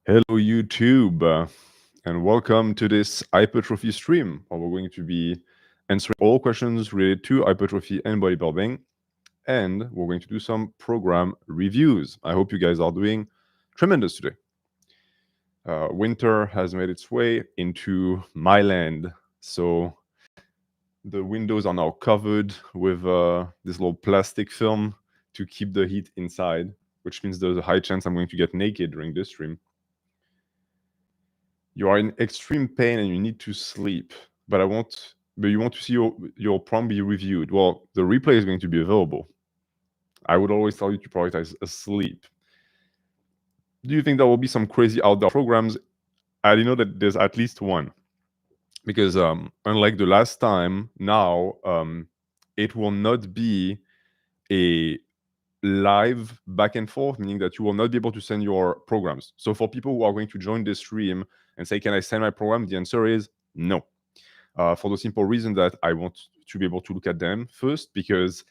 Hello, YouTube, and welcome to this hypertrophy stream, where we're going to be answering all questions related to hypertrophy and bodybuilding, and we're going to do some program reviews. I hope you guys are doing tremendous today. Winter has made its way into my land, so the windows are now covered with this little plastic film to keep the heat inside, which means there's a high chance I'm going to get naked during this stream. You are in extreme pain and you need to sleep, but you want to see your prom be reviewed. Well, the replay is going to be available. I would always tell you to prioritize sleep. Do you think there will be some crazy outdoor programs? I know that there's at least one, because unlike the last time, now it will not be a live back and forth, meaning that you will not be able to send your programs. So for people who are going to join this stream and say, can I send my program? The answer is no. For the simple reason that I want to be able to look at them first, because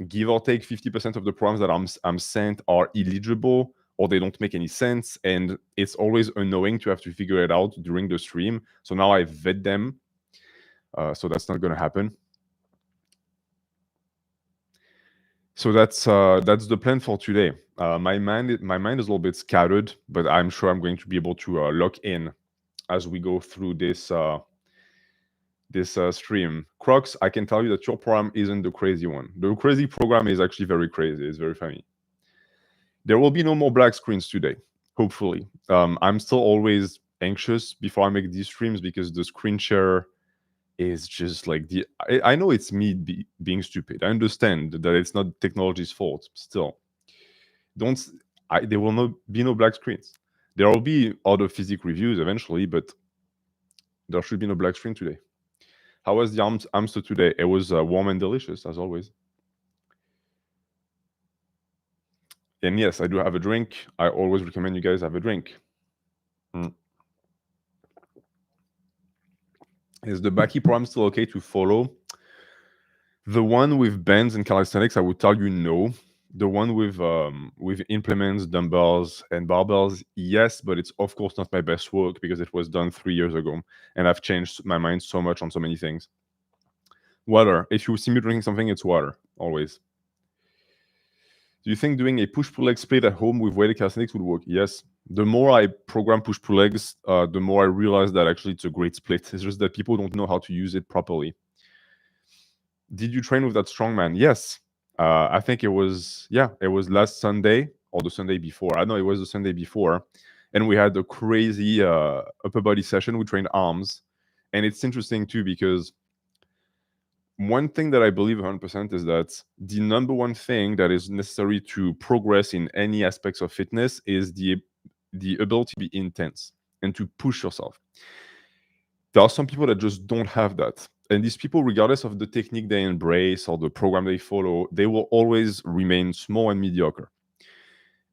give or take 50% of the programs that I'm sent are illegible or they don't make any sense, and it's always annoying to have to figure it out during the stream. So now I vet them, so that's not going to happen. So that's the plan for today. My mind is a little bit scattered, but I'm sure I'm going to be able to lock in as we go through this stream. Crocs, I can tell you that your program isn't the crazy one. The crazy program is actually very crazy. It's very funny. There will be no more black screens today, hopefully. I'm still always anxious before I make these streams because the screen share is just like I know it's me being stupid. I understand that it's not technology's fault. Still, there will be no black screens. There will be other physics reviews eventually, but there should be no black screen today. How was the Amster today? It was warm and delicious, as always. And yes, I do have a drink. I always recommend you guys have a drink. Is the Baki program still okay to follow? The one with bands and calisthenics, I would tell you no. The one with implements, dumbbells, and barbells, yes, but it's of course not my best work because it was done 3 years ago, and I've changed my mind so much on so many things. Water. If you see me drinking something, it's water, always. Do you think doing a push-pull leg split at home with weighted calisthenics would work? Yes. The more I program push-pull legs, the more I realize that actually it's a great split. It's just that people don't know how to use it properly. Did you train with that strongman? Yes. I think it was last Sunday or the Sunday before. I know it was the Sunday before. And we had a crazy upper body session. We trained arms. And it's interesting too, because one thing that I believe 100% is that the number one thing that is necessary to progress in any aspects of fitness is the ability to be intense and to push yourself. There are some people that just don't have that. And these people, regardless of the technique they embrace or the program they follow, they will always remain small and mediocre.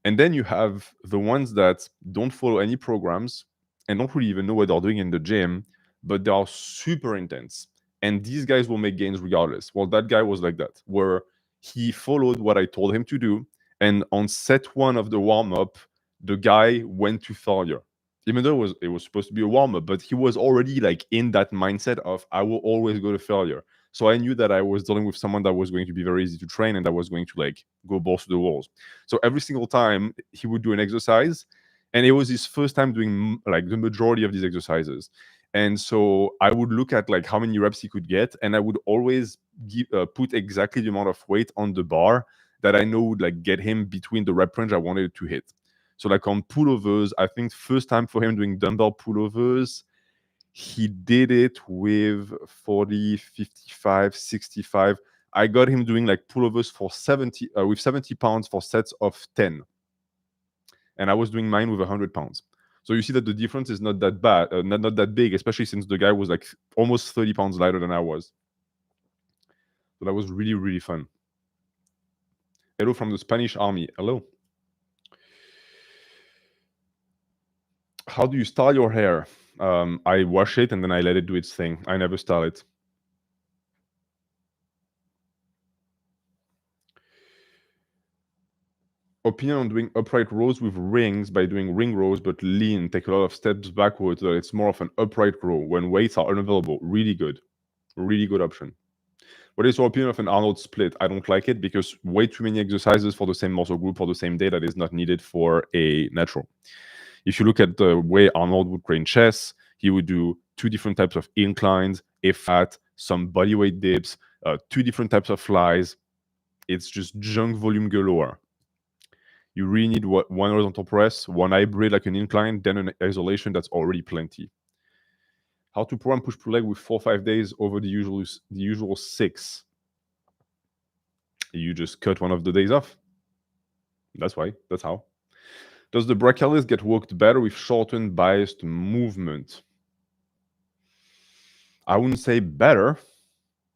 And then you have the ones that don't follow any programs and don't really even know what they're doing in the gym, but they are super intense. And these guys will make gains regardless. Well, that guy was like that, where he followed what I told him to do. And on set one of the warm-up, the guy went to failure. Even though it was supposed to be a warm-up, but he was already like in that mindset of, I will always go to failure. So I knew that I was dealing with someone that was going to be very easy to train and that was going to like go balls to the walls. So every single time he would do an exercise, and it was his first time doing like the majority of these exercises. And so I would look at like how many reps he could get, and I would always put exactly the amount of weight on the bar that I know would like get him between the rep range I wanted to hit. So like on pullovers, I think first time for him doing dumbbell pullovers, he did it with 40, 55, 65. I got him doing like pullovers for 70 with 70 pounds for sets of 10. And I was doing mine with 100 pounds. So you see that the difference is not that bad, not that big, especially since the guy was like almost 30 pounds lighter than I was. So that was really, really fun. Hello from the Spanish army. Hello. How do you style your hair? I wash it and then I let it do its thing. I never style it. Opinion on doing upright rows with rings by doing ring rows, but lean, take a lot of steps backwards. So it's more of an upright row when weights are unavailable. Really good option. What is your opinion of an Arnold split? I don't like it because way too many exercises for the same muscle group for the same day that is not needed for a natural. If you look at the way Arnold would train chest, he would do 2 different types of inclines, a flat, some bodyweight dips, 2 different types of flies. It's just junk volume galore. You really need one horizontal press, one hybrid like an incline, then an isolation. That's already plenty. How to program push-pull leg with 4 or 5 days over the usual 6. You just cut one of the days off. That's why. That's how. Does the brachialis get worked better with shortened biased movement? I wouldn't say better,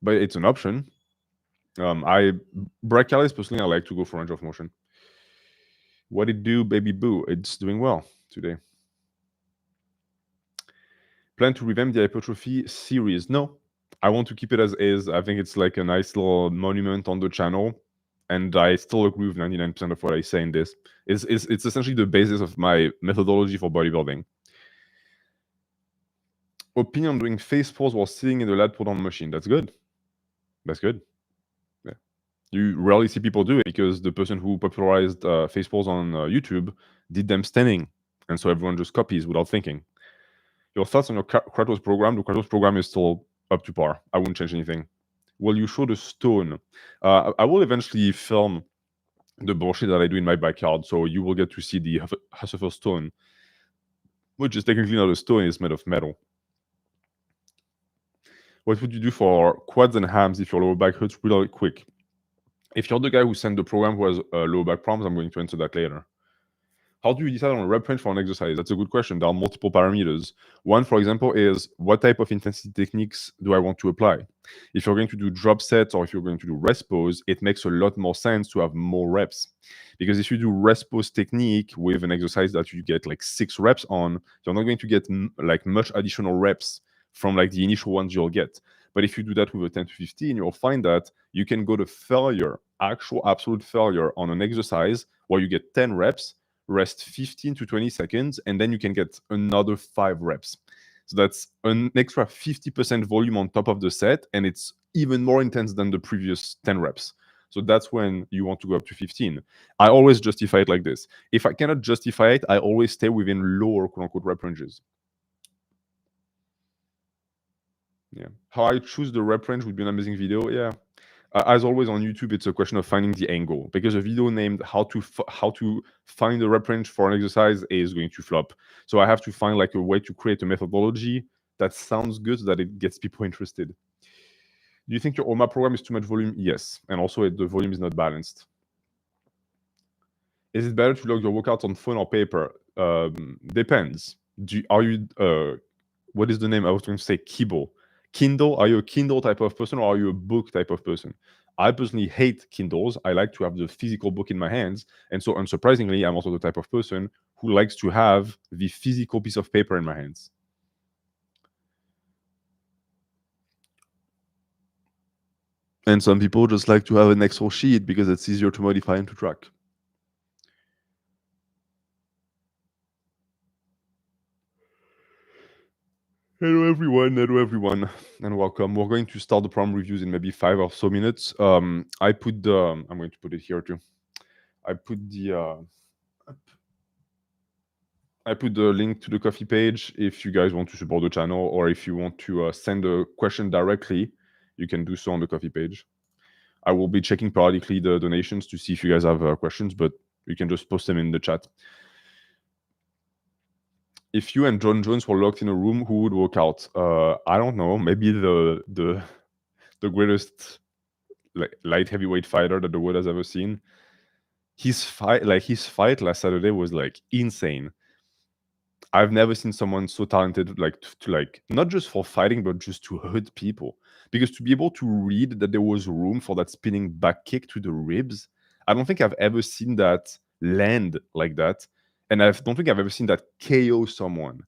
but it's an option. Brachialis personally, I like to go for range of motion. What it do, baby boo? It's doing well today. Plan to revamp the hypertrophy series? No, I want to keep it as is. I think it's like a nice little monument on the channel, and I still agree with 99% of what I say in this. It's essentially the basis of my methodology for bodybuilding. Opinion on doing face pulls while sitting in the lat pull-down machine. That's good. That's good. Yeah. You rarely see people do it because the person who popularized face pulls on YouTube did them standing, and so everyone just copies without thinking. Your thoughts on your Kratos program? The Kratos program is still up to par. I wouldn't change anything. Will you show the stone? I will eventually film the bullshit that I do in my backyard, so you will get to see the Hasselhoff stone, which is technically not a stone, it's made of metal. What would you do for quads and hams if your lower back hurts really quick? If you're the guy who sent the program who has lower back problems, I'm going to answer that later. How do you decide on a rep range for an exercise? That's a good question. There are multiple parameters. One, for example, is what type of intensity techniques do I want to apply? If you're going to do drop sets or if you're going to do rest pose, it makes a lot more sense to have more reps. Because if you do rest pose technique with an exercise that you get like 6 reps on, you're not going to get like much additional reps from like the initial ones you'll get. But if you do that with a 10 to 15, you'll find that you can go to failure, actual absolute failure on an exercise where you get 10 reps, rest 15 to 20 seconds, and then you can get another 5 reps. So that's an extra 50% volume on top of the set, and it's even more intense than the previous 10 reps. So that's when you want to go up to 15. I always justify it like this. If I cannot justify it, I always stay within lower quote-unquote rep ranges. Yeah. How I choose the rep range would be an amazing video. Yeah. As always on YouTube, it's a question of finding the angle, because a video named how to find the rep range for an exercise is going to flop. So I have to find like a way to create a methodology that sounds good so that it gets people interested. Do you think your OMA program is too much volume? Yes. And also the volume is not balanced. Is it better to log your workouts on phone or paper? Depends. What is the name? I was going to say Kibo. Kindle, are you a Kindle type of person or are you a book type of person? I personally hate Kindles. I like to have the physical book in my hands. And so unsurprisingly, I'm also the type of person who likes to have the physical piece of paper in my hands. And some people just like to have an Excel sheet because it's easier to modify and to track. Hello everyone, and welcome. We're going to start the problem reviews in maybe 5 or so minutes. I'm going to put it here too. I put the link to the coffee page if you guys want to support the channel, or if you want to send a question directly, you can do so on the coffee page. I will be checking periodically the donations to see if you guys have questions, but you can just post them in the chat. If you and John Jones were locked in a room, who would work out? I don't know. Maybe the greatest light heavyweight fighter that the world has ever seen. His fight last Saturday was like insane. I've never seen someone so talented, like to like not just for fighting, but just to hurt people. Because to be able to read that there was room for that spinning back kick to the ribs, I don't think I've ever seen that land like that, and I don't think I've ever seen that KO someone.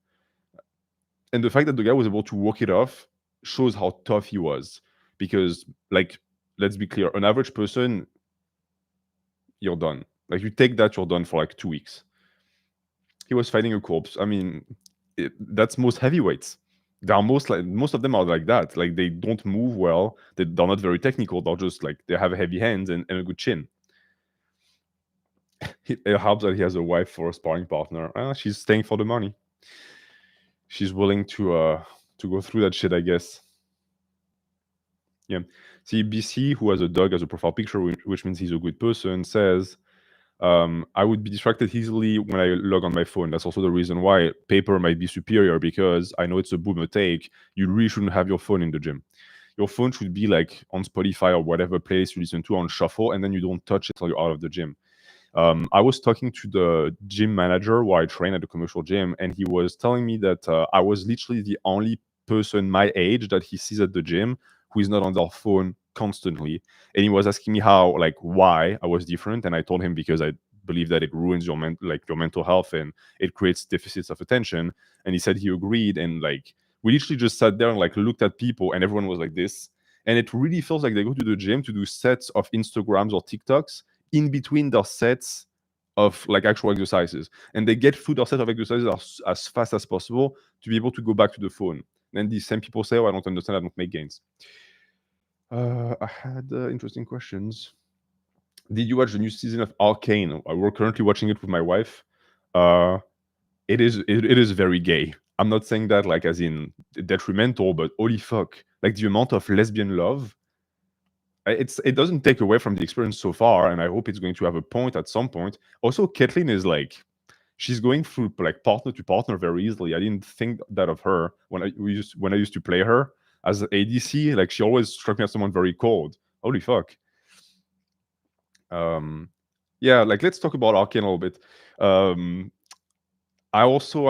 And the fact that the guy was able to walk it off shows how tough he was. Because, like, let's be clear, an average person, you're done. Like you take that, you're done for like 2 weeks. He was fighting a corpse. I mean, that's most heavyweights. Most of them are like that. Like they don't move well. They're not very technical. They're just like they have heavy hands and a good chin. It helps that he has a wife for a sparring partner. She's staying for the money. She's willing to go through that shit, I guess. Yeah. See, BC, who has a dog as a profile picture, which means he's a good person, says, I would be distracted easily when I log on my phone. That's also the reason why paper might be superior, because I know it's a boomer take. You really shouldn't have your phone in the gym. Your phone should be like on Spotify or whatever place you listen to on shuffle, and then you don't touch it until you're out of the gym. I was talking to the gym manager where I train at the commercial gym, and he was telling me that I was literally the only person my age that he sees at the gym who is not on their phone constantly. And he was asking me why I was different, and I told him because I believe that it ruins your mental health and it creates deficits of attention. And he said he agreed, and we literally just sat there and looked at people, and everyone was like this. And it really feels like they go to the gym to do sets of Instagrams or TikToks in between their sets of actual exercises, and they get through their set of exercises as fast as possible to be able to go back to the phone. Then these same people say, "Oh, I don't understand. I don't make gains." I had interesting questions. Did you watch the new season of Arcane? We're currently watching it with my wife. It is very gay. I'm not saying that as in detrimental, but holy fuck, the amount of lesbian love. It doesn't take away from the experience so far, and I hope it's going to have a point at some point. Also, Caitlyn is she's going through partner to partner very easily. I didn't think that of her when I used to play her as ADC. She always struck me as someone very cold. Holy fuck. Yeah, let's talk about Arcane a little bit. I also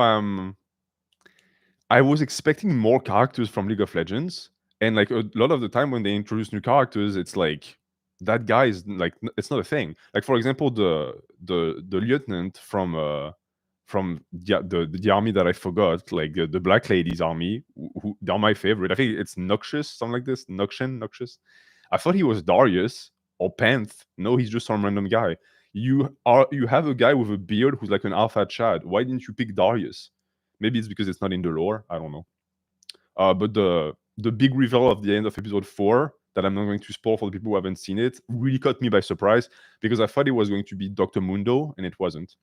I was expecting more characters from League of Legends, and a lot of the time when they introduce new characters, it's that guy is it's not a thing. For example, the lieutenant from the army that I forgot, the Black Ladies army, who they're my favorite. I think it's Noxious, something like this. Noxious. I thought he was Darius or Panth. No, he's just some random guy. You have a guy with a beard who's like an alpha Chad. Why didn't you pick Darius? Maybe it's because it's not in the lore. I don't know. But the big reveal of the end of episode 4 that I'm not going to spoil for the people who haven't seen it really caught me by surprise, because I thought it was going to be Dr. Mundo, and it wasn't.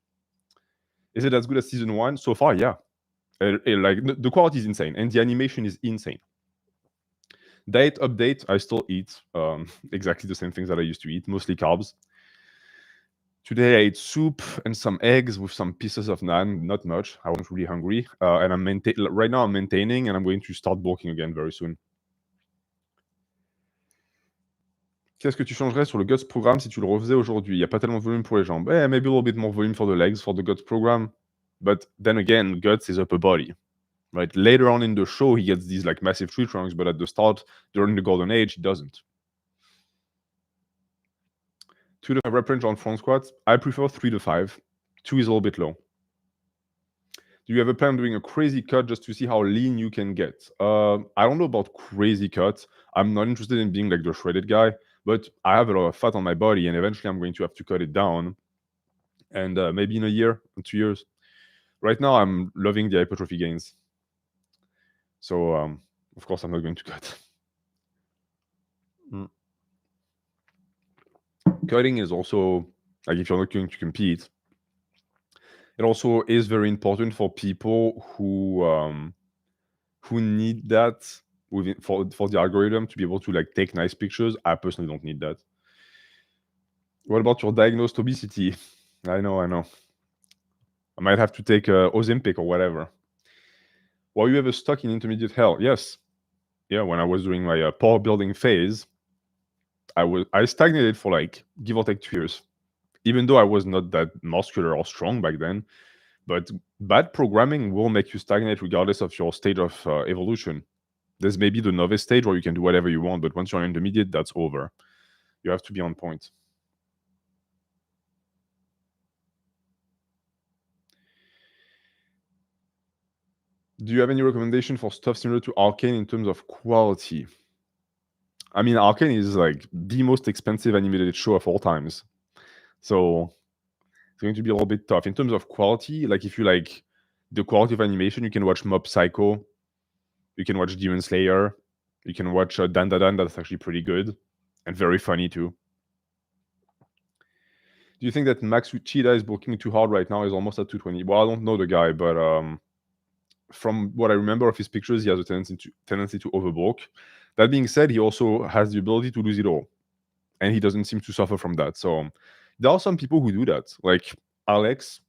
Is it as good as season 1? So far, yeah. The quality is insane, and the animation is insane. Diet update, I still eat exactly the same things that I used to eat, mostly carbs. Today I ate soup and some eggs with some pieces of naan, not much. I wasn't really hungry. And right now I'm maintaining, and I'm going to start bulking again very soon. Qu'est-ce que tu changerais sur le Guts programme si tu le refaisais aujourd'hui? Il n'y a pas tellement de volume pour les jambes. Maybe a little bit more volume for the legs for the Guts program. But then again, Guts is upper body. Right? Later on in the show, he gets these massive tree trunks, but at the start, during the Golden Age, he doesn't. 2 to 5 rep range on front squats. I prefer 3 to 5. 2 is a little bit low. Do you have a plan on doing a crazy cut just to see how lean you can get? I don't know about crazy cuts. I'm not interested in being the shredded guy, but I have a lot of fat on my body, and eventually I'm going to have to cut it down. And maybe in a year, 2 years. Right now, I'm loving the hypertrophy gains. So, of course, I'm not going to cut. Cutting is also, if you're not going to compete, it also is very important for people who need that for the algorithm to be able to take nice pictures. I personally don't need that. What about your diagnosed obesity? I know. I might have to take Ozempic or whatever. Were you ever stuck in intermediate hell? Yes. Yeah, when I was doing my power building phase, I stagnated for give or take 2 years. Even though I was not that muscular or strong back then, but bad programming will make you stagnate regardless of your stage of evolution. There's maybe the novice stage where you can do whatever you want, but once you're intermediate, that's over. You have to be on point. Do you have any recommendation for stuff similar to Arcane in terms of quality? I mean, Arcane is the most expensive animated show of all times. So it's going to be a little bit tough. In terms of quality, like if you like the quality of animation, you can watch Mob Psycho, you can watch Demon Slayer, you can watch Dan Da Dan, that's actually pretty good and very funny too. Do you think that Max Uchida is working too hard right now? He's almost at 220. Well, I don't know the guy, but from what I remember of his pictures, he has a tendency to overbook. That being said, he also has the ability to lose it all, and he doesn't seem to suffer from that. So there are some people who do that, like Alex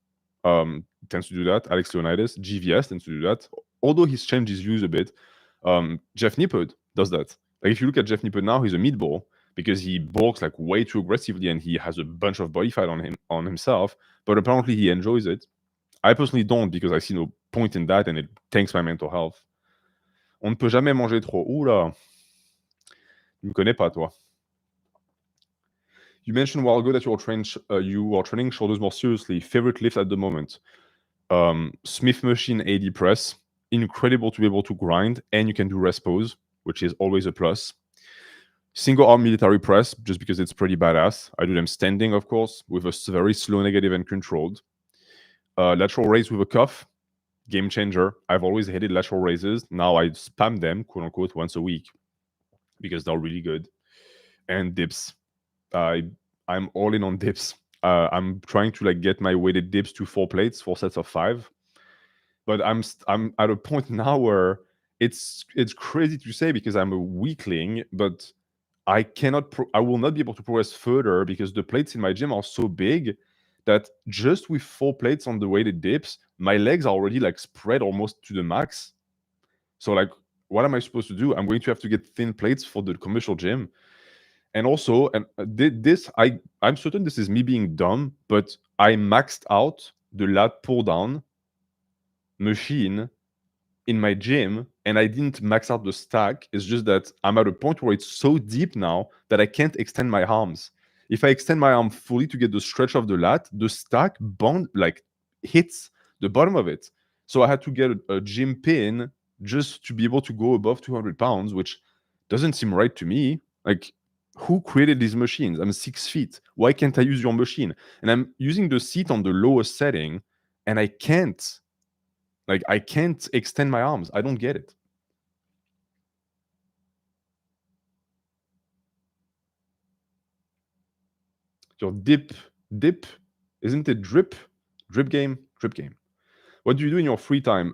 tends to do that. Alex Leonidas, GVS tends to do that. Although he's changed his views a bit, Jeff Nippard does that. Like if you look at Jeff Nippard now, he's a meatball because he bulks like way too aggressively and he has a bunch of body fat on himself. But apparently he enjoys it. I personally don't because I see no point in that and it tanks my mental health. On ne peut jamais manger trop. Oula, tu me connais pas toi. You mentioned a while ago that you are training shoulders more seriously. Favorite lift at the moment? Smith machine AD press. Incredible to be able to grind, and you can do rest pose, which is always a plus. Single arm military press, just because it's pretty badass. I do them standing, of course, with a very slow negative and controlled. Lateral raise with a cuff, game changer. I've always hated lateral raises. Now I spam them, quote unquote, once a week because they're really good. And dips. I'm all in on dips. I'm trying to like get my weighted dips to 4 plates, 4 sets of 5. But I'm at a point now where it's crazy to say because I'm a weakling, but I will not be able to progress further because the plates in my gym are so big that just with 4 plates on the weighted dips, my legs are already like spread almost to the max. So like, what am I supposed to do? I'm going to have to get thin plates for the commercial gym. And also, I'm certain this is me being dumb, but I maxed out the lat pull down machine in my gym and I didn't max out the stack. It's just that I'm at a point where it's so deep now that I can't extend my arms. If I extend my arm fully to get the stretch of the lat, the stack hits the bottom of it. So I had to get a gym pin just to be able to go above 200 pounds, which doesn't seem right to me. Like, who created these machines? I'm 6 feet. Why can't I use your machine? And I'm using the seat on the lowest setting and I can't extend my arms. I don't get it. Your dip, isn't it drip? Drip game. What do you do in your free time?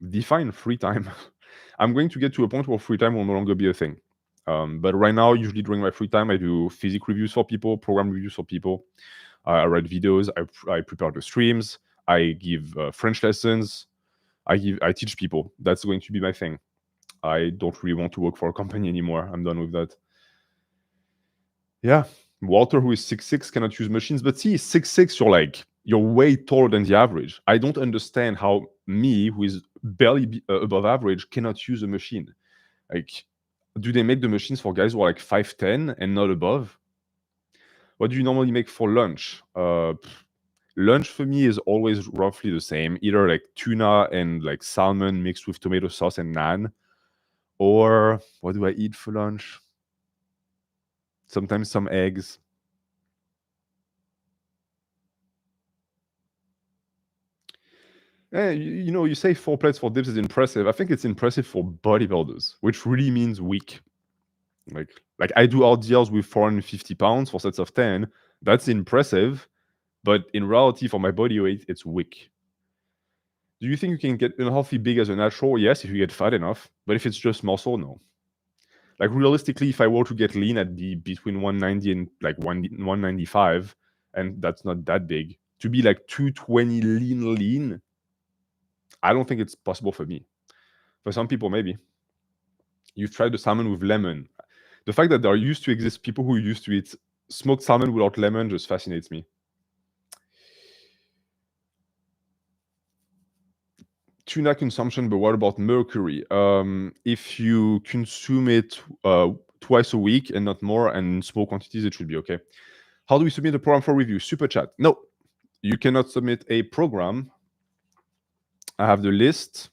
Define free time. I'm going to get to a point where free time will no longer be a thing. But right now, usually during my free time, I do physics reviews for people, program reviews for people. I write videos. I prepare the streams. I give French lessons. I teach people. That's going to be my thing. I don't really want to work for a company anymore. I'm done with that. Yeah, Walter, who is 6'6", cannot use machines. But see, 6'6", you're way taller than the average. I don't understand how me, who is barely above average, cannot use a machine. Like, do they make the machines for guys who are like 5'10" and not above? What do you normally make for lunch? Lunch for me is always roughly the same. Either like tuna and like salmon mixed with tomato sauce and naan. Or what do I eat for lunch? Sometimes some eggs. You say 4 plates for dips is impressive. I think it's impressive for bodybuilders, which really means weak. Like I do RDLs with 450 pounds for sets of 10. That's impressive, but in reality, for my body weight, it's weak. Do you think you can get unhealthy big as a natural? Yes, if you get fat enough. But if it's just muscle, no. Like realistically, if I were to get lean at between 190 and like 195, and that's not that big, to be like 220 lean, I don't think it's possible for me. For some people, maybe. You've tried the salmon with lemon. The fact that there used to exist people who used to eat smoked salmon without lemon just fascinates me. Tuna consumption, but what about mercury? If you consume it twice a week and not more, and in small quantities, it should be okay. How do we submit a program for review? Super chat. No, you cannot submit a program. I have the list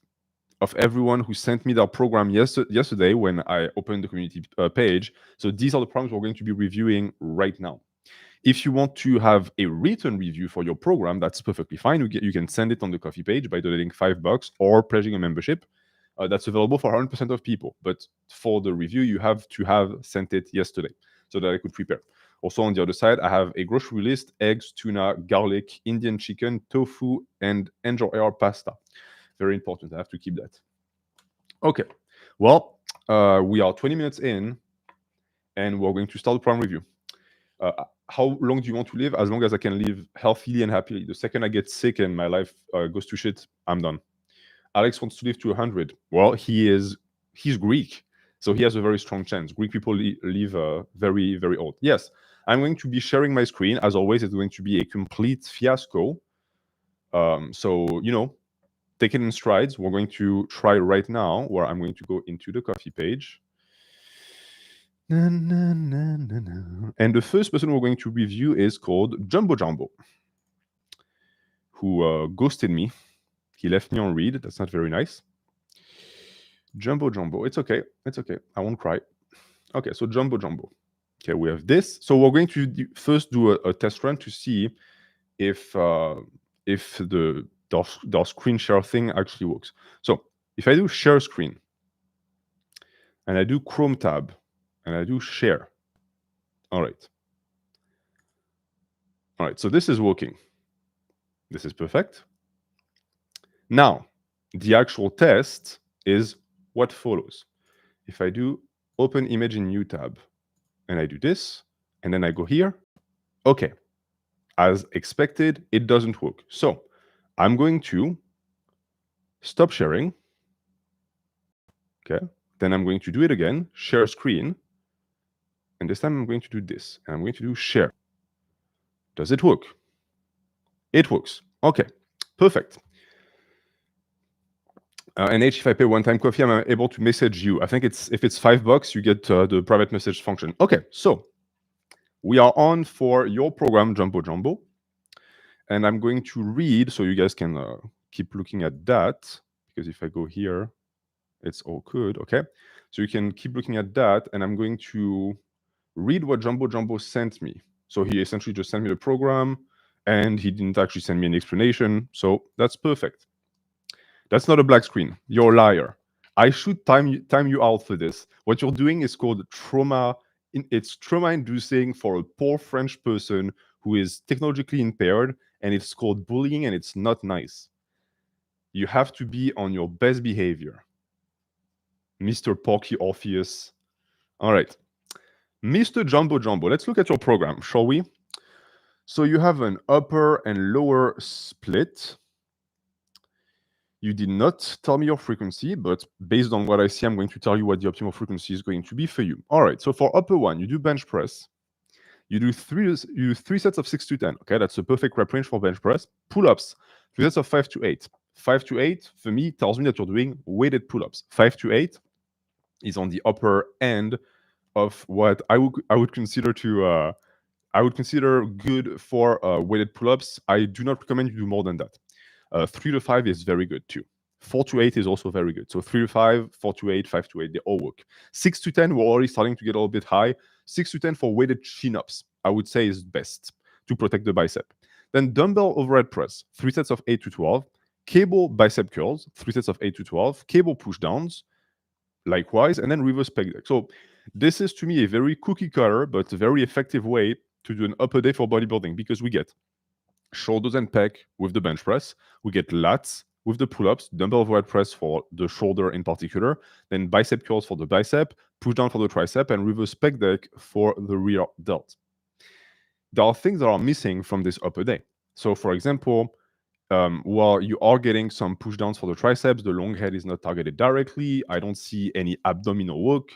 of everyone who sent me their program yesterday when I opened the community page. So these are the programs we're going to be reviewing right now. If you want to have a written review for your program, that's perfectly fine. You can send it on the Coffee page by donating $5 or pledging a membership. That's available for 100% of people. But for the review, you have to have sent it yesterday so that I could prepare. Also, on the other side, I have a grocery list: eggs, tuna, garlic, Indian chicken, tofu, and angel hair pasta. Very important. I have to keep that. Okay. Well, we are 20 minutes in, and we're going to start the program review. How long do you want to live? As long as I can live healthily and happily. The second I get sick and my life goes to shit, I'm done. Alex wants to live to 100. Well, he's Greek, so he has a very strong chance. Greek people live very, very old. Yes, I'm going to be sharing my screen. As always, it's going to be a complete fiasco. So, take it in strides. We're going to try right now, where I'm going to go into the Coffee page. And the first person we're going to review is called Jumbo Jumbo, who ghosted me. He left me on read. That's not very nice. Jumbo Jumbo. It's okay. It's okay. I won't cry. Okay, so Jumbo Jumbo. Okay, we have this. So we're going to first do a test run to see if the screen share thing actually works. So if I do share screen, and I do Chrome tab, and I do share. All right. All right, so this is working. This is perfect. Now, the actual test is what follows. If I do open image in new tab, and I do this, and then I go here, okay. As expected, it doesn't work. So I'm going to stop sharing. Okay. Then I'm going to do it again, share screen. And this time I'm going to do this. And I'm going to do share. Does it work? It works. Okay. Perfect. And if I pay one-time coffee, I'm able to message you. I think if it's $5, you get the private message function. Okay. So we are on for your program, Jumbo Jumbo. And I'm going to read, so you guys can keep looking at that. Because if I go here, it's all good. Okay. So you can keep looking at that. And I'm going to read what Jumbo Jumbo sent me. So he essentially just sent me the program, and he didn't actually send me an explanation. So that's perfect. That's not a black screen. You're a liar. I should time you out for this. What you're doing is called trauma. It's trauma-inducing for a poor French person who is technologically impaired, and it's called bullying, and it's not nice. You have to be on your best behavior. Mr. Porky Orpheus. All right. Mr. Jumbo Jumbo, let's look at your program, shall we? So you have an upper and lower split. You did not tell me your frequency, but based on what I see, I'm going to tell you what the optimal frequency is going to be for you. All right, so for upper one, you do bench press. You do three sets of 6 to 10. Okay, that's a perfect rep range for bench press. Pull-ups, 3 sets of 5 to 8. 5 to 8, for me, tells me that you're doing weighted pull-ups. 5 to 8 is on the upper end of what I would consider good for weighted pull-ups. I do not recommend you do more than that. 3 to 5 is very good too. 4 to 8 is also very good. So 3 to 5, 4 to 8, 5 to 8, they all work. 6 to 10, we're already starting to get a little bit high. 6 to 10 for weighted chin-ups, I would say is best to protect the bicep. Then dumbbell overhead press, 3 sets of 8 to 12. Cable bicep curls, 3 sets of 8 to 12. Cable push downs, likewise, and then reverse pec deck. So this is to me a very cookie cutter, but a very effective way to do an upper day for bodybuilding, because we get shoulders and pec with the bench press, we get lats with the pull-ups, dumbbell overhead press for the shoulder in particular, then bicep curls for the bicep, push down for the tricep, and reverse pec deck for the rear delt. There are things that are missing from this upper day. So for example, while you are getting some push downs for the triceps, the long head is not targeted directly. I don't see any abdominal work.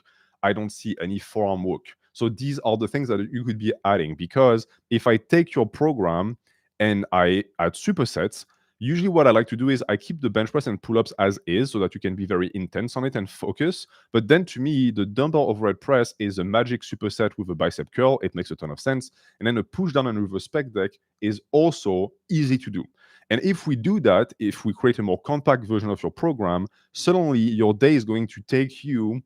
I don't see any forearm work. So these are the things that you could be adding, because if I take your program and I add supersets, usually what I like to do is I keep the bench press and pull-ups as is so that you can be very intense on it and focus. But then to me, the dumbbell overhead press is a magic superset with a bicep curl. It makes a ton of sense. And then a push down and reverse pec deck is also easy to do. And if we do that, if we create a more compact version of your program, suddenly your day is going to take you,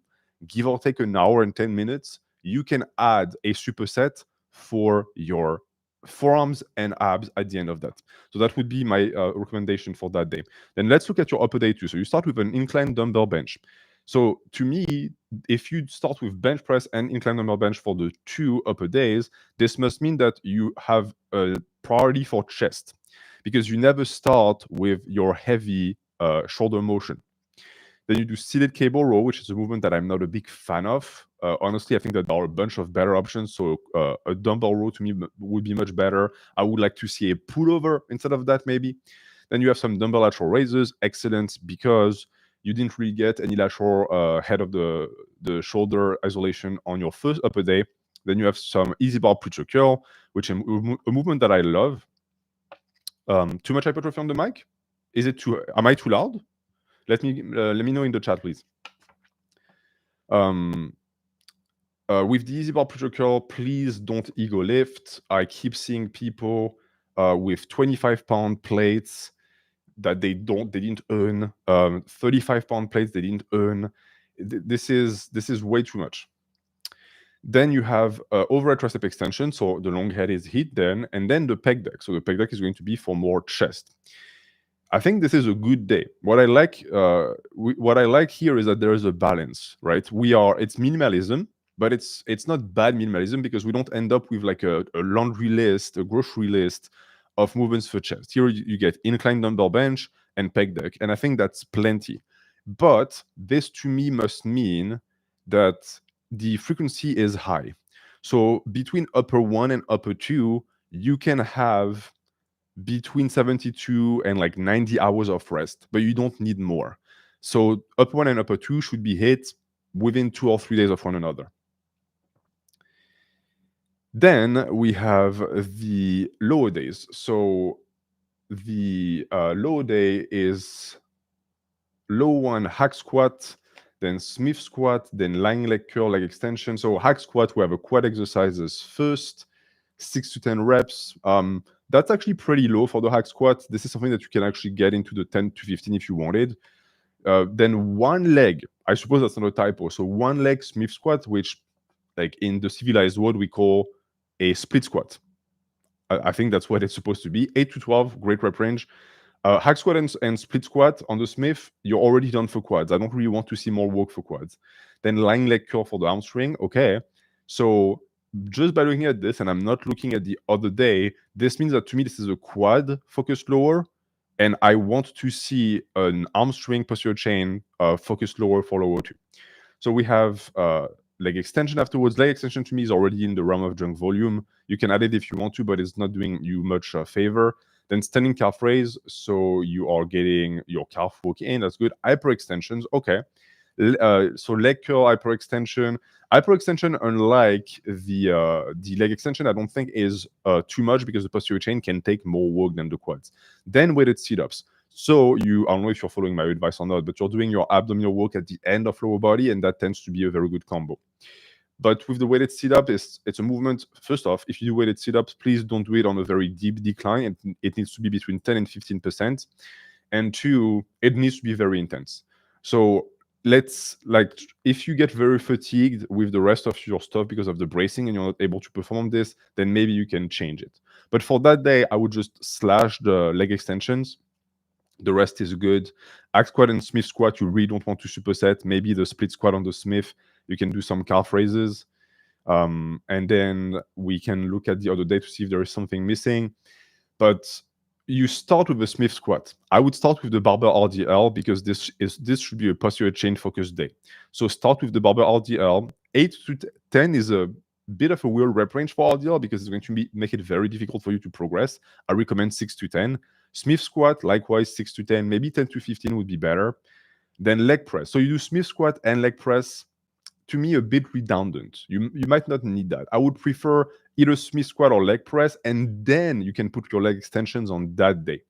give or take, an hour and 10 minutes. You can add a superset for your forearms and abs at the end of that. So that would be my recommendation for that day. Then let's look at your upper day too. So you start with an incline dumbbell bench. So to me, if you start with bench press and incline dumbbell bench for the 2 upper days, this must mean that you have a priority for chest, because you never start with your heavy shoulder motion. Then you do seated cable row, which is a movement that I'm not a big fan of. Honestly, I think that there are a bunch of better options. So a dumbbell row to me would be much better. I would like to see a pullover instead of that, maybe. Then you have some dumbbell lateral raises. Excellent, because you didn't really get any lateral head of the shoulder isolation on your first upper day. Then you have some easy bar preacher curl, which is a movement that I love. Too much hypertrophy on the mic? Am I too loud? Let me know in the chat, please. With the easy bar preacher curl, please don't ego lift. I keep seeing people with 25-pound plates that they didn't earn, 35-pound plates they didn't earn. This is way too much. Then you have overhead tricep extension, so the long head is hit then, and then the pec deck. So the pec deck is going to be for more chest. I think this is a good day. What I like here is that there is a balance, right? It's minimalism, but it's not bad minimalism, because we don't end up with like a laundry list, a grocery list of movements for chest. Here you get incline dumbbell bench and pec deck, and I think that's plenty. But this to me must mean that the frequency is high. So between upper 1 and upper 2, you can have between 72 and like 90 hours of rest, but you don't need more. So upper 1 and upper 2 should be hit within 2 or 3 days of one another. Then we have the lower days. So the lower day is low 1 hack squat, then Smith squat, then lying leg curl, leg extension. So hack squat, we have a quad exercises first, 6 to 10 reps. That's actually pretty low for the hack squat. This is something that you can actually get into the 10 to 15 if you wanted. Then one leg, I suppose that's not a typo. So one leg Smith squat, which like in the civilized world, we call a split squat. I think that's what it's supposed to be. 8 to 12, great rep range. Hack squat and split squat on the Smith, you're already done for quads. I don't really want to see more work for quads. Then lying leg curl for the hamstring. Okay. So just by looking at this, and I'm not looking at the other day, this means that to me, this is a quad focused lower, and I want to see an hamstring posterior chain focused lower for lower 2. So we have leg extension afterwards. Leg extension to me is already in the realm of junk volume. You can add it if you want to, but it's not doing you much favor. Then standing calf raise, so you are getting your calf work in. That's good. Hyperextensions, okay. So leg curl, hyperextension. Hyperextension, unlike the leg extension, I don't think is too much, because the posterior chain can take more work than the quads. Then weighted sit-ups. So I don't know if you're following my advice or not, but you're doing your abdominal work at the end of lower body, and that tends to be a very good combo. But with the weighted sit-up, it's a movement. First off, if you do weighted sit-ups, please don't do it on a very deep decline. It needs to be between 10 and 15%. And 2, it needs to be very intense. So if you get very fatigued with the rest of your stuff because of the bracing and you're not able to perform this, then maybe you can change it. But for that day, I would just slash the leg extensions. The rest is good. Hack squat and Smith squat, you really don't want to superset. Maybe the split squat on the Smith, you can do some calf raises. And then we can look at the other day to see if there is something missing. But you start with the Smith squat. I would start with the barbell RDL, because this should be a posterior chain focused day. So start with the barbell RDL. 8 to 10 is a bit of a weird rep range for RDL, because it's going to make it very difficult for you to progress. I recommend 6 to 10. Smith squat, likewise, 6 to 10, maybe 10 to 15 would be better. Then leg press. So you do Smith squat and leg press. To me, a bit redundant. You might not need that. I would prefer either Smith squat or leg press, and then you can put your leg extensions on that day.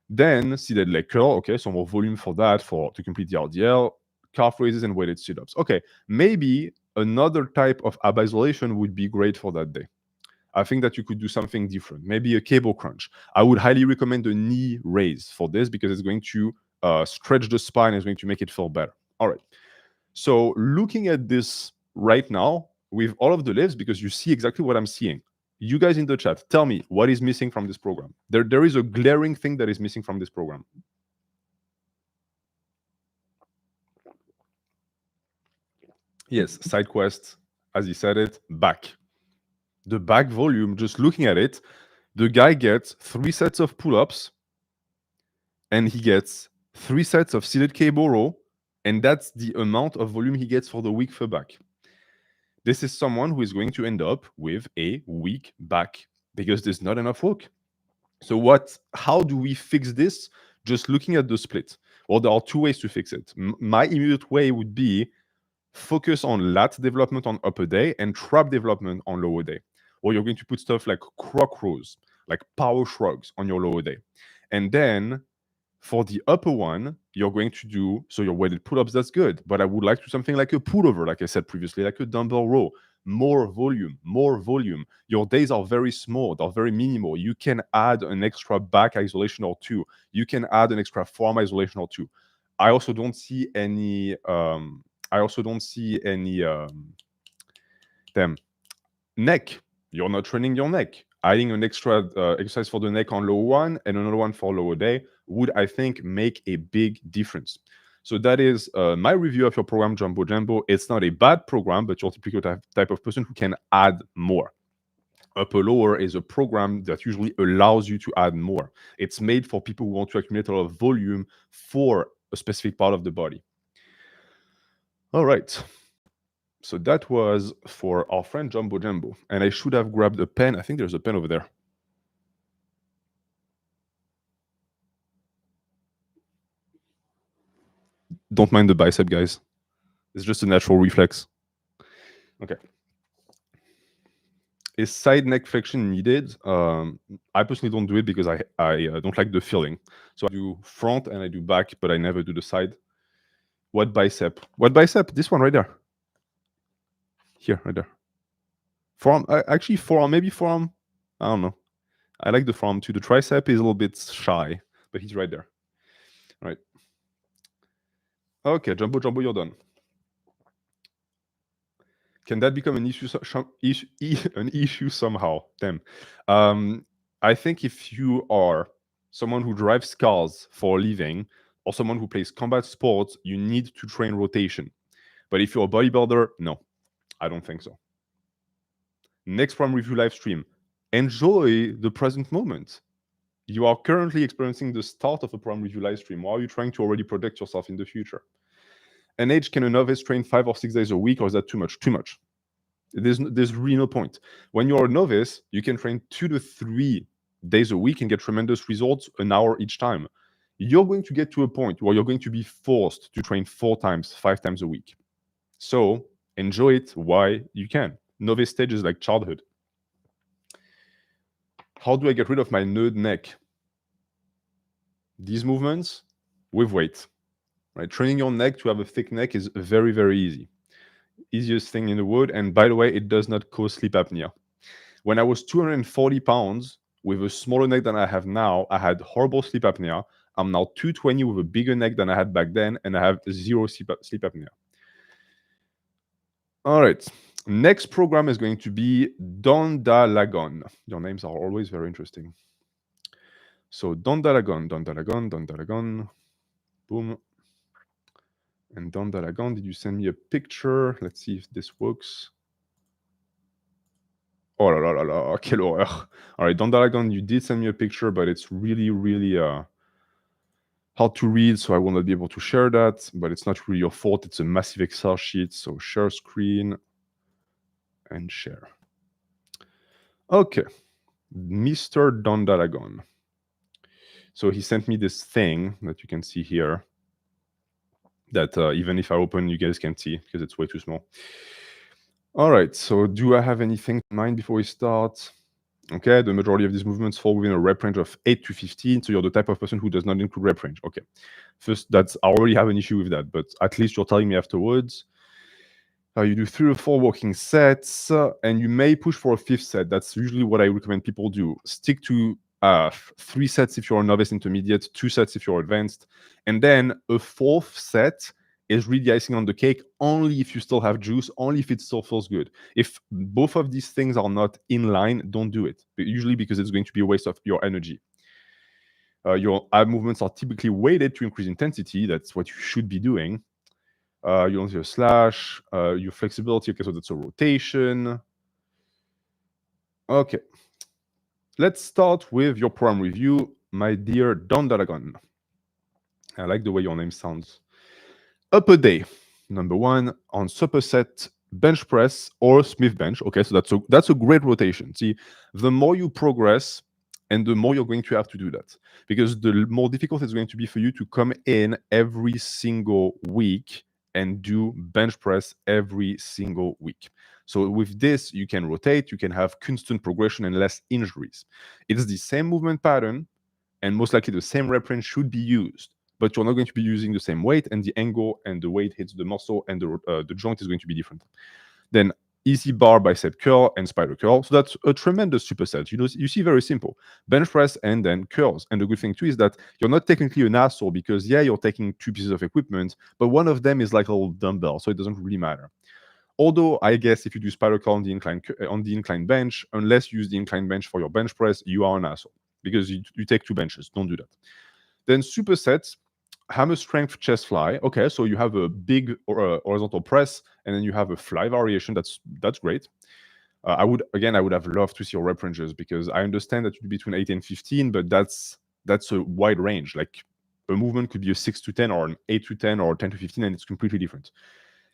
Then seated leg curl. Okay, so more volume for that to complete the RDL. Calf raises and weighted sit-ups. Okay, maybe another type of ab isolation would be great for that day. I think that you could do something different. Maybe a cable crunch. I would highly recommend a knee raise for this, because it's going to stretch the spine. It's going to make it feel better. All right. So looking at this right now with all of the lifts, because you see exactly what I'm seeing. You guys in the chat, tell me what is missing from this program. There is a glaring thing that is missing from this program. Yes, side quests, as he said it, back. The back volume, just looking at it, the guy gets 3 sets of pull-ups, and he gets 3 sets of seated cable row, and that's the amount of volume he gets for the week for back. This is someone who is going to end up with a weak back because there's not enough work. So how do we fix this? Just looking at the split. Well, there are 2 ways to fix it. My immediate way would be focus on lat development on upper day and trap development on lower day. Or you're going to put stuff like croc rows, like power shrugs on your lower day. And then for the upper one, you're going to do, so your weighted pull-ups, that's good. But I would like to do something like a pullover, like I said previously, like a dumbbell row. More volume, more volume. Your days are very small, they're very minimal. You can add an extra back isolation or 2. You can add an extra forearm isolation or 2. I also don't see any neck. You're not training your neck. Adding an extra exercise for the neck on lower one and another one for lower day would, I think, make a big difference. So that is my review of your program, Jumbo Jumbo. It's not a bad program, but you're typically the type of person who can add more. Upper lower is a program that usually allows you to add more. It's made for people who want to accumulate a lot of volume for a specific part of the body. All right. So that was for our friend Jumbo Jumbo. And I should have grabbed a pen. I think there's a pen over there. Don't mind the bicep, guys. It's just a natural reflex. Okay. Is side neck flexion needed? I personally don't do it because I don't like the feeling. So I do front and I do back, but I never do the side. What bicep? What bicep? This one right there. Here, right there. Forearm. Actually, forearm. Maybe forearm. I don't know. I like the forearm too. The tricep is a little bit shy, but he's right there. All right. Okay, Jumbo Jumbo, you're done. Can that become an issue somehow? Damn. I think if you are someone who drives cars for a living or someone who plays combat sports, you need to train rotation. But if you're a bodybuilder, no, I don't think so. Next Prime Review live stream. Enjoy the present moment. You are currently experiencing the start of a Prime Review live stream. Why are you trying to already protect yourself in the future? NH, can a novice train 5 or 6 days a week, or is that too much? Too much. There's really no point. When you're a novice, you can train 2 to 3 days a week and get tremendous results an hour each time. You're going to get to a point where you're going to be forced to train 4 times, 5 times a week. So enjoy it while you can. Novice stage is like childhood. How do I get rid of my nerd neck? These movements with weight. Right? Training your neck to have a thick neck is very, very easy. Easiest thing in the world. And by the way, it does not cause sleep apnea. When I was 240 pounds with a smaller neck than I have now, I had horrible sleep apnea. I'm now 220 with a bigger neck than I had back then, and I have 0 sleep apnea. All right. Next program is going to be Dagon. Your names are always very interesting. So Dagon. Boom. And Dagon, did you send me a picture? Let's see if this works. Oh la la la la, quelle horreur. All right, Dagon, you did send me a picture, but it's really, really hard to read, so I will not be able to share that, but it's not really your fault. It's a massive Excel sheet, so share screen and share. Okay, Mr. Dagon. So he sent me this thing that you can see here that even if I open, you guys can't see because it's way too small. All right, so do I have anything in mind before we start? Okay, the majority of these movements fall within a rep range of 8 to 15, so you're the type of person who does not include rep range. Okay, first, I already have an issue with that, but at least you're telling me afterwards. You do 3 or 4 walking sets, and you may push for a 5th set. That's usually what I recommend people do. Stick to 3 sets if you're a novice intermediate, 2 sets if you're advanced, and then a 4th set is really icing on the cake only if you still have juice, only if it still feels good. If both of these things are not in line, don't do it. Usually because it's going to be a waste of your energy. Your ab movements are typically weighted to increase intensity. That's what you should be doing. You don't see a slash. Your flexibility, okay, so that's a rotation. Okay. Let's start with your program review, my dear Dagon. I like the way your name sounds. Upper day, number one, on superset bench press or Smith bench. Okay, so that's a great rotation. See, the more you progress, and the more you're going to have to do that, because the more difficult it's going to be for you to come in every single week and do bench press every single week. So with this, you can rotate, you can have constant progression and less injuries. It's the same movement pattern, and most likely the same rep range should be used, but you're not going to be using the same weight, and the angle and the weight hits the muscle and the joint is going to be different. Then easy bar, bicep curl, and spider curl. So that's a tremendous superset. You see, very simple. Bench press and then curls. And the good thing too is that you're not technically an asshole, because yeah, you're taking two pieces of equipment, but one of them is like a little dumbbell, so it doesn't really matter. Although I guess if you do spider curl on the incline bench, unless you use the incline bench for your bench press, you are an asshole, because you take two benches. Don't do that. Then supersets, hammer strength chest fly. Okay, so you have a big horizontal press, and then you have a fly variation. That's great. I would have loved to see your rep ranges, because I understand that you'd be between 8 and 15, but that's a wide range. Like, a movement could be a 6 to 10 or an 8 to 10 or 10 to 15, and it's completely different.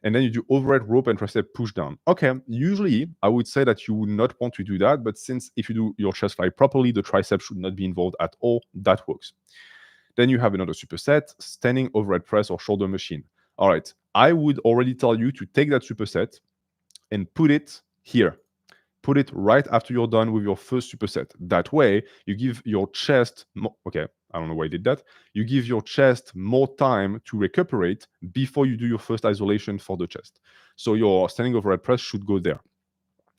And then you do overhead rope and tricep push down. Okay, usually I would say that you would not want to do that, but since if you do your chest fly properly, the tricep should not be involved at all, that works. Then you have another superset, standing overhead press or shoulder machine. All right, I would already tell you to take that superset and put it here. Put it right after you're done with your first superset. That way, you give your chest more, okay, I don't know why I did that. You give your chest more time to recuperate before you do your first isolation for the chest. So your standing overhead press should go there.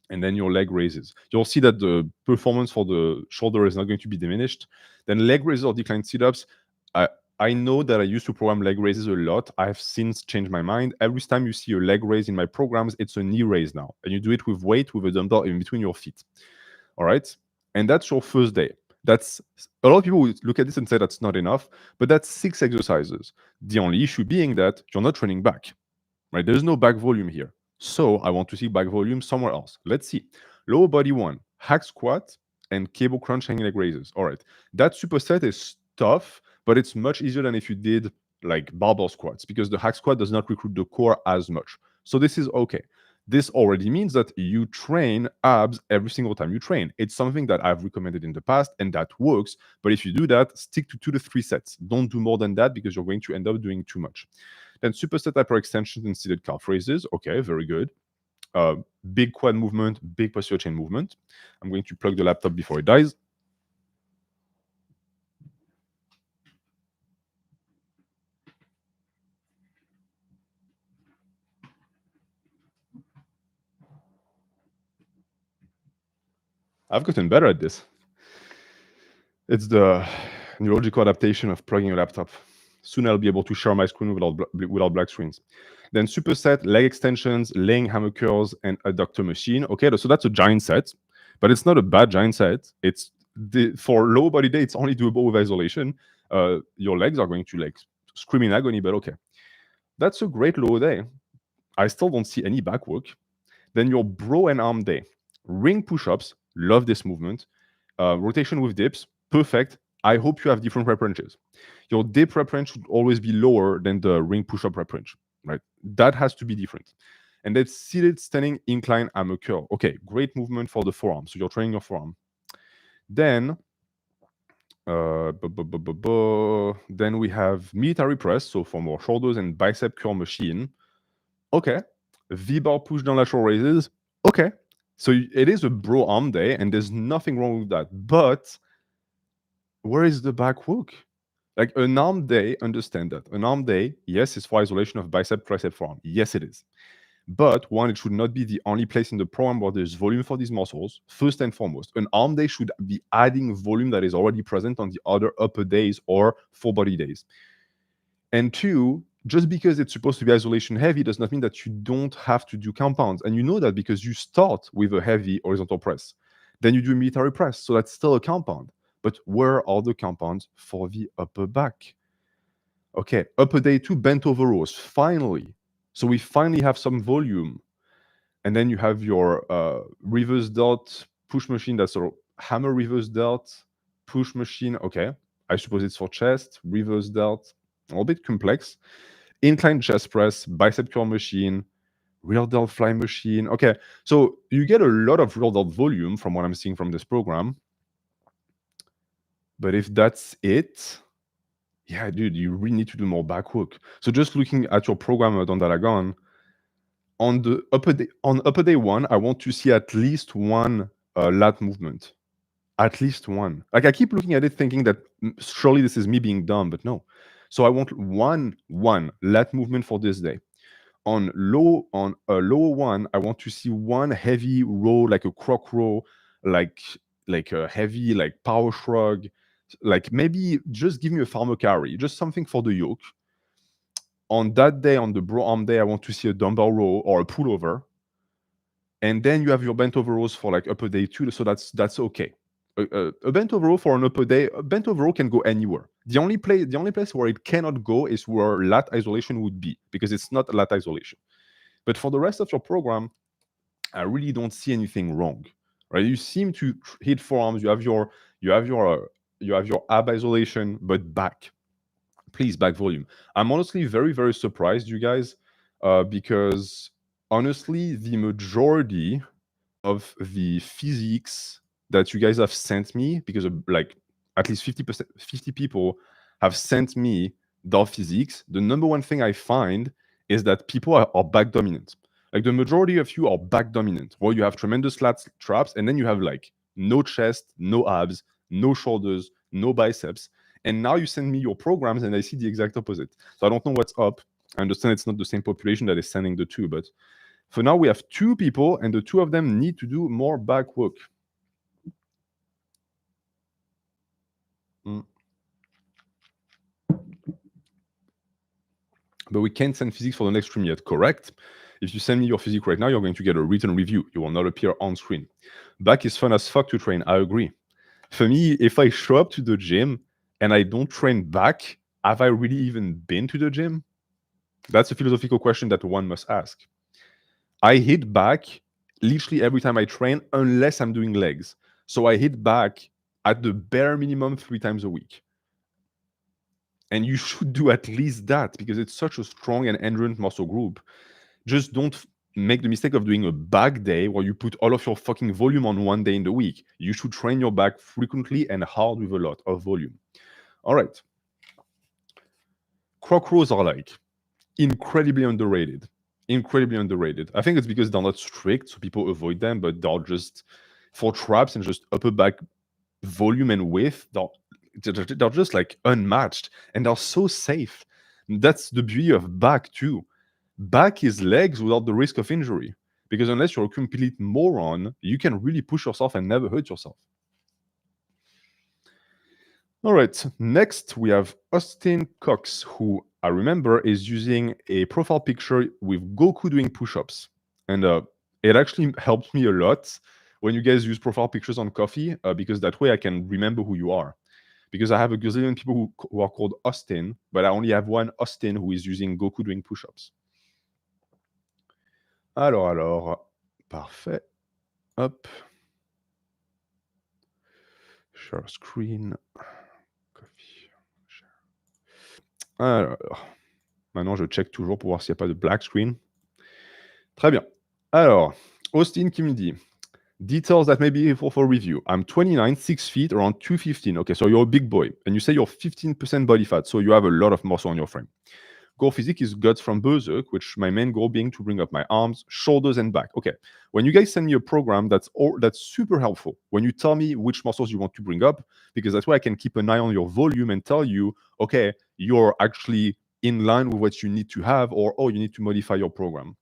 And then your leg raises. You'll see that the performance for the shoulder is not going to be diminished. Then leg raises or decline sit-ups. I know that I used to program leg raises a lot. I've since changed my mind. Every time you see a leg raise in my programs, it's a knee raise now. And you do it with weight, with a dumbbell in between your feet. All right? And that's your first day. That's a lot of people would look at this and say that's not enough, but that's 6 exercises. The only issue being that you're not training back. Right? There's no back volume here. So I want to see back volume somewhere else. Let's see. Lower body 1, hack squat and cable crunch hanging leg raises. All right. That superset is tough, but it's much easier than if you did like barbell squats, because the hack squat does not recruit the core as much. So this is okay. This already means that you train abs every single time you train. It's something that I've recommended in the past, and that works. But if you do that, stick to 2 to 3 sets. Don't do more than that, because you're going to end up doing too much. Then superset hyperextensions and seated calf raises. Okay, very good. Big quad movement, big posterior chain movement. I'm going to plug the laptop before it dies. I've gotten better at this. It's the neurological adaptation of plugging a laptop. Soon I'll be able to share my screen without black screens. Then superset, leg extensions, laying hammer curls, and adductor machine. Okay, so that's a giant set, but it's not a bad giant set. For low body day, it's only doable with isolation. Your legs are going to like scream in agony, but okay. That's a great low day. I still don't see any back work. Then your bro and arm day. Ring push-ups, love this movement. Rotation with dips, perfect. I hope you have different rep ranges. Your dip rep range should always be lower than the ring push-up rep range, right? That has to be different. And then seated standing incline hammer curl. Okay, great movement for the forearm. So you're training your forearm. Then, then we have military press, so for more shoulders, and bicep curl machine. Okay. V-bar push down lateral raises. Okay. So it is a bro arm day, and there's nothing wrong with that. But where is the back work? Like an arm day, understand that. An arm day, yes, is for isolation of bicep, tricep, forearm. Yes, it is. But one, it should not be the only place in the program where there's volume for these muscles, first and foremost. An arm day should be adding volume that is already present on the other upper days or full body days. And two, just because it's supposed to be isolation heavy does not mean that you don't have to do compounds. And you know that because you start with a heavy horizontal press. Then you do a military press. So that's still a compound. But where are the compounds for the upper back? Okay, upper day 2, bent over rows, finally. So we finally have some volume. And then you have your reverse delt push machine. That's a hammer reverse delt push machine. Okay, I suppose it's for chest, reverse delt, a little bit complex. Incline chest press, bicep curl machine, rear delt fly machine. Okay, so you get a lot of rear delt volume from what I'm seeing from this program. But if that's it, yeah, dude, you really need to do more back work. So just looking at your program on Dagon, on the upper day 1, I want to see at least one lat movement. At least one. Like I keep looking at it thinking that surely this is me being dumb, but no. So I want one lat movement for this day. On lower 1, I want to see one heavy row, like a croc row, like a heavy like power shrug, like maybe just give me a farmer carry, just something for the yoke. On that day, on the bro arm day, I want to see a dumbbell row or a pullover. And then you have your bent over rows for like upper day 2, so that's okay. A bent over row for an upper day, a bent over row can go anywhere. The only place where it cannot go is where lat isolation would be, because it's not lat isolation. But for the rest of your program, I really don't see anything wrong. Right? You seem to hit forearms. You have your ab isolation, but back. Please, back volume. I'm honestly very, very surprised, you guys, because honestly, the majority of the physiques that you guys have sent me, because like at least 50%, 50 people have sent me their physiques, the number one thing I find is that people are back dominant. Like the majority of you are back dominant, where you have tremendous lat traps, and then you have like no chest, no abs, no shoulders, no biceps. And now you send me your programs, and I see the exact opposite. So I don't know what's up. I understand it's not the same population that is sending the two, but for now we have 2 people, and the 2 of them need to do more back work. But we can't send physics for the next stream yet, correct? If you send me your physique right now, you're going to get a written review. You will not appear on screen. Back is fun as fuck to train. I agree. For me, if I show up to the gym and I don't train back, have I really even been to the gym? That's a philosophical question that one must ask. I hit back literally every time I train, unless I'm doing legs. So I hit back at the bare minimum 3 times a week. And you should do at least that, because it's such a strong and endurance muscle group. Just don't make the mistake of doing a back day where you put all of your fucking volume on one day in the week. You should train your back frequently and hard with a lot of volume. All right. Croc rows are like incredibly underrated. Incredibly underrated. I think it's because they're not strict, so people avoid them, but they're just for traps and just upper back volume and width. They're just like unmatched, and they're so safe. That's the beauty of back too. Back is legs without the risk of injury, because unless you're a complete moron, you can really push yourself and never hurt yourself. All right, next we have Austin Cox, who I remember is using a profile picture with Goku doing push-ups. And it actually helped me a lot when you guys use profile pictures on Coffee, because that way I can remember who you are. Because I have a gazillion people who are called Austin, but I only have one Austin who is using Goku doing push-ups. Alors, parfait. Hop. Share screen. Coffee. Share. Alors, maintenant je check toujours pour voir s'il n'y a pas de black screen. Très bien. Alors, Austin qui me dit details that may be useful for review. I'm 29, 6 feet, around 215. Okay, so you're a big boy. And you say you're 15% body fat, so you have a lot of muscle on your frame. Goal physique is guts from Berserk, which my main goal being to bring up my arms, shoulders, and back. Okay, when you guys send me a program, that's super helpful. When you tell me which muscles you want to bring up, because that's why I can keep an eye on your volume and tell you, okay, you're actually in line with what you need to have, or oh, you need to modify your program.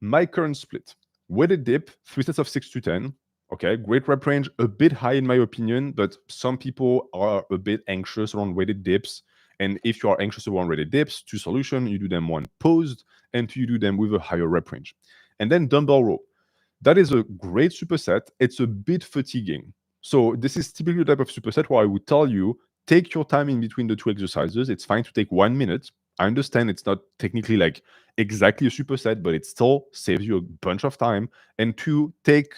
My current split: weighted dip, 3 sets of 6 to 10. Okay, great rep range, a bit high in my opinion, but some people are a bit anxious around weighted dips. And if you are anxious about weighted dips, 2 solutions, you do them 1 posed, and 2 you do them with a higher rep range. And then dumbbell row. That is a great superset. It's a bit fatiguing. So this is typically the type of superset where I would tell you, take your time in between the 2 exercises. It's fine to take 1 minute. I understand it's not technically like exactly a superset, but it still saves you a bunch of time. And 2, take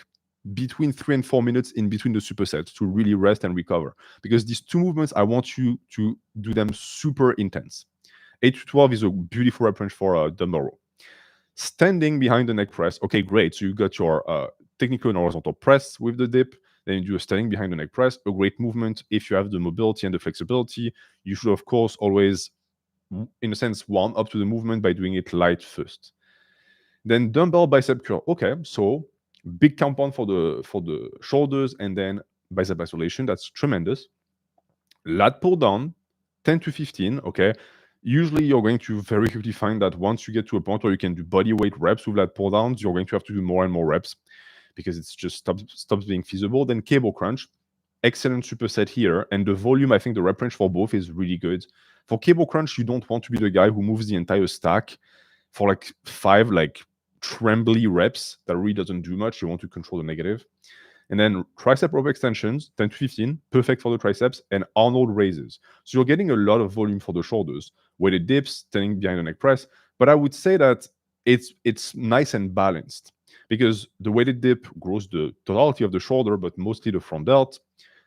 between 3 and 4 minutes in between the supersets to really rest and recover. Because these 2 movements, I want you to do them super intense. 8 to 12 is a beautiful rep range for a dumbbell row. Standing behind the neck press. Okay, great. So you got your technical and horizontal press with the dip. Then you do a standing behind the neck press, a great movement. If you have the mobility and the flexibility, you should, of course, always, in a sense, warm up to the movement by doing it light first. Then dumbbell bicep curl. Okay, so big compound for the shoulders and then bicep isolation. That's tremendous. Lat pull down, 10 to 15. Okay, usually you're going to very quickly find that once you get to a point where you can do body weight reps with lat pull downs, you're going to have to do more and more reps because it's just stops being feasible. Then cable crunch, excellent superset here. And the volume, I think the rep range for both is really good. For cable crunch, you don't want to be the guy who moves the entire stack for like 5 like trembly reps. That really doesn't do much. You want to control the negative. And then tricep rope extensions, 10 to 15, perfect for the triceps, and Arnold raises. So you're getting a lot of volume for the shoulders, weighted dips, standing behind the neck press. But I would say that it's nice and balanced because the weighted dip grows the totality of the shoulder, but mostly the front delt.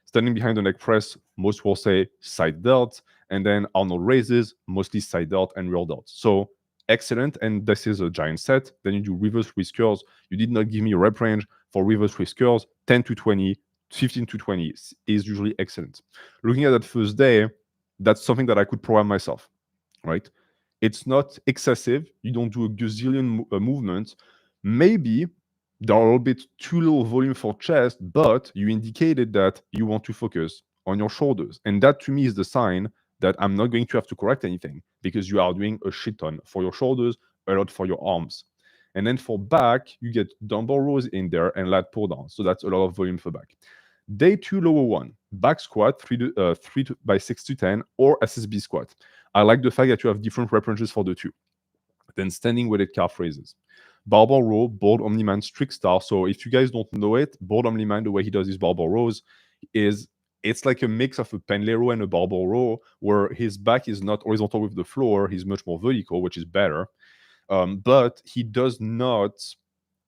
Standing behind the neck press, most will say side delt, and then Arnold raises, mostly side delt and rear delt. So excellent, and this is a giant set. Then you do reverse twist curls. You did not give me a rep range for reverse twist curls. 10 to 20, 15 to 20 is usually excellent. Looking at that first day, that's something that I could program myself, right? It's not excessive. You don't do a gazillion movements. Maybe there are a little bit too little volume for chest, but you indicated that you want to focus on your shoulders. And that to me is the sign that I'm not going to have to correct anything because you are doing a shit ton for your shoulders, a lot for your arms. And then for back, you get dumbbell rows in there and lat pull down. So that's a lot of volume for back. Day 2, lower 1, back squat, 3 by 6 to 10, or SSB squat. I like the fact that you have different rep ranges for the 2. Then standing weighted calf raises. Barbell row, Bold Omniman strict style. So if you guys don't know it, Bold Omniman, the way he does his barbell rows is it's like a mix of a pendlay row and a barbell row where his back is not horizontal with the floor. He's much more vertical, which is better. But he does not,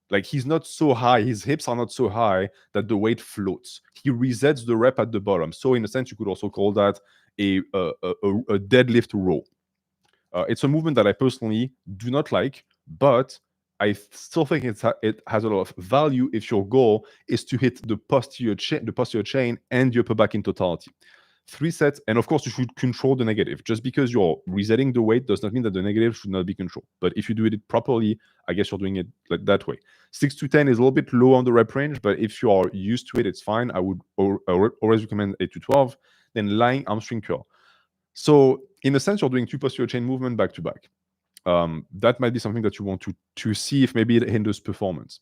like he's not so high, his hips are not so high that the weight floats. He resets the rep at the bottom. So in a sense, you could also call that a deadlift row. It's a movement that I personally do not like, but I still think it has a lot of value if your goal is to hit the posterior chain and the upper back in totality. 3 sets, and of course you should control the negative. Just because you're resetting the weight does not mean that the negative should not be controlled. But if you do it properly, I guess you're doing it like that way. 6 to 10 is a little bit low on the rep range, but if you are used to it, it's fine. I would always recommend 8 to 12. Then lying hamstring curl. So in a sense, you're doing 2 posterior chain movement back to back. That might be something that you want to see if maybe it hinders performance.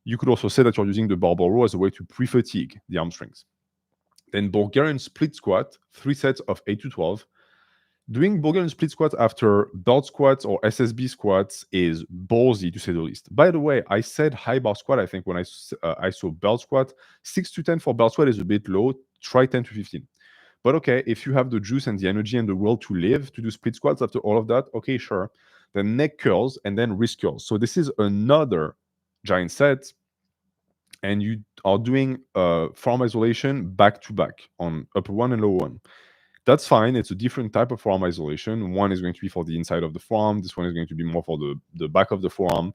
You could also say that you're using the barbell row as a way to pre-fatigue the hamstrings. Then Bulgarian split squat, 3 sets of 8 to 12. Doing Bulgarian split squats after belt squats or SSB squats is ballsy, to say the least. By the way, I said high bar squat, I think, when I saw belt squat. 6 to 10 for belt squat is a bit low. Try 10 to 15. But okay, if you have the juice and the energy and the will to live, to do split squats after all of that, okay, sure. Then neck curls and then wrist curls. So this is another giant set. And you are doing forearm isolation back to back on upper 1 and lower 1. That's fine. It's a different type of forearm isolation. One is going to be for the inside of the forearm. This one is going to be more for the back of the forearm.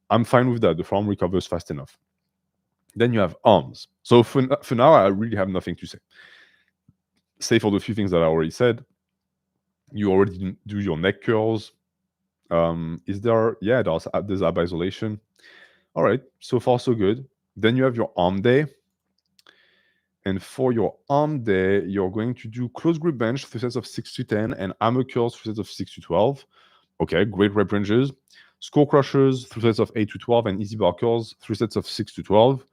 I'm fine with that. The forearm recovers fast enough. Then you have arms. So for now, I really have nothing to say. Save for the few things that I already said. You already do your neck curls. Is there? Yeah, there's ab isolation. All right, so far so good. Then you have your arm day. And for your arm day, you're going to do close grip bench, 3 sets of 6 to 10, and hammer curls, 3 sets of 6 to 12. Okay, great rep ranges. Skull crushers, 3 sets of 8 to 12, and easy bar curls, 3 sets of 6 to 12.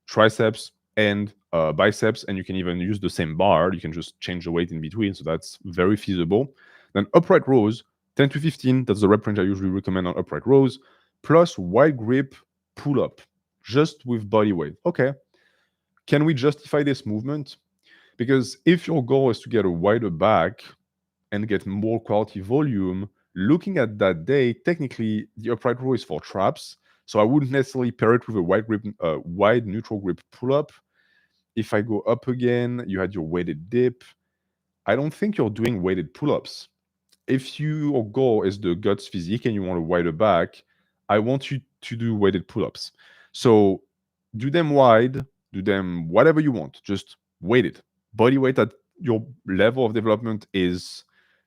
Triceps and biceps, and you can even use the same bar. You can just change the weight in between, so that's very feasible. Then upright rows, 10 to 15, that's the rep range I usually recommend on upright rows, plus wide grip pull-up, just with body weight. Okay, can we justify this movement? Because if your goal is to get a wider back and get more quality volume, looking at that day, technically the upright row is for traps, so I wouldn't necessarily pair it with a wide neutral grip pull-up. If I go up again, you had your weighted dip. I don't think you're doing weighted pull-ups. If your goal is the guts physique and you want a wider back, I want you to do weighted pull-ups. So do them wide, do them whatever you want, just weighted. Body weight at your level of development is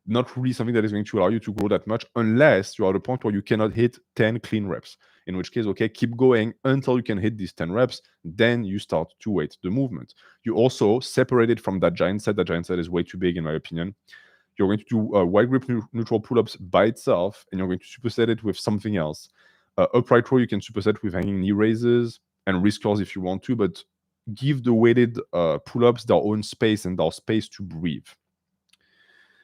not really something that is going to allow you to grow that much unless you're at a point where you cannot hit 10 clean reps. In which case, okay, keep going until you can hit these 10 reps. Then you start to weight the movement. You also separate it from that giant set. That giant set is way too big, in my opinion. You're going to do wide grip neutral pull-ups by itself, and you're going to superset it with something else. Upright row, you can superset with hanging knee raises and wrist curls if you want to, but give the weighted pull-ups their own space and their space to breathe.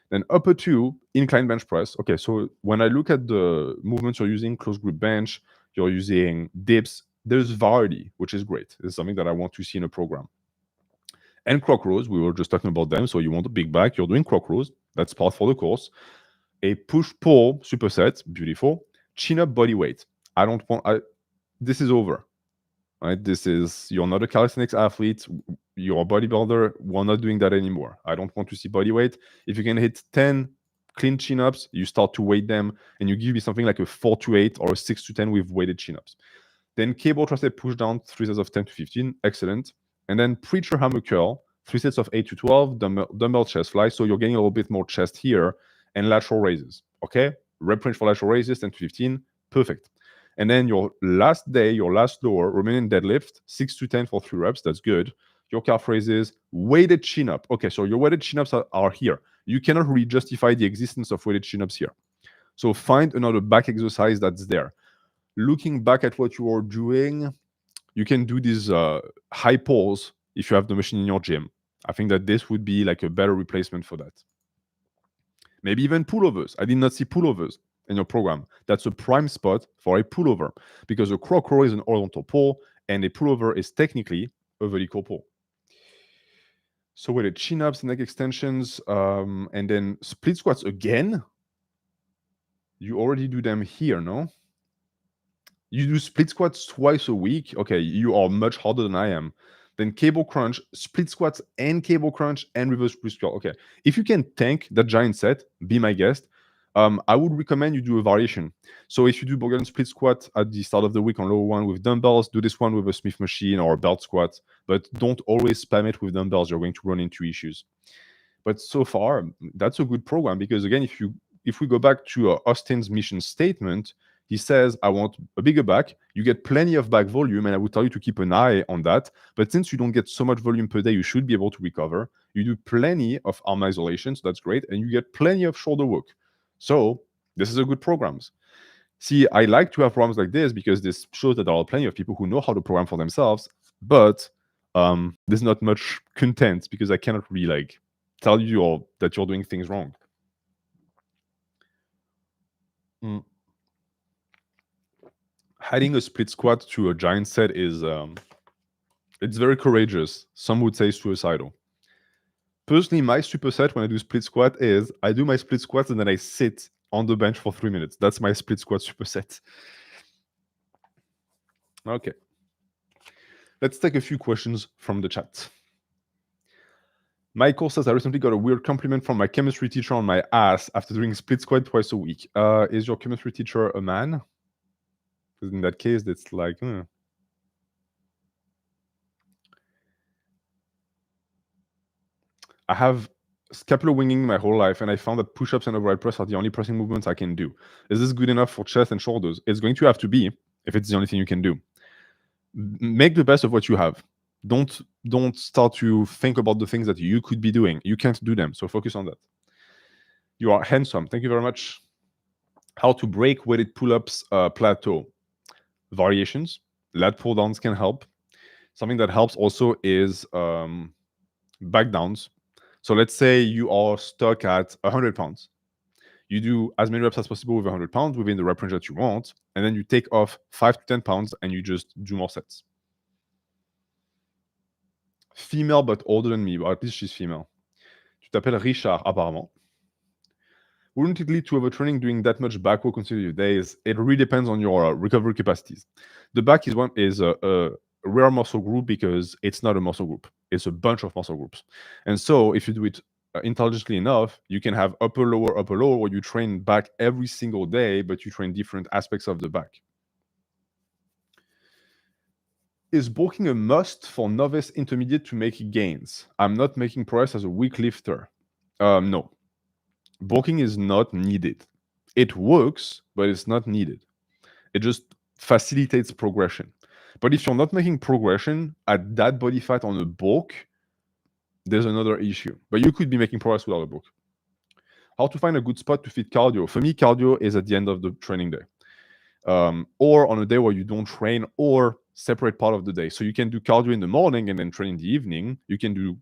Then upper two, incline bench press. Okay, so when I look at the movements you're using, close grip bench, you're using dips, there's variety, which is great. It's something that I want to see in a program. And croc rows, we were just talking about them. So you want a big back, you're doing croc rows. That's part for the course. A push-pull superset, beautiful. Chin-up body weight. This is over. Right? You're not a calisthenics athlete. You're a bodybuilder. We're not doing that anymore. I don't want to see body weight. If you can hit 10 clean chin-ups, you start to weight them, and you give me something like a 4 to 8 or a 6 to 10 with weighted chin-ups. Then cable tricep push down, 3 sets of 10 to 15. Excellent. And then preacher hammer curl, 3 sets of 8 to 12, dumbbell chest fly. So you're getting a little bit more chest here, and lateral raises. Okay? Rep range for lateral raises, 10 to 15. Perfect. And then your last day, your last lower, remaining deadlift, 6 to 10 for 3 reps. That's good. Your calf raises, weighted chin up. Okay, so your weighted chin ups are here. You cannot really justify the existence of weighted chin ups here. So find another back exercise that's there. Looking back at what you are doing, you can do these high pulls if you have the machine in your gym. I think that this would be like a better replacement for that. Maybe even pullovers. I did not see pullovers in your program. That's a prime spot for a pullover because a croc row is an horizontal pull and a pullover is technically a vertical pull. So with the chin-ups, neck extensions, and then split squats again. You already do them here, no? You do split squats twice a week. Okay, you are much harder than I am. Then cable crunch, split squats and cable crunch and reverse twist curl. Okay, if you can tank that giant set, be my guest. I would recommend you do a variation. So if you do Bulgarian split squat at the start of the week on lower one with dumbbells, do this one with a Smith machine or a belt squat, but don't always spam it with dumbbells. You're going to run into issues. But so far, that's a good program because again, if we go back to Austin's mission statement, he says, I want a bigger back. You get plenty of back volume, and I would tell you to keep an eye on that. But since you don't get so much volume per day, you should be able to recover. You do plenty of arm isolation, so that's great. And you get plenty of shoulder work. So this is a good program. See, I like to have programs like this because this shows that there are plenty of people who know how to program for themselves, but there's not much content because I cannot really tell you all that you're doing things wrong. Adding a split squat to a giant set is it's very courageous. Some would say suicidal. Personally, my superset when I do split squat is I do my split squats and then I sit on the bench for 3 minutes. That's my split squat superset. Okay. Let's take a few questions from the chat. Michael says, I recently got a weird compliment from my chemistry teacher on my ass after doing split squat twice a week. Is your chemistry teacher a man? Because in that case, it's like... I have scapular winging my whole life, and I found that push-ups and overhead press are the only pressing movements I can do. Is this good enough for chest and shoulders? It's going to have to be, if it's the only thing you can do. Make the best of what you have. Don't start to think about the things that you could be doing. You can't do them, so focus on that. You are handsome. Thank you very much. How to break weighted pull-ups plateau. Variations. Lat pull-downs can help. Something that helps also is back downs. So let's say you are stuck at 100 pounds. You do as many reps as possible with 100 pounds within the rep range that you want, and then you take off 5 to 10 pounds and you just do more sets. Female but older than me, but at least she's female. Tu t'appelles Richard, apparemment. Wouldn't it lead to overtraining doing that much back work consecutive days? It really depends on your recovery capacities. The back is a rare muscle group because it's not a muscle group. It's a bunch of muscle groups. And so if you do it intelligently enough, you can have upper, lower, where you train back every single day, but you train different aspects of the back. Is bulking a must for novice intermediate to make gains? I'm not making progress as a weak lifter. No. Bulking is not needed. It works, but it's not needed. It just facilitates progression. But if you're not making progression at that body fat on a bulk, there's another issue. But you could be making progress without a bulk. How to find a good spot to fit cardio? For me, cardio is at the end of the training day. Or on a day where you don't train, or separate part of the day. So you can do cardio in the morning and then train in the evening. You can do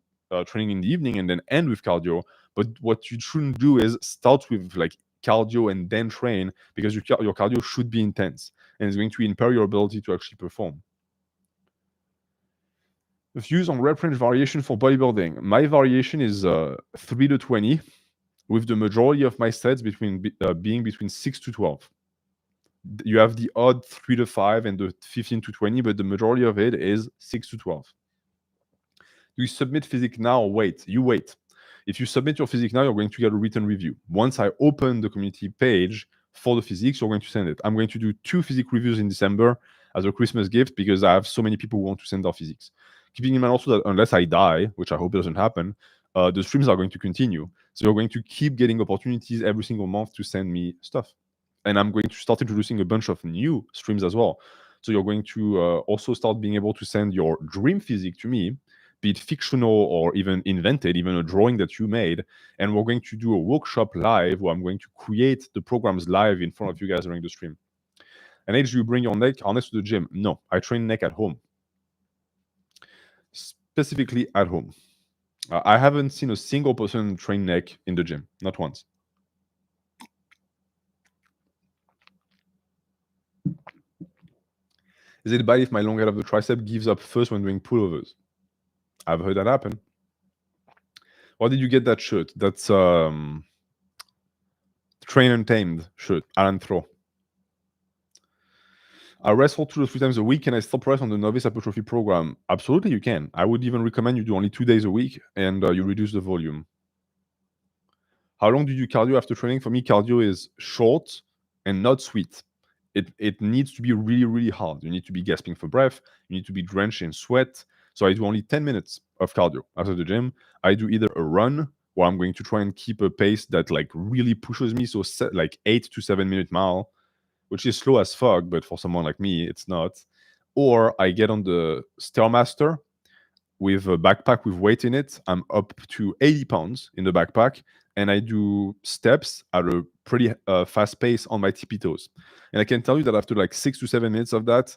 training in the evening and then end with cardio. But what you shouldn't do is start with like cardio and then train, because your cardio should be intense and it's going to impair your ability to actually perform. Views on rep range variation for bodybuilding. My variation is 3 to 20, with the majority of my sets being between 6 to 12. You have the odd 3 to 5 and the 15 to 20, but the majority of it is 6 to 12. Do you submit physique now or wait? You wait. If you submit your physique now, you're going to get a written review. Once I open the community page for the physiques, you're going to send it. I'm going to do 2 physique reviews in December as a Christmas gift, because I have so many people who want to send their physiques. Keeping in mind also that unless I die, which I hope doesn't happen, the streams are going to continue. So you're going to keep getting opportunities every single month to send me stuff. And I'm going to start introducing a bunch of new streams as well. So you're going to also start being able to send your dream physique to me, be it fictional or even invented, even a drawing that you made. And we're going to do a workshop live where I'm going to create the programs live in front of you guys during the stream. And H, do you bring your neck harness to the gym? No, I train neck at home. Specifically at home. I haven't seen a single person train neck in the gym, not once. Is it bad if my long head of the tricep gives up first when doing pullovers? I've heard that happen. Where did you get that shirt? That's Train Untamed shirt, Alan Throw. I wrestle 2 to 3 times a week. Can I still press on the novice hypertrophy program? Absolutely, you can. I would even recommend you do only 2 days a week and you reduce the volume. How long do you do cardio after training? For me, cardio is short and not sweet. It needs to be really, really hard. You need to be gasping for breath. You need to be drenched in sweat. So I do only 10 minutes of cardio after the gym. I do either a run, where I'm going to try and keep a pace that like really pushes me. So like 8 to 7 minute mile, which is slow as fuck, but for someone like me, it's not. Or I get on the Stairmaster with a backpack with weight in it. I'm up to 80 pounds in the backpack, and I do steps at a pretty fast pace on my tippy toes. And I can tell you that after like 6 to 7 minutes of that,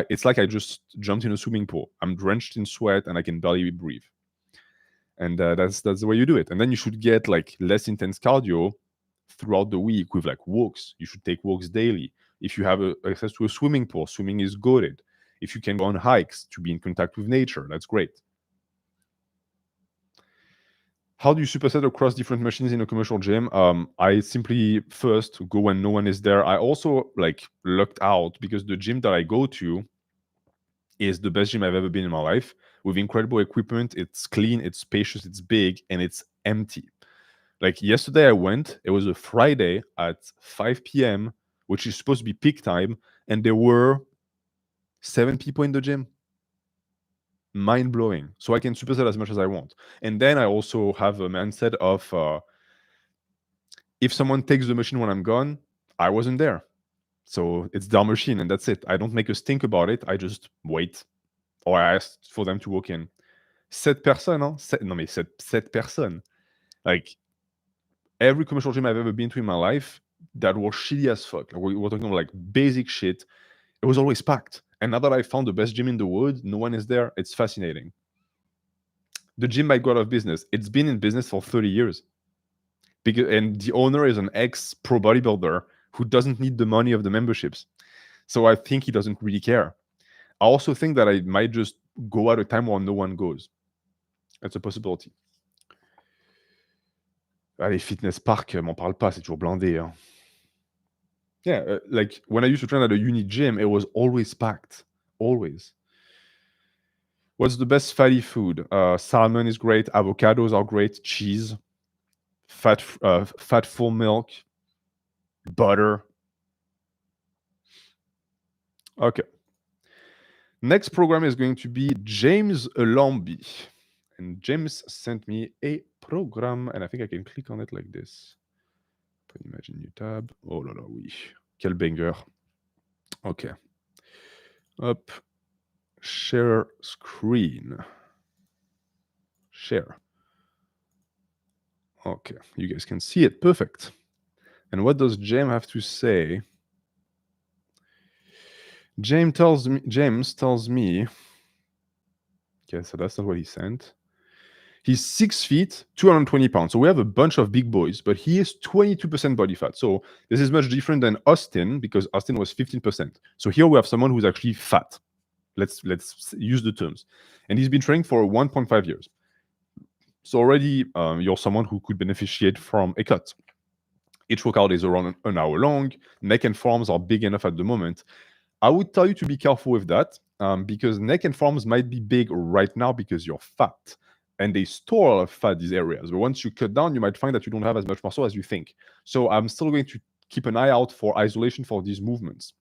it's like I just jumped in a swimming pool. I'm drenched in sweat and I can barely breathe. And that's the way you do it. And then you should get like less intense cardio throughout the week with like walks. You should take walks daily. If you have access to a swimming pool, swimming is good. If you can go on hikes to be in contact with nature, that's great. How do you superset across different machines in a commercial gym? I simply first go when no one is there. I also like lucked out because the gym that I go to is the best gym I've ever been in my life, with incredible equipment. It's clean, it's spacious, it's big, and it's empty. Like yesterday I went, it was a Friday at 5 p.m., which is supposed to be peak time, and there were 7 people in the gym. Mind-blowing. So I can superset as much as I want. And then I also have a mindset of if someone takes the machine when I'm gone, I wasn't there. So it's their machine and that's it. I don't make a stink about it. I just wait. Or I ask for them to walk in. 7 personnes, hein? Non mais 7 personnes. Like, every commercial gym I've ever been to in my life that was shitty as fuck. Like, we're talking about like basic shit. It was always packed. And now that I found the best gym in the world, no one is there. It's fascinating. The gym might go out of business. It's been in business for 30 years. And the owner is an ex-pro bodybuilder who doesn't need the money of the memberships. So I think he doesn't really care. I also think that I might just go at a time when no one goes. That's a possibility. Les fitness parks, m'en parle pas, c'est toujours blindé. Hein. Yeah, like when I used to train at a uni gym, it was always packed. Always. What's the best fatty food? Salmon is great. Avocados are great. Cheese. Fat full milk. Butter. Okay. Next program is going to be James Lambie. And James sent me a program, and I think I can click on it like this. Imagine new tab. Oh là là, oui. Quel banger. Okay. Up. Share screen. Share. Okay, you guys can see it. Perfect. And what does James have to say? James tells me. Okay, so that's not what he sent. He's 6 feet, 220 pounds. So we have a bunch of big boys, but he is 22% body fat. So this is much different than Austin because Austin was 15%. So here we have someone who's actually fat. Let's use the terms. And he's been training for 1.5 years. So already you're someone who could beneficiate from a cut. Each workout is around an hour long. Neck and forearms are big enough at the moment. I would tell you to be careful with that because neck and forearms might be big right now because you're fat. And they store a lot of fat, these areas. But once you cut down, you might find that you don't have as much muscle as you think. So I'm still going to keep an eye out for isolation for these movements.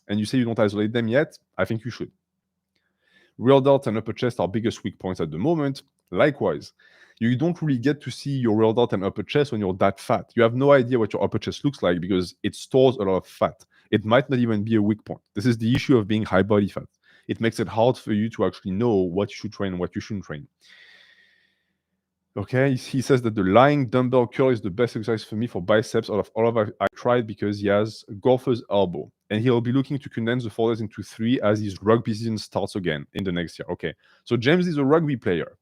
And you say you don't isolate them yet? I think you should. Real delts and upper chest are biggest weak points at the moment. Likewise, you don't really get to see your real delt and upper chest when you're that fat. You have no idea what your upper chest looks like because it stores a lot of fat. It might not even be a weak point. This is the issue of being high body fat. It makes it hard for you to actually know what you should train and what you shouldn't train. Okay, he says that the lying dumbbell curl is the best exercise for me for biceps out of all of I tried because he has golfer's elbow. And he'll be looking to condense the 4 days into 3 as his rugby season starts again in the next year. Okay, so James is a rugby player.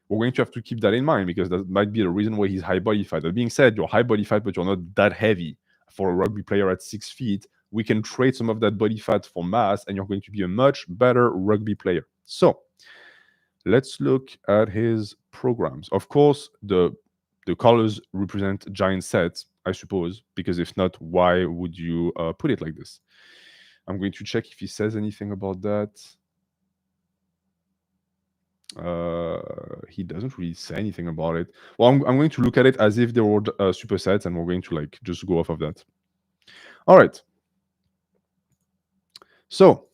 We're going to have to keep that in mind because that might be the reason why he's high body fat. That being said, you're high body fat, but you're not that heavy. For a rugby player at 6 feet, we can trade some of that body fat for mass, and you're going to be a much better rugby player. So let's look at his programs. Of course, the colors represent giant sets, I suppose, because if not, why would you put it like this? I'm going to check if he says anything about that. He doesn't really say anything about it. Well, I'm going to look at it as if they were supersets, and we're going to like just go off of that. All right. So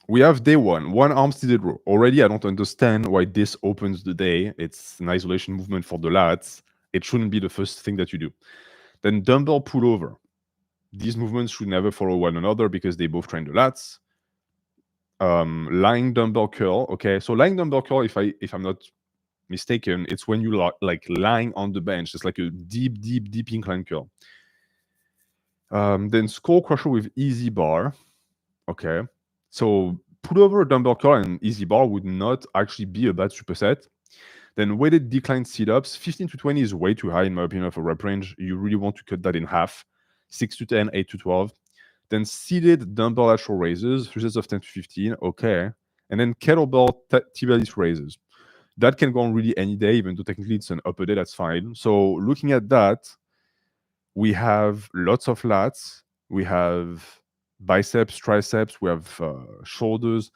we have day one arm seated row. Already, I don't understand why this opens the day. It's an isolation movement for the lats. It shouldn't be the first thing that you do. Then dumbbell pullover. These movements should never follow one another because they both train the lats. Lying dumbbell curl. Okay, so lying dumbbell curl, if I'm not mistaken, it's when you like lying on the bench. It's like a deep incline curl. Then skull crusher with easy bar. Okay, so pullover, dumbbell curl, and easy bar would not actually be a bad superset. Then weighted decline sit-ups. 15 to 20 is way too high in my opinion for rep range. You really want to cut that in half. 6 to 10, 8 to 12. Then seated dumbbell lateral raises, resets of 10 to 15. Okay. And then kettlebell tibialis raises. That can go on really any day, even though technically it's an upper day, that's fine. So looking at that, we have lots of lats. We have biceps, triceps. We have shoulders.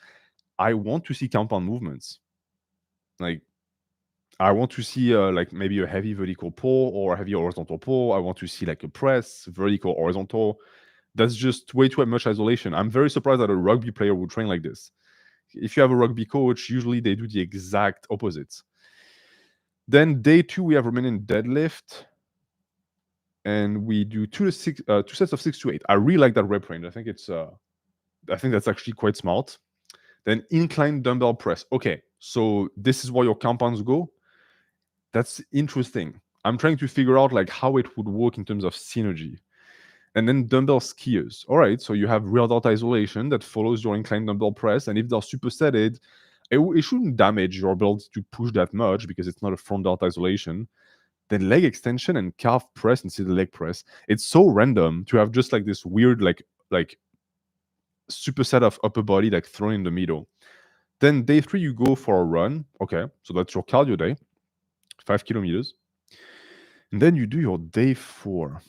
I want to see compound movements. Like, I want to see like maybe a heavy vertical pull or a heavy horizontal pull. I want to see like a press, vertical, horizontal. That's just way too much isolation. I'm very surprised that a rugby player would train like this. If you have a rugby coach, usually they do the exact opposite. Then day 2, we have Romanian deadlift. And we do 2 sets of 6 to 8. I really like that rep range. I think that's actually quite smart. Then incline dumbbell press. Okay, so this is where your compounds go. That's interesting. I'm trying to figure out like how it would work in terms of synergy. And then dumbbell skiers. All right, so you have rear delt isolation that follows your inclined dumbbell press, and if they're supersetted, it shouldn't damage your ability to push that much because it's not a front delt isolation. Then leg extension and calf press instead of leg press. It's so random to have just like this weird like superset of upper body like thrown in the middle. Then day 3 you go for a run. Okay, so that's your cardio day, 5 kilometers. And then you do your day 4.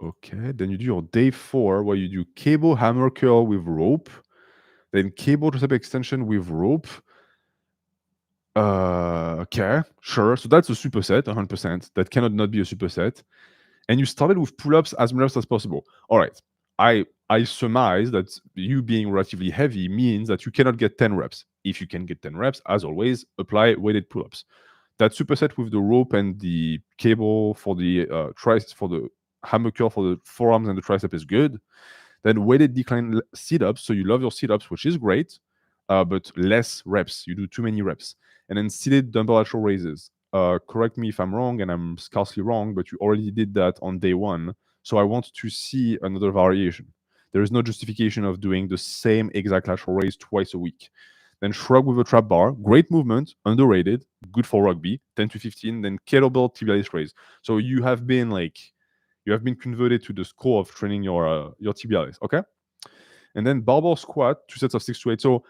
Okay, then you do your day 4 where you do cable hammer curl with rope, then cable tricep extension with rope. Okay, sure. So that's a superset, 100%. That cannot not be a superset. And you started with pull-ups as many reps as possible. All right. I surmise that you being relatively heavy means that you cannot get 10 reps. If you can get 10 reps, as always, apply weighted pull-ups. That superset with the rope and the cable for the for the hammer curl for the forearms and the tricep is good. Then weighted decline sit-ups. So you love your sit-ups, which is great, but less reps. You do too many reps. And then seated dumbbell lateral raises. Correct me if I'm wrong, and I'm scarcely wrong, but you already did that on day 1. So I want to see another variation. There is no justification of doing the same exact lateral raise twice a week. Then shrug with a trap bar. Great movement, underrated, good for rugby, 10 to 15. Then kettlebell tibialis raise. So you have been converted to the school of training your tibialis, okay? And then barbell squat, 2 sets of 6 to 8. So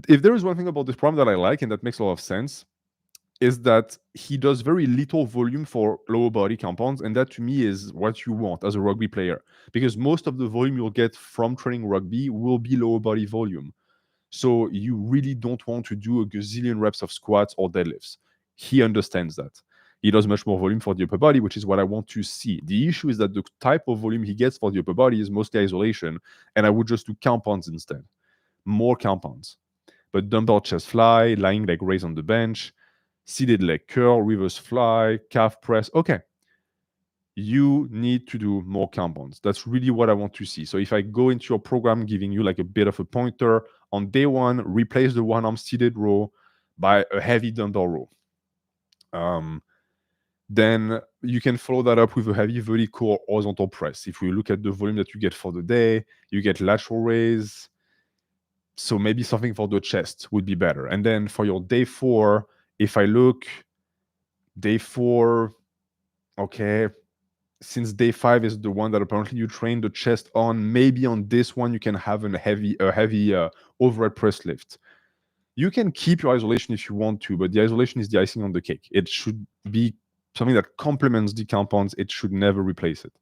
if there is one thing about this program that I like and that makes a lot of sense, is that he does very little volume for lower body compounds, and that to me is what you want as a rugby player, because most of the volume you'll get from training rugby will be lower body volume. So you really don't want to do a gazillion reps of squats or deadlifts. He understands that. He does much more volume for the upper body, which is what I want to see. The issue is that the type of volume he gets for the upper body is mostly isolation, and I would just do compounds instead. More compounds. But dumbbell chest fly, lying leg raise on the bench, seated leg curl, reverse fly, calf press. Okay. You need to do more compounds. That's really what I want to see. So if I go into your program giving you like a bit of a pointer, on day 1, replace the one arm seated row by a heavy dumbbell row. Then you can follow that up with a heavy vertical horizontal press. If we look at the volume that you get for the day, you get lateral raise. So maybe something for the chest would be better. And then for your day 4, if I look, day 4, okay, since day 5 is the one that apparently you train the chest on, maybe on this one you can have a heavy overhead press lift. You can keep your isolation if you want to, but the isolation is the icing on the cake. It should be something that complements the compounds. It should never replace it.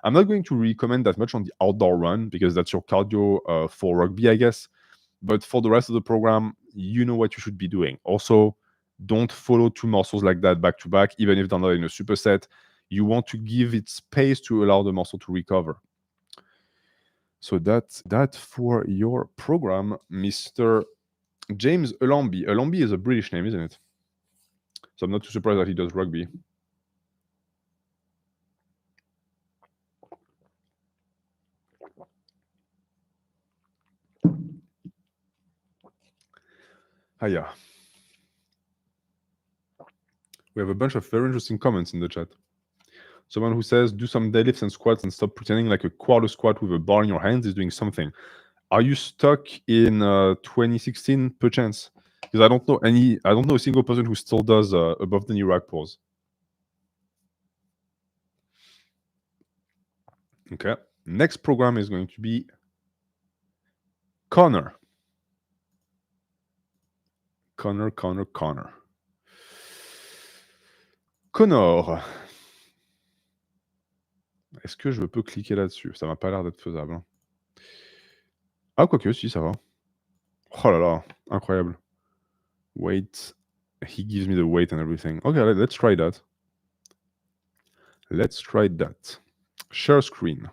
I'm not going to recommend that much on the outdoor run because that's your cardio for rugby, I guess. But for the rest of the program, you know what you should be doing. Also, don't follow 2 muscles like that back to back, even if they're not in a superset. You want to give it space to allow the muscle to recover. So that's that for your program, Mr. James Elambi. Elambi is a British name, isn't it? So I'm not too surprised that he does rugby. Yeah. We have a bunch of very interesting comments in the chat. Someone who says, do some deadlifts and squats and stop pretending like a quarter squat with a bar in your hands is doing something. Are you stuck in 2016, perchance? Because I don't know a single person who still does above the knee rack pulls. Okay. Next program is going to be Connor. Connor. Connor. Est-ce que je peux cliquer là-dessus? Ça m'a pas l'air d'être faisable. Hein. Ah, quoique, si, ça va. Oh là là, incroyable. Wait. He gives me the weight and everything. Okay, let's try that. Let's try that. Share screen.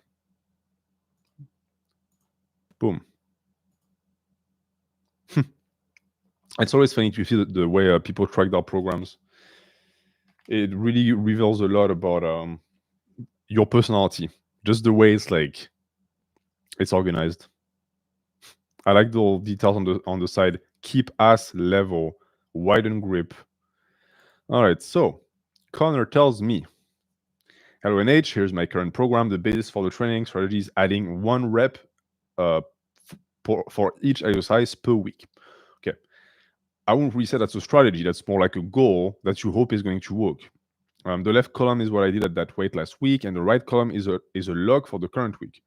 Boom. It's always funny to see the way people track their programs. It really reveals a lot about your personality. Just the way it's organized. I like the little details on the side. Keep ass level, widen grip. All right, so Connor tells me Hello NH, here's my current program. The basis for the training strategy is adding 1 rep for each exercise per week. Okay. I won't really say that's a strategy. That's more like a goal that you hope is going to work. The left column is what I did at that weight last week, and the right column is a log for the current week.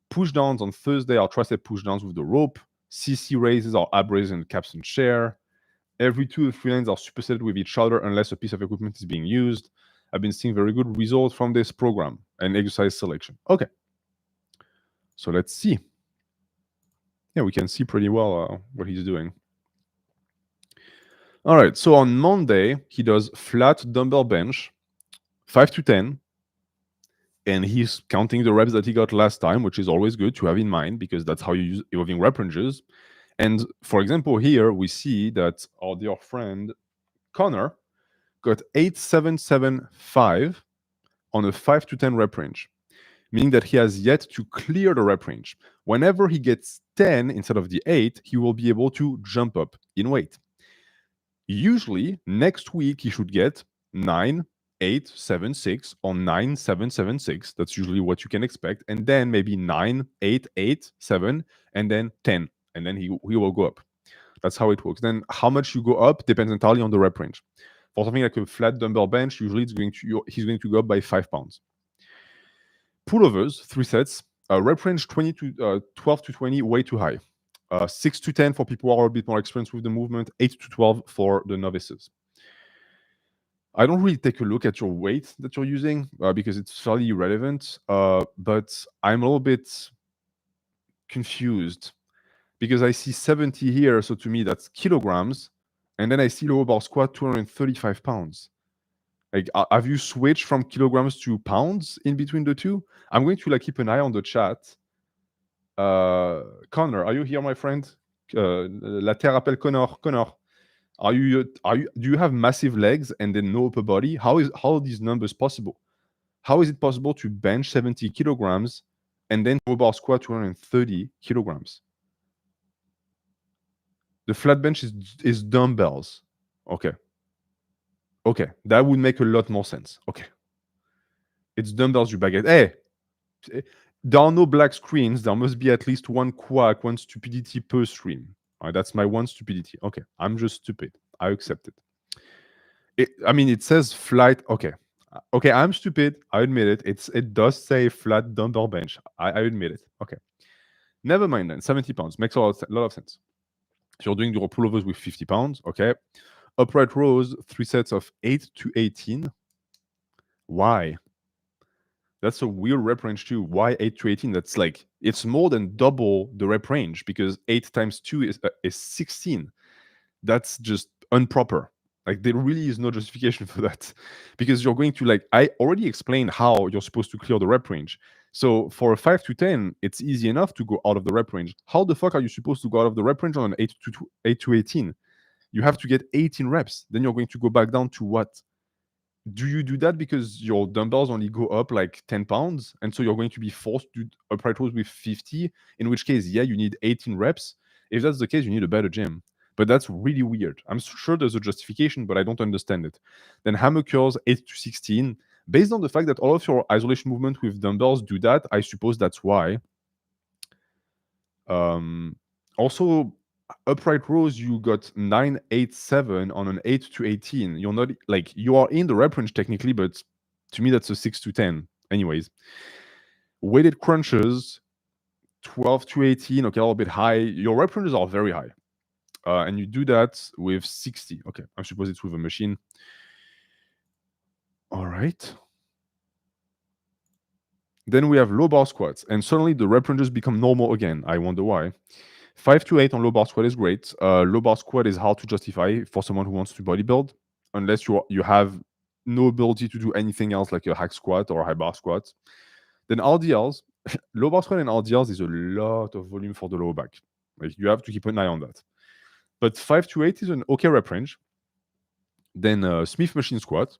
Push downs on Thursday are tricep push downs with the rope. CC raises are ab raises and capstan chair. Every 2 to 3 lines are supersetted with each other unless a piece of equipment is being used. I've been seeing very good results from this program and exercise selection. Okay. So let's see. Yeah, we can see pretty well what he's doing. All right. So on Monday, he does flat dumbbell bench, 5 to 10. And he's counting the reps that he got last time, which is always good to have in mind because that's how you use evolving rep ranges. And for example, here we see that our dear friend Connor got 8775 on a 5 to 10 rep range, meaning that he has yet to clear the rep range. Whenever he gets 10 instead of the 8, he will be able to jump up in weight. Usually, next week he should get 9, 8, 7, 6 or 9, 7, 7, 6. That's usually what you can expect. And then maybe 9, 8, 8, 7, and then 10. And then he will go up. That's how it works. Then how much you go up depends entirely on the rep range. For something like a flat dumbbell bench, usually he's going to go up by 5 pounds. Pullovers, 3 sets, rep range 20 to 12 to 20, way too high. 6 to 10 for people who are a bit more experienced with the movement, 8 to 12 for the novices. I don't really take a look at your weight that you're using because it's fairly irrelevant, but I'm a little bit confused because I see 70 here, so to me that's kilograms, and then I see lower bar squat 235 pounds. Like, have you switched from kilograms to pounds in between the two? I'm going to keep an eye on the chat. Connor, are you here, my friend? La Terre appelle Connor. Connor, do you have massive legs and then no upper body? How are these numbers possible? How is it possible to bench 70 kilograms and then lower bar squat 230 kilograms? The flat bench is dumbbells. Okay. Okay, that would make a lot more sense. Okay. It's dumbbells, you baguette. Hey, there are no black screens. There must be at least one quack, one stupidity per stream. All right, that's my one stupidity. Okay, I'm just stupid. I accept it. It says flat. Okay. Okay, I'm stupid. I admit it. It does say flat dumbbell bench. I admit it. Okay. Never mind then. 70 pounds. Makes a lot of sense. So you're doing your pullovers with 50 pounds. Okay. Upright rows, 3 sets of 8 to 18. Why? That's a weird rep range too. Why 8 to 18? That's it's more than double the rep range because 8 times 2 is 16. That's just improper. There really is no justification for that because you're going to I already explained how you're supposed to clear the rep range. So for a 5 to 10, it's easy enough to go out of the rep range. How the fuck are you supposed to go out of the rep range on an 8 to 18? You have to get 18 reps. Then you're going to go back down to what? Do you do that because your dumbbells only go up 10 pounds? And so you're going to be forced to do upright rows with 50, in which case, yeah, you need 18 reps. If that's the case, you need a better gym. But that's really weird. I'm sure there's a justification, but I don't understand it. Then hammer curls 8 to 16. Based on the fact that all of your isolation movement with dumbbells do that, I suppose that's why. Also, upright rows, you got 9, 8, 7 on an 8 to 18. You're not you are in the rep range technically, but to me that's a 6 to 10. Anyways, weighted crunches 12 to 18. Okay, a little bit high. Your rep ranges are very high, and you do that with 60. Okay, I suppose it's with a machine. All right. Then we have low bar squats, and suddenly the rep ranges become normal again. I wonder why. 5 to 8 on low bar squat is great. Low bar squat is hard to justify for someone who wants to bodybuild, unless you have no ability to do anything else like a hack squat or a high bar squat. Then RDLs, low bar squat and RDLs is a lot of volume for the lower back. You have to keep an eye on that. But 5 to 8 is an okay rep range. Then Smith machine squat.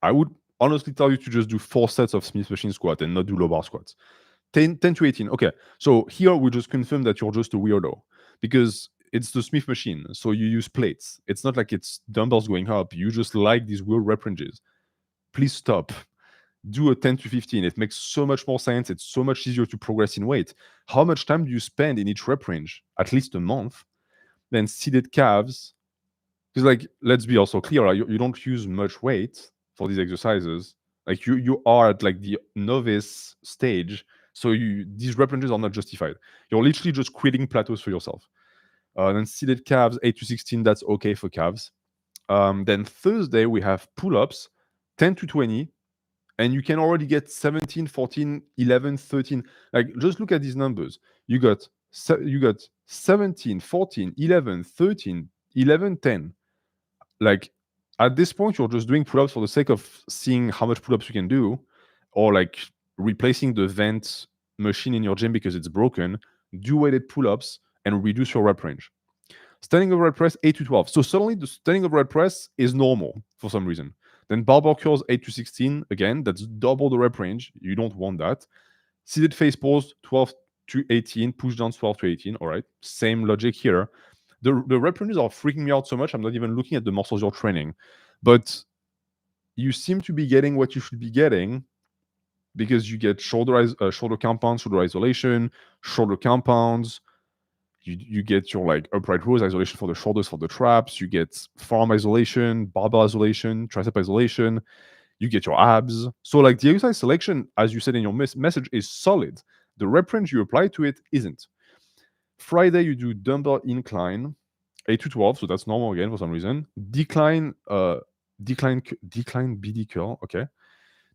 I would honestly tell you to just do 4 sets of Smith machine squat and not do low bar squats. 10 to 18. Okay. So here we just confirm that you're just a weirdo because it's the Smith machine. So you use plates. It's not like it's dumbbells going up. You just like these weird rep ranges. Please stop. do a 10 to 15. It makes so much more sense. It's so much easier to progress in weight. How much time do you spend in each rep range? At least a month. Then seated calves. Because, like, let's be also clear, you don't use much weight for these exercises. Like, you are at like the novice stage, so these rep ranges are not justified. You're literally just creating plateaus for yourself. Then seated calves, 8 to 16, that's okay for calves. Then Thursday, we have pull-ups, 10 to 20, and you can already get 17, 14, 11, 13. Like, just look at these numbers. You got 17, 14, 11, 13, 11, 10. Like, at this point, you're just doing pull-ups for the sake of seeing how much pull-ups you can do, or like replacing the vent machine in your gym because it's broken. Do weighted pull-ups and reduce your rep range. Standing overhead press 8 to 12. So suddenly the standing overhead press is normal for some reason. Then barbell curls 8 to 16. Again, that's double the rep range. You don't want that. Seated face pulls 12 to 18. Push downs 12 to 18. All right. Same logic here. The rep ranges are freaking me out so much. I'm not even looking at the muscles you're training. But you seem to be getting what you should be getting because you get shoulder compounds, shoulder isolation, shoulder compounds. You get your like upright rows isolation for the shoulders, for the traps. You get forearm isolation, barbell isolation, tricep isolation. You get your abs. So like the exercise selection, as you said in your message, is solid. The rep range you apply to it isn't. Friday, you do dumbbell incline, 8 to 12, so that's normal again for some reason. Decline BD curl, okay.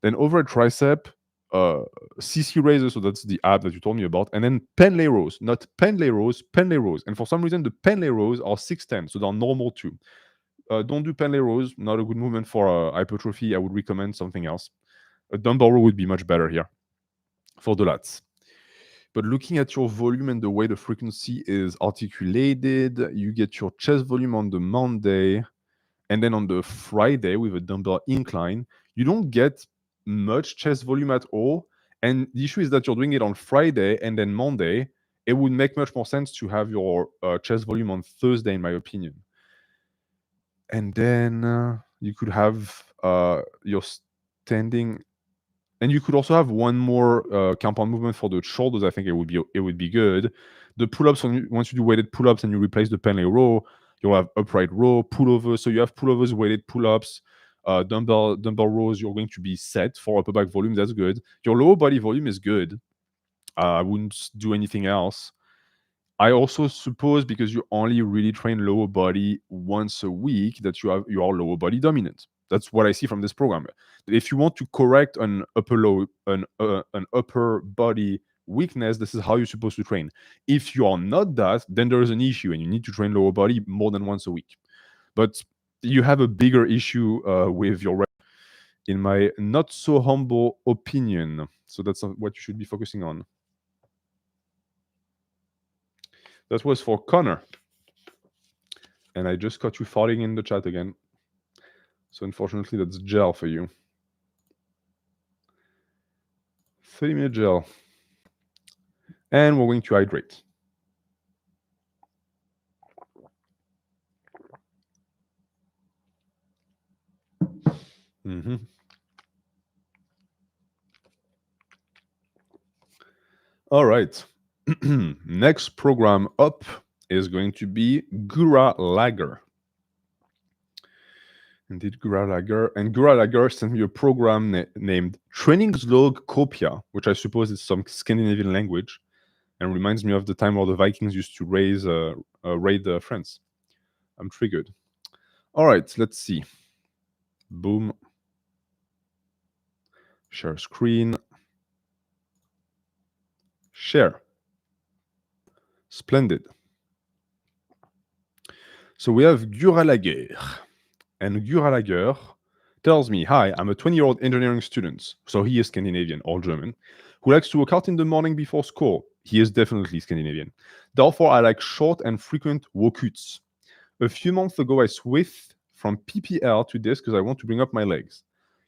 Then overhead tricep, CC raiser, so that's the ab that you told me about, and then Penlay rows, not Penlay rows, Penlay rows. And for some reason, the Penlay rows are 610, so they're normal too. Don't do Penlay rows, not a good movement for hypertrophy. I would recommend something else. A dumbbell row would be much better here for the lats. But looking at your volume and the way the frequency is articulated, you get your chest volume on the Monday, and then on the Friday with a dumbbell incline, you don't get much chest volume at all. And the issue is that you're doing it on Friday and then Monday. It would make much more sense to have your chest volume on Thursday, in my opinion. And then you could have your standing, and you could also have one more compound movement for the shoulders. I think it would be good. The pull-ups, once you do weighted pull-ups and you replace the Penlay row, you'll have upright row, pullovers. So you have pullovers, weighted pull-ups, dumbbell rows. You're going to be set for upper back volume. That's good. Your lower body volume is good. I wouldn't do anything else. I also suppose because you only really train lower body once a week that you are lower body dominant. That's what I see from this program. If you want to correct an upper body weakness, this is how you're supposed to train. If you are not that, then there is an issue and you need to train lower body more than once a week. But you have a bigger issue with your in my not so humble opinion. So that's what you should be focusing on. That was for Connor. And I just caught you farting in the chat again. So unfortunately, that's gel for you. 30-minute gel. And we're going to hydrate. Mm-hmm. All right. Next program up is going to be Gura Lager. Indeed, Gura Lager. And Gura Lager sent me a program named Trainingslog Kopia, which I suppose is some Scandinavian language, and reminds me of the time where the Vikings used to raid France. I'm triggered. All right, let's see. Boom. Share screen. Share. Splendid. So we have Gura Lager. And Gura Lager tells me, hi, I'm a 20-year-old engineering student. So he is Scandinavian or German, who likes to work out in the morning before school. He is definitely Scandinavian. Therefore, I like short and frequent workouts. A few months ago, I switched from PPL to this because I want to bring up my legs.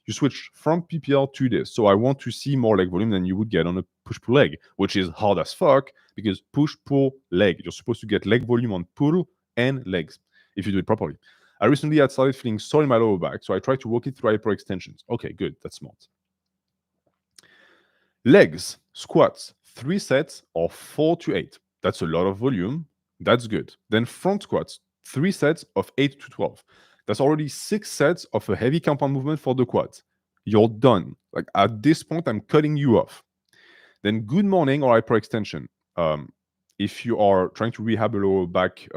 You switch from PPL to this. So I want to see more leg volume than you would get on a push-pull leg, which is hard as fuck because push-pull-leg. You're supposed to get leg volume on pull and legs if you do it properly. I recently had started feeling sore in my lower back, so I tried to work it through hyperextensions. Okay, good. That's smart. Legs, squats, 3 sets or 4 to 8. That's a lot of volume. That's good. Then front squats, 3 sets of 8 to 12. That's already 6 sets of a heavy compound movement for the quads. You're done. Like at this point, I'm cutting you off. Then good morning or hyperextension. If you are trying to rehab a lower back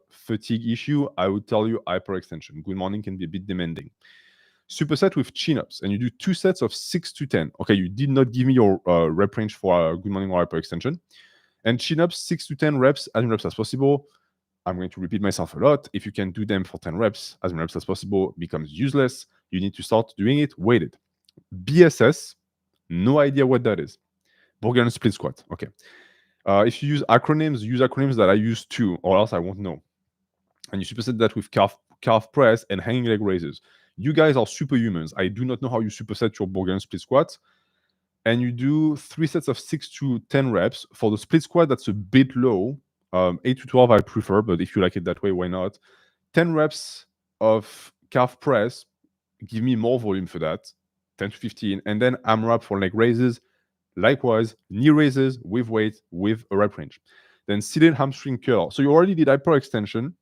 fatigue issue, I would tell you hyperextension. Good morning can be a bit demanding. Superset with chin-ups, and you do 2 sets of 6 to 10. Okay, you did not give me your rep range for good morning or hyperextension. And chin-ups, 6 to 10 reps, as many reps as possible. I'm going to repeat myself a lot. If you can do them for 10 reps, as many reps as possible becomes useless. You need to start doing it weighted. BSS, no idea what that is. Bulgarian split squat. Okay. If you use acronyms that I use too, or else I won't know. And you superset that with calf press and hanging leg raises. You guys are superhumans. I do not know how you superset your Bulgarian split squat. And you do 3 sets of 6 to 10 reps. For the split squat, that's a bit low. 8 to 12 I prefer, but if you like it that way, why not? 10 reps of calf press. Give me more volume for that. 10 to 15. And then AMRAP for leg raises. Likewise, knee raises with weight with a rep range. Then seated hamstring curl. So you already did hyperextension.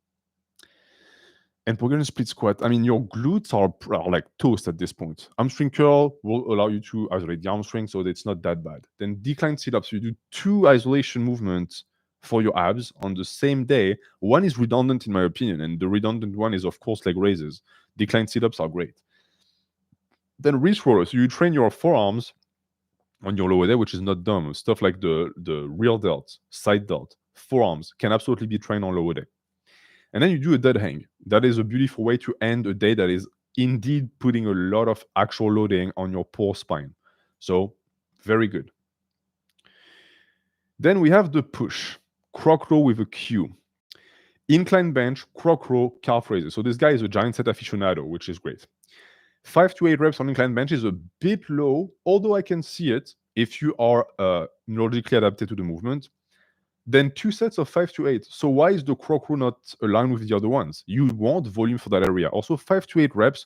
And Bulgarian split squat, I mean, your glutes are like toast at this point. Hamstring curl will allow you to isolate the hamstring, so it's not that bad. Then decline sit-ups, you do 2 isolation movements for your abs on the same day. One is redundant in my opinion, and the redundant one is, of course, leg raises. Decline sit-ups are great. Then wrist rollers, so you train your forearms on your lower day, which is not dumb. Stuff like the rear delt, side delt, forearms can absolutely be trained on lower day. And then you do a dead hang. That is a beautiful way to end a day that is indeed putting a lot of actual loading on your poor spine. So very good. Then we have the push. Croc row with a Q. Incline bench, croc row, calf raises. So this guy is a giant set aficionado, which is great. 5 to 8 reps on incline bench is a bit low, although I can see it if you are neurologically adapted to the movement. Then 2 sets of 5 to 8. So why is the croc row not aligned with the other ones? You want volume for that area. Also, 5 to 8 reps,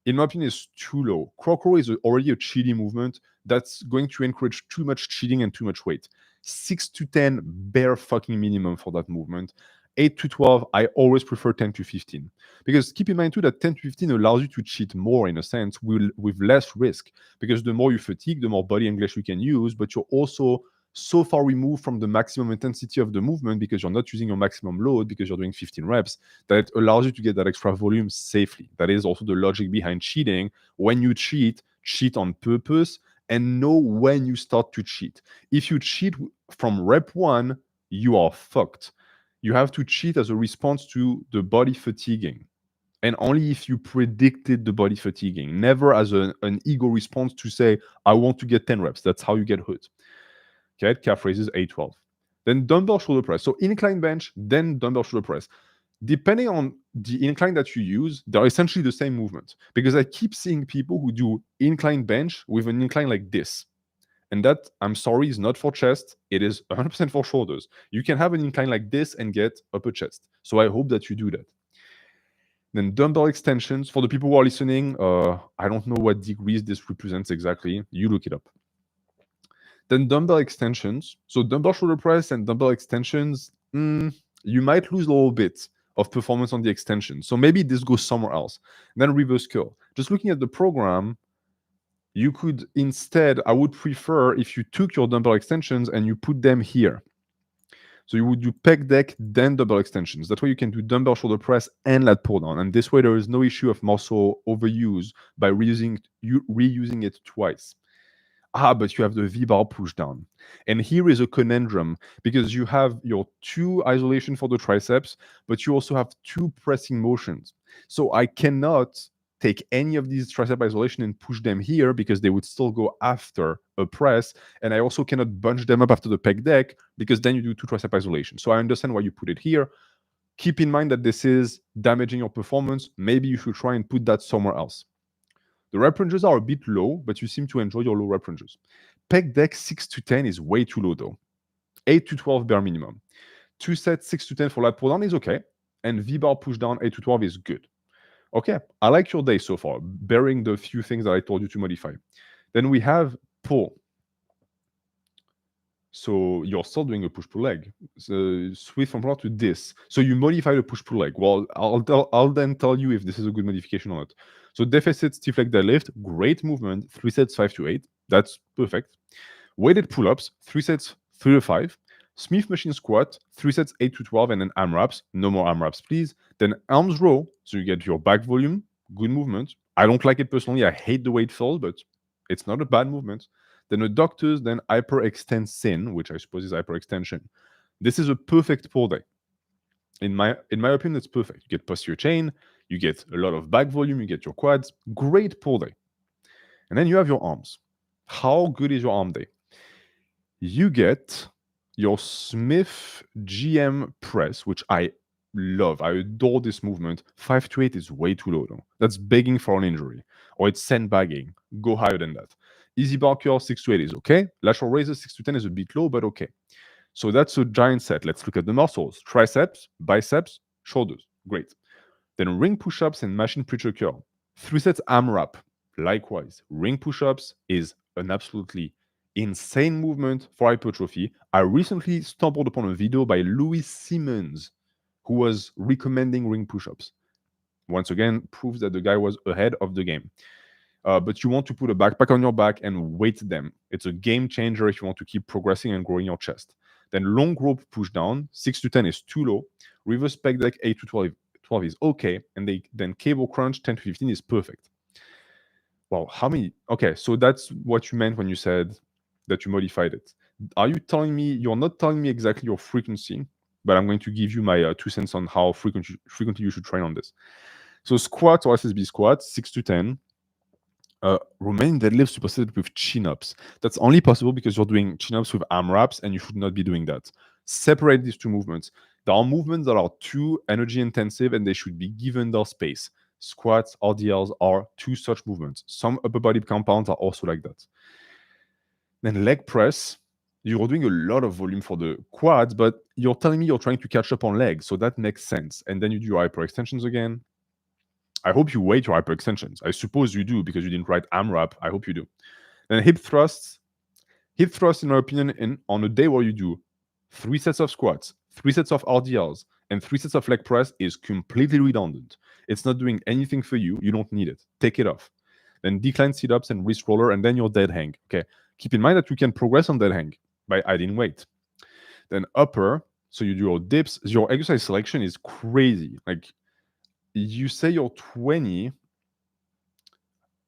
in my opinion, is too low. Croc row is already a cheating movement that's going to encourage too much cheating and too much weight. 6 to 10 bare fucking minimum for that movement. 8 to 12, I always prefer 10 to 15. Because keep in mind too that 10 to 15 allows you to cheat more in a sense with less risk. Because the more you fatigue, the more body English you can use, but you're also so far removed from the maximum intensity of the movement because you're not using your maximum load because you're doing 15 reps, that it allows you to get that extra volume safely. That is also the logic behind cheating. When you cheat on purpose and know when you start to cheat. If you cheat from rep 1, you are fucked. You have to cheat as a response to the body fatiguing. And only if you predicted the body fatiguing, never as an ego response to say, I want to get 10 reps. That's how you get hooked. Okay, calf raises 8-12. Then dumbbell shoulder press. So incline bench, then dumbbell shoulder press. Depending on the incline that you use, they're essentially the same movement. Because I keep seeing people who do incline bench with an incline like this. And that, I'm sorry, is not for chest. It is 100% for shoulders. You can have an incline like this and get upper chest. So I hope that you do that. Then dumbbell extensions. For the people who are listening, I don't know what degrees this represents exactly. You look it up. Then dumbbell extensions. So dumbbell shoulder press and dumbbell extensions, you might lose a little bit of performance on the extension. So maybe this goes somewhere else. Then reverse curl. Just looking at the program, you could instead, I would prefer if you took your dumbbell extensions and you put them here. So you would do pec deck, then dumbbell extensions. That way you can do dumbbell shoulder press and lat pull down. And this way there is no issue of muscle overuse by reusing it twice. But you have the V-bar push down. And here is a conundrum because you have your 2 isolation for the triceps, but you also have 2 pressing motions. So I cannot take any of these tricep isolation and push them here because they would still go after a press. And I also cannot bunch them up after the pec deck because then you do 2 tricep isolation. So I understand why you put it here. Keep in mind that this is damaging your performance. Maybe you should try and put that somewhere else. The rep ranges are a bit low, but you seem to enjoy your low rep ranges. Pec deck 6 to 10 is way too low though. 8 to 12 bare minimum. 2 sets 6 to 10 for lat pull down is okay. And V-bar push down 8 to 12 is good. Okay, I like your day so far, bearing the few things that I told you to modify. Then we have pull. So you're still doing a push-pull leg. So switch from power to this. So you modify the push-pull leg. Well, I'll then tell you if this is a good modification or not. So deficit stiff leg deadlift, great movement, 3 sets 5 to 8. That's perfect. Weighted pull-ups, 3 sets 3 to 5. Smith machine squat, 3 sets 8 to 12, and then AMRAPs. No more AMRAPs, please. Then arms row, so you get your back volume, good movement. I don't like it personally. I hate the way it feels, but it's not a bad movement. Then adductors, then hyperextend sin, which I suppose is hyperextension. This is a perfect pull day. In my opinion, it's perfect. You get posterior chain, you get a lot of back volume, you get your quads. Great pull day. And then you have your arms. How good is your arm day? You get your Smith GM press, which I love. I adore this movement. 5 to 8 is way too low, though. That's begging for an injury. Or it's sandbagging. Go higher than that. Easy bar curl, 6 to 8 is okay. Lateral raises, 6 to 10 is a bit low, but okay. So that's a giant set. Let's look at the muscles. Triceps, biceps, shoulders. Great. Then ring push-ups and machine preacher curl. 3 sets AMRAP. Likewise, ring push-ups is an absolutely insane movement for hypertrophy. I recently stumbled upon a video by Louis Simmons who was recommending ring push-ups. Once again, proves that the guy was ahead of the game. But you want to put a backpack on your back and weight them. It's a game changer if you want to keep progressing and growing your chest. Then long rope push down, 6 to 10 is too low. Reverse pec deck, 8 to 12 is okay. And then cable crunch, 10 to 15 is perfect. Well, how many? Okay, so that's what you meant when you said that you modified it. Are you telling me, you're not telling me exactly your frequency, but I'm going to give you my 2 cents on how frequently you should train on this. So squats or SSB squats, 6 to 10. Remaining deadlifts superseded with chin-ups. That's only possible because you're doing chin-ups with AMRAPs and you should not be doing that. Separate these two movements. There are movements that are too energy intensive and they should be given their space. Squats, RDLs are two such movements. Some upper body compounds are also like that. Then leg press, you're doing a lot of volume for the quads, but you're telling me you're trying to catch up on legs, so that makes sense. And then you do your hyperextensions again. I hope you weight your hyperextensions. I suppose you do because you didn't write AMRAP. I hope you do. Then hip thrusts. Hip thrust, in my opinion, on a day where you do 3 sets of squats, 3 sets of RDLs, and 3 sets of leg press is completely redundant. It's not doing anything for you. You don't need it. Take it off. Then decline sit-ups and wrist roller, and then your dead hang. Okay. Keep in mind that you can progress on dead hang by adding weight. Then upper, so you do your dips. Your exercise selection is crazy. Like, you say you're 20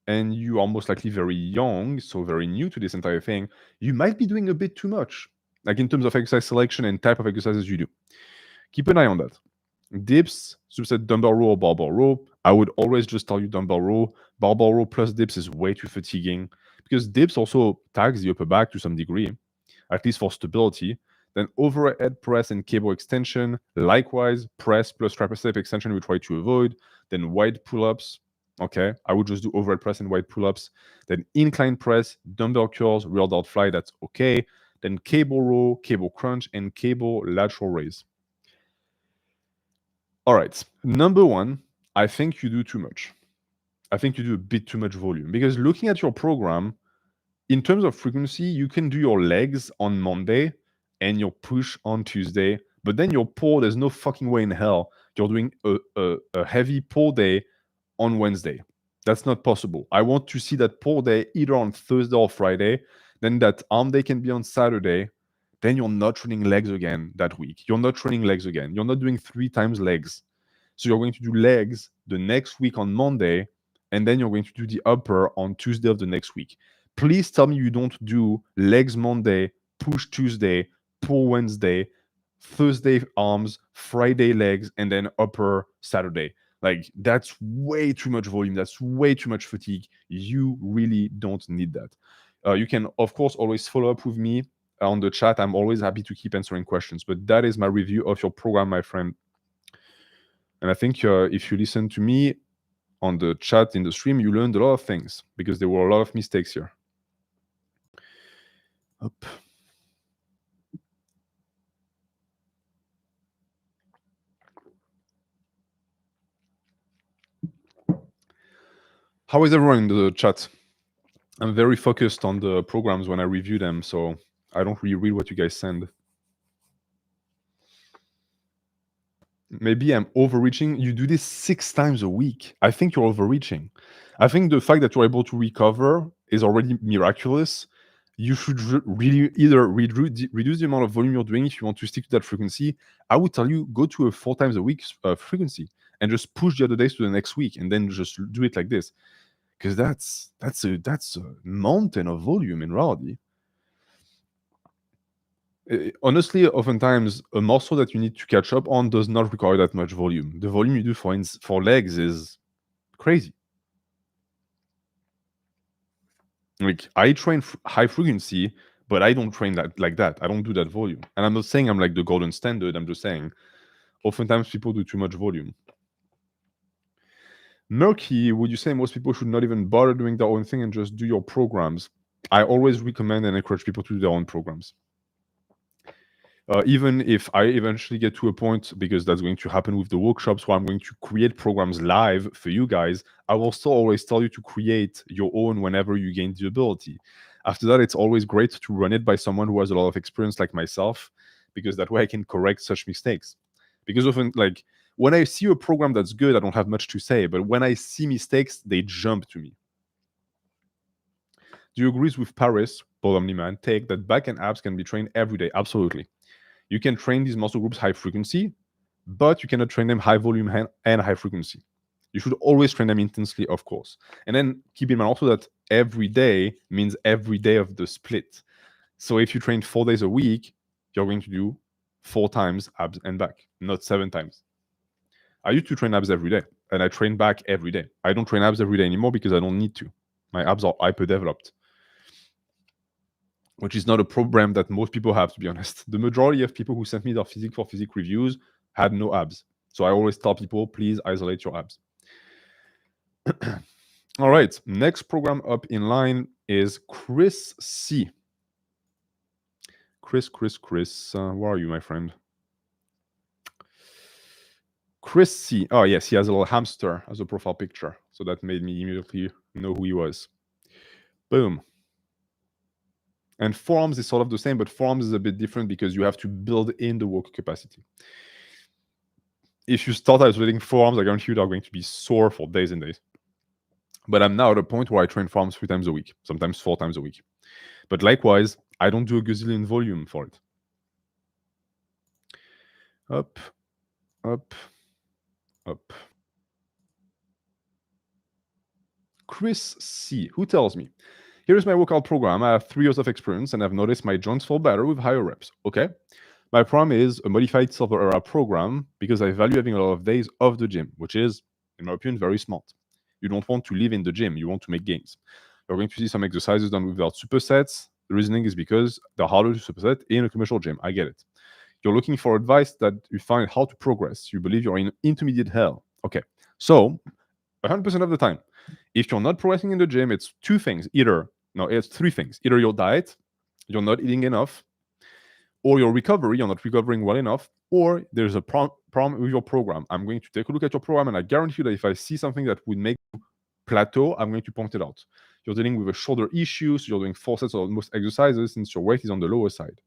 and you are most likely very young, so very new to this entire thing, you might be doing a bit too much, like in terms of exercise selection and type of exercises you do. Keep an eye on that. Dips, superset dumbbell row or barbell row. I would always just tell you dumbbell row. Barbell row plus dips is way too fatiguing because dips also tags the upper back to some degree, at least for stability. Then overhead press and cable extension. Likewise, press plus tricep extension we try to avoid. Then wide pull-ups. Okay, I would just do overhead press and wide pull-ups. Then incline press, dumbbell curls, rear delt fly, that's okay. Then cable row, cable crunch, and cable lateral raise. All right, number one, I think you do too much. I think you do a bit too much volume because looking at your program, in terms of frequency, you can do your legs on Monday and your push on Tuesday, but then your pull, there's no fucking way in hell you're doing a heavy pull day on Wednesday. That's not possible. I want to see that pull day either on Thursday or Friday. Then that arm day can be on Saturday. Then you're not training legs again that week. You're not training legs again. You're not doing 3 times legs. So you're going to do legs the next week on Monday, and then you're going to do the upper on Tuesday of the next week. Please tell me you don't do legs Monday, push Tuesday, pull Wednesday, Thursday arms, Friday legs, and then upper Saturday. Like, that's way too much volume. That's way too much fatigue. You really don't need that. You can, of course, always follow up with me on the chat. I'm always happy to keep answering questions. But that is my review of your program, my friend. And I think if you listen to me on the chat in the stream, you learned a lot of things because there were a lot of mistakes here. Up. How is everyone in the chat? I'm very focused on the programs when I review them, so I don't really read what you guys send. Maybe I'm overreaching. You do this 6 times a week. I think you're overreaching. I think the fact that you're able to recover is already miraculous. You should really either reduce the amount of volume you're doing if you want to stick to that frequency. I would tell you go to a 4 times a week frequency and just push the other days to the next week, and then just do it like this, because that's a mountain of volume in reality. Honestly, oftentimes a muscle that you need to catch up on does not require that much volume. The volume you do for legs is crazy. Like, I train high frequency, but I don't train that like that. I don't do that volume. And I'm not saying I'm like the golden standard. I'm just saying oftentimes people do too much volume. Murky, would you say most people should not even bother doing their own thing and just do your programs? I always recommend and encourage people to do their own programs. Even if I eventually get to a point, because that's going to happen with the workshops where I'm going to create programs live for you guys, I will still always tell you to create your own whenever you gain the ability. After that, it's always great to run it by someone who has a lot of experience like myself, because that way I can correct such mistakes. Because often, like, when I see a program that's good, I don't have much to say, but when I see mistakes, they jump to me. Do you agree with Paris, Paul Omniman, take that back and abs can be trained every day? Absolutely. You can train these muscle groups high frequency, but you cannot train them high volume and high frequency. You should always train them intensely, of course. And then keep in mind also that every day means every day of the split. So if you train 4 days a week, you're going to do 4 times abs and back, not 7 times. I used to train abs every day, and I train back every day. I don't train abs every day anymore because I don't need to. My abs are hyper-developed, which is not a problem that most people have, to be honest. The majority of people who sent me their physique for physique reviews had no abs. So I always tell people, please isolate your abs. All right, next program up in line is Chris C. Chris, where are you, my friend? Chris C. Oh, yes, he has a little hamster as a profile picture. So that made me immediately know who he was. Boom. And forearms is sort of the same, but forearms is a bit different because you have to build in the work capacity. If you start isolating forearms, I guarantee you they're going to be sore for days and days. But I'm now at a point where I train forearms 3 times a week, sometimes 4 times a week. But likewise, I don't do a gazillion volume for it. Up, up, up. Chris C, who tells me, here's my workout program. I have 3 years of experience and I've noticed my joints feel better with higher reps. Okay. My problem is a modified silver era program because I value having a lot of days off the gym, which is, in my opinion, very smart. You don't want to live in the gym. You want to make gains. You're going to see some exercises done without supersets. The reasoning is because they're harder to superset in a commercial gym. I get it. You're looking for advice that you find how to progress. You believe you're in intermediate hell. Okay. So 100% of the time, if you're not progressing in the gym, it's 2 things. It's 3 things. Either your diet, you're not eating enough, or your recovery, you're not recovering well enough, or there's a problem with your program. I'm going to take a look at your program, and I guarantee you that if I see something that would make you plateau, I'm going to point it out. You're dealing with a shoulder issue, so you're doing 4 sets of most exercises since your weight is on the lower side.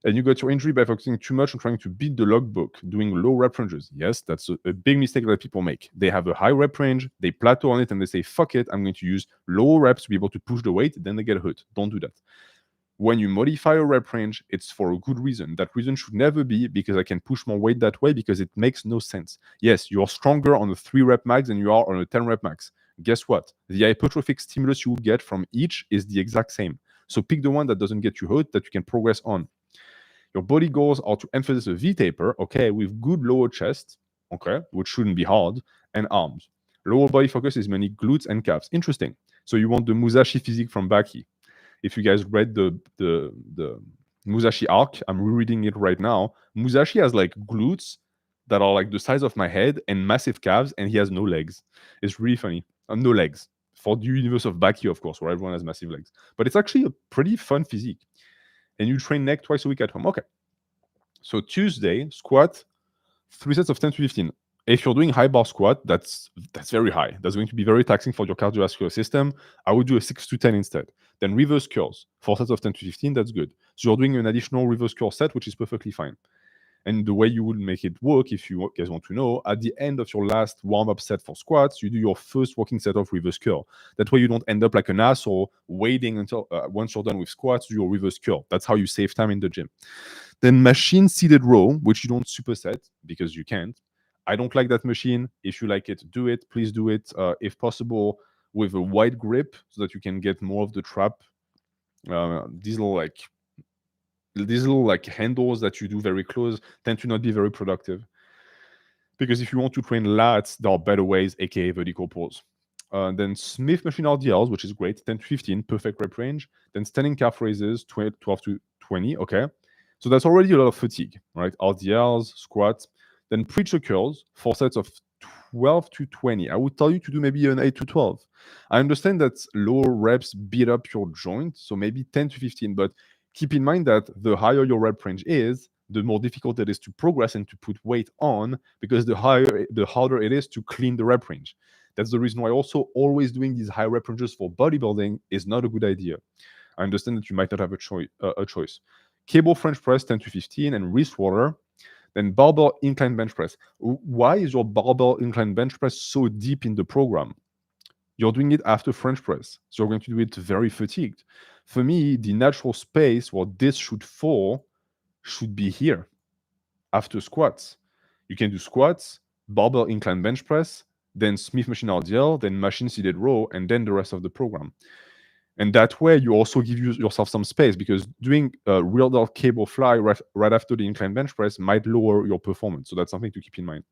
And you got your injury by focusing too much on trying to beat the logbook, doing low rep ranges. Yes, that's a big mistake that people make. They have a high rep range, they plateau on it, and they say, fuck it, I'm going to use low reps to be able to push the weight, then they get hurt. Don't do that. When you modify a rep range, it's for a good reason. That reason should never be because I can push more weight that way, because it makes no sense. Yes, you're stronger on a 3 rep max than you are on a 10 rep max. Guess what? The hypertrophic stimulus you will get from each is the exact same. So pick the one that doesn't get you hurt, that you can progress on. Your body goals are to emphasize a V taper, okay, with good lower chest, okay, which shouldn't be hard, and arms. Lower body focus is mainly glutes and calves. Interesting. So you want the Musashi physique from Baki. If you guys read the Musashi arc, I'm rereading it right now. Musashi has like glutes that are like the size of my head and massive calves, and he has no legs. It's really funny. No legs. For the universe of Baki, of course, where everyone has massive legs. But it's actually a pretty fun physique. And you train neck 2 times a week at home. Okay. So Tuesday, squat, 3 sets of 10 to 15. If you're doing high bar squat, that's very high. That's going to be very taxing for your cardiovascular system. I would do a 6 to 10 instead. Then reverse curls, 4 sets of 10 to 15, that's good. So you're doing an additional reverse curl set, which is perfectly fine. And the way you would make it work, if you guys want to know, at the end of your last warm-up set for squats, you do your first working set of reverse curl. That way you don't end up like an asshole waiting until once you're done with squats, do your reverse curl. That's how you save time in the gym. Then machine seated row, which you don't superset because you can't. I don't like that machine. If you like it, do it. Please do it, if possible, with a wide grip so that you can get more of the trap. These little handles that you do very close tend to not be very productive. Because if you want to train lats, there are better ways, aka vertical pulls. Then Smith machine RDLs, which is great, 10 to 15, perfect rep range. Then standing calf raises, 12 to 20, okay. So that's already a lot of fatigue, right? RDLs, squats. Then preacher curls, 4 sets of 12 to 20. I would tell you to do maybe an 8 to 12. I understand that lower reps beat up your joint, so maybe 10 to 15, but keep in mind that the higher your rep range is, the more difficult it is to progress and to put weight on, because the harder it is to clean the rep range. That's the reason why also always doing these high rep ranges for bodybuilding is not a good idea. I understand that you might not have a choice. Cable French press 10 to 15 and wrist roller. Then barbell incline bench press. Why is your barbell incline bench press so deep in the program? You're doing it after French press, so you're going to do it very fatigued. For me, the natural space where this should fall should be here after squats. You can do squats, barbell incline bench press, then Smith machine RDL, then machine seated row, and then the rest of the program. And that way, you also give yourself some space, because doing a real delt cable fly right after the incline bench press might lower your performance. So that's something to keep in mind.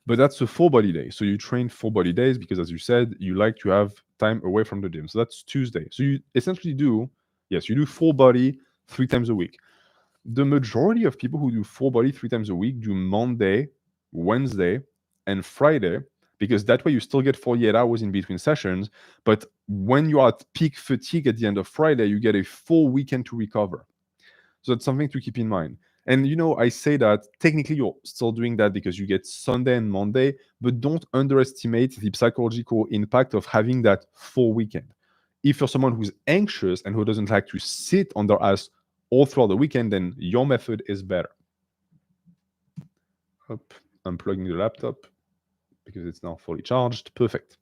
But that's a full body day. So you train full body days because, as you said, you like to have time away from the gym. So that's Tuesday. So you essentially do, yes, you do full body 3 times a week. The majority of people who do full body 3 times a week do Monday, Wednesday, and Friday, because that way you still get 48 hours in between sessions. But when you are at peak fatigue at the end of Friday, you get a full weekend to recover. So that's something to keep in mind. And I say that technically you're still doing that because you get Sunday and Monday, but don't underestimate the psychological impact of having that full weekend. If you're someone who's anxious and who doesn't like to sit on their ass all throughout the weekend, then your method is better. Hop, unplugging the laptop because it's now fully charged. Perfect.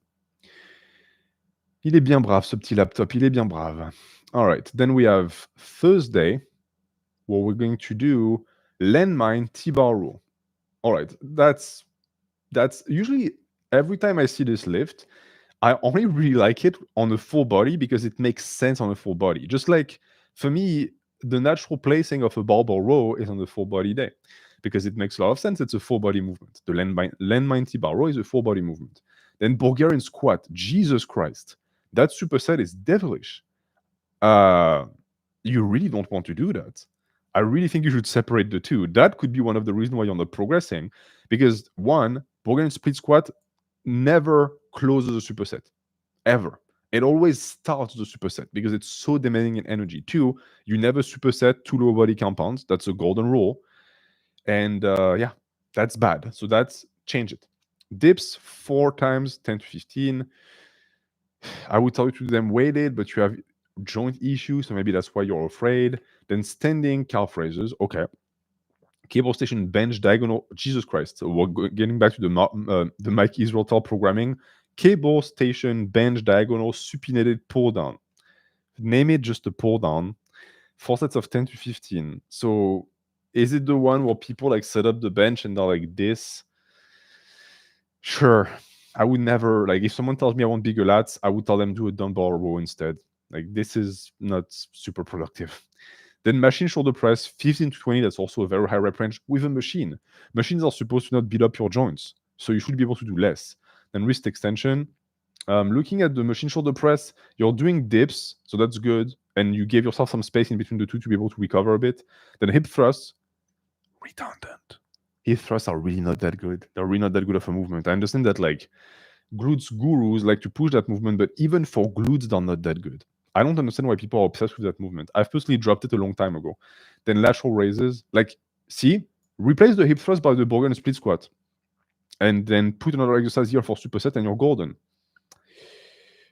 Il est bien brave, ce petit laptop. Il est bien brave. All right. Then we have Thursday, where we're going to do landmine T-bar row. All right. That's usually every time I see this lift, I only really like it on a full body because it makes sense on a full body. Just like for me, the natural placing of a barbell row is on the full body day because it makes a lot of sense. It's a full body movement. The landmine T-bar row is a full body movement. Then Bulgarian squat. Jesus Christ. That superset is devilish. You really don't want to do that. I really think you should separate the two. That could be one of the reasons why you're not progressing. Because one, Bulgarian split squat never closes a superset. Ever. It always starts the superset because it's so demanding in energy. Two, you never superset 2 lower body compounds. That's a golden rule. And yeah, that's bad. So change it. Dips 4 times 10 to 15. I would tell you to do them weighted, but you have joint issues, so maybe that's why you're afraid. Then standing calf raises. Okay. Cable station bench diagonal. Jesus Christ. So we're getting back to the Mike Israel programming. Cable station bench diagonal supinated pull down. Name it just a pull down. 4 sets of 10 to 15. So is it the one where people like set up the bench and they're like this? Sure. I would never, like, if someone tells me I want bigger lats, I would tell them do a dumbbell row instead. Like, this is not super productive. Then machine shoulder press, 15 to 20. That's also a very high rep range with a machine. Machines are supposed to not beat up your joints, so you should be able to do less. Then wrist extension. Looking at the machine shoulder press, you're doing dips, so that's good. And you gave yourself some space in between the two to be able to recover a bit. Then hip thrusts, redundant. Hip thrusts are really not that good. They're really not that good of a movement. I understand that like glutes gurus like to push that movement, but even for glutes, they're not that good. I don't understand why people are obsessed with that movement. I've personally dropped it a long time ago. Then lateral raises, like, see, replace the hip thrust by the Bulgarian split squat. And then put another exercise here for superset and you're golden.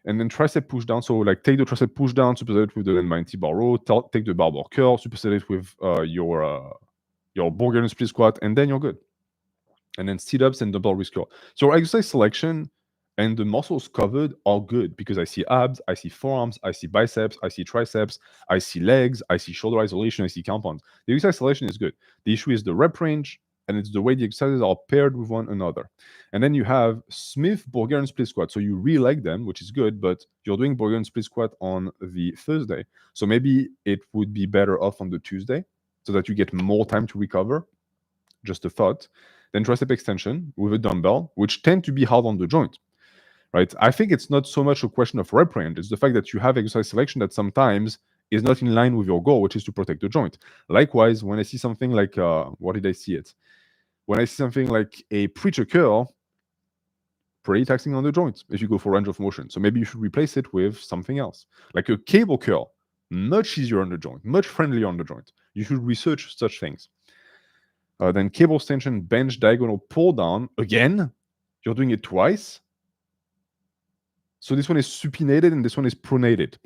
And then tricep push down. So like take the tricep push down, superset it with the 90 bar row, take the barbell curl, superset it with your Bulgarian split squat, and then you're good. And then sit-ups and dumbbell wrist curl. So your exercise selection and the muscles covered are good because I see abs, I see forearms, I see biceps, I see triceps, I see legs, I see shoulder isolation, I see compounds. The exercise selection is good. The issue is the rep range, and it's the way the exercises are paired with one another. And then you have Smith Bulgarian split squat. So you really like them, which is good, but you're doing Bulgarian split squat on the Thursday. So maybe it would be better off on the Tuesday so that you get more time to recover. Just a thought. Then tricep extension with a dumbbell, which tend to be hard on the joint, right? I think it's not so much a question of rep range. It's the fact that you have exercise selection that sometimes is not in line with your goal, which is to protect the joint. Likewise, when I see something like, what did I see it? When I see something like a preacher curl, pretty taxing on the joint if you go for range of motion. So maybe you should replace it with something else. Like a cable curl, much easier on the joint, much friendlier on the joint. You should research such things. Then cable extension, bench, diagonal, pull down. Again, you're doing it twice. So this one is supinated and this one is pronated.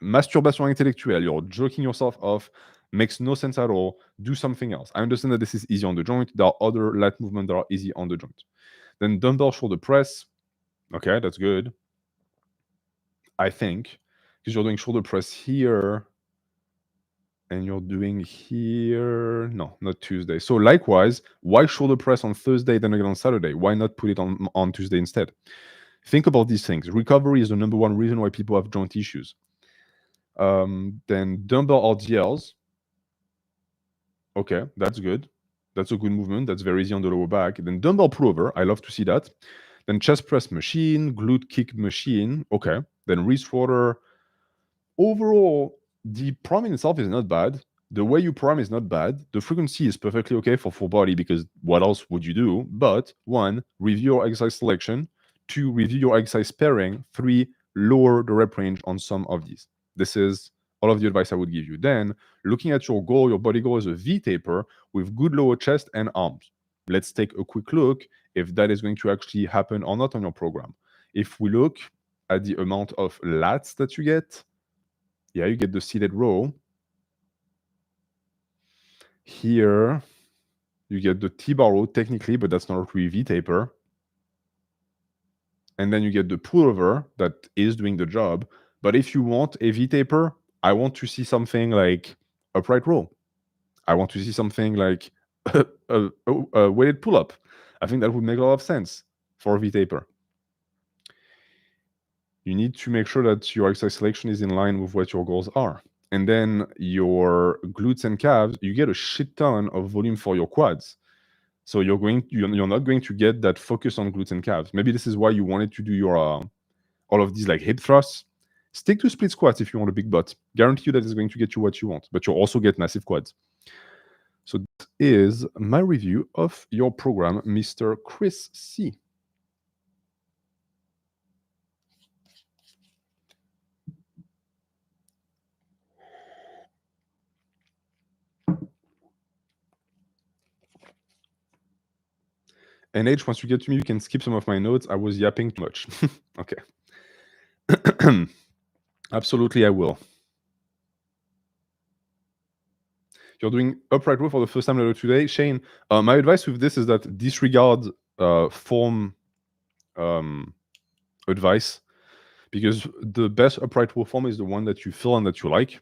Masturbation intellectuelle, you're jerking yourself off, makes no sense at all. Do something else. I understand that this is easy on the joint. There are other lat movements that are easy on the joint. Then dumbbell shoulder press. Okay, that's good. I think, because you're doing shoulder press here and you're doing here. No, not Tuesday. So likewise, why shoulder press on Thursday, then again on Saturday? Why not put it on Tuesday instead? Think about these things. Recovery is the number one reason why people have joint issues. Then dumbbell RDLs. Okay, that's good. That's a good movement. That's very easy on the lower back. Then dumbbell pullover. I love to see that. Then chest press machine, glute kick machine. Okay. Then wrist rotor. Overall, the program in itself is not bad. The way you program is not bad. The frequency is perfectly okay for full body because what else would you do? But one, review your exercise selection. Two, review your exercise pairing. Three, lower the rep range on some of these. This is all of the advice I would give you. Then, looking at your goal, your body goal is a V taper with good lower chest and arms. Let's take a quick look if that is going to actually happen or not on your program. If we look at the amount of lats that you get, yeah, you get the seated row. Here, you get the T-bar row technically, but that's not really V-taper. And then you get the pullover that is doing the job. But if you want a V-taper, I want to see something like upright row. I want to see something like a weighted pull-up. I think that would make a lot of sense for a V-taper. You need to make sure that your exercise selection is in line with what your goals are. And then your glutes and calves, you get a shit ton of volume for your quads. So you're not going to get that focus on glutes and calves. Maybe this is why you wanted to do your all of these like hip thrusts. Stick to split squats if you want a big butt. Guarantee you that is going to get you what you want, but you'll also get massive quads. So that is my review of your program, Mr. Chris C. And H, once you get to me, you can skip some of my notes. I was yapping too much. Okay. Absolutely, I will. You're doing upright row for the first time later today. Shane, my advice with this is that disregard form advice, because the best upright row form is the one that you feel and that you like.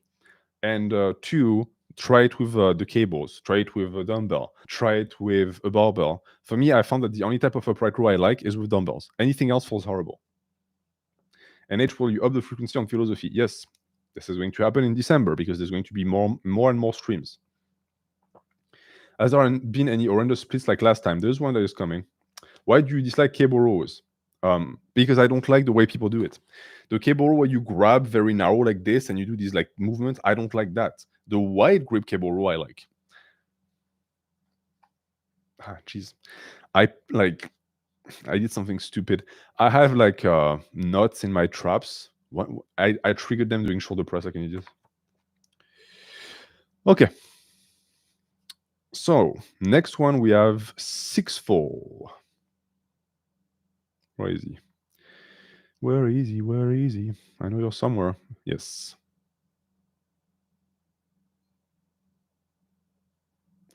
And two, try it with the cables, try it with a dumbbell, try it with a barbell. For me, I found that the only type of upright row I like is with dumbbells. Anything else feels horrible. And H, will you up the frequency on philosophy? Yes, this is going to happen in December because there's going to be more and more streams. Has there been any horrendous splits like last time? There's one that is coming. Why do you dislike cable rows? Because I don't like the way people do it. The cable row where you grab very narrow like this and you do these like movements, I don't like that. The wide grip cable row I like. Jeez. I did something stupid. I have like nuts in my traps. I triggered them doing shoulder press like an idiot. Okay. So next one we have 6-4. Where is he? Where is he? Where is he? I know you're somewhere. Yes.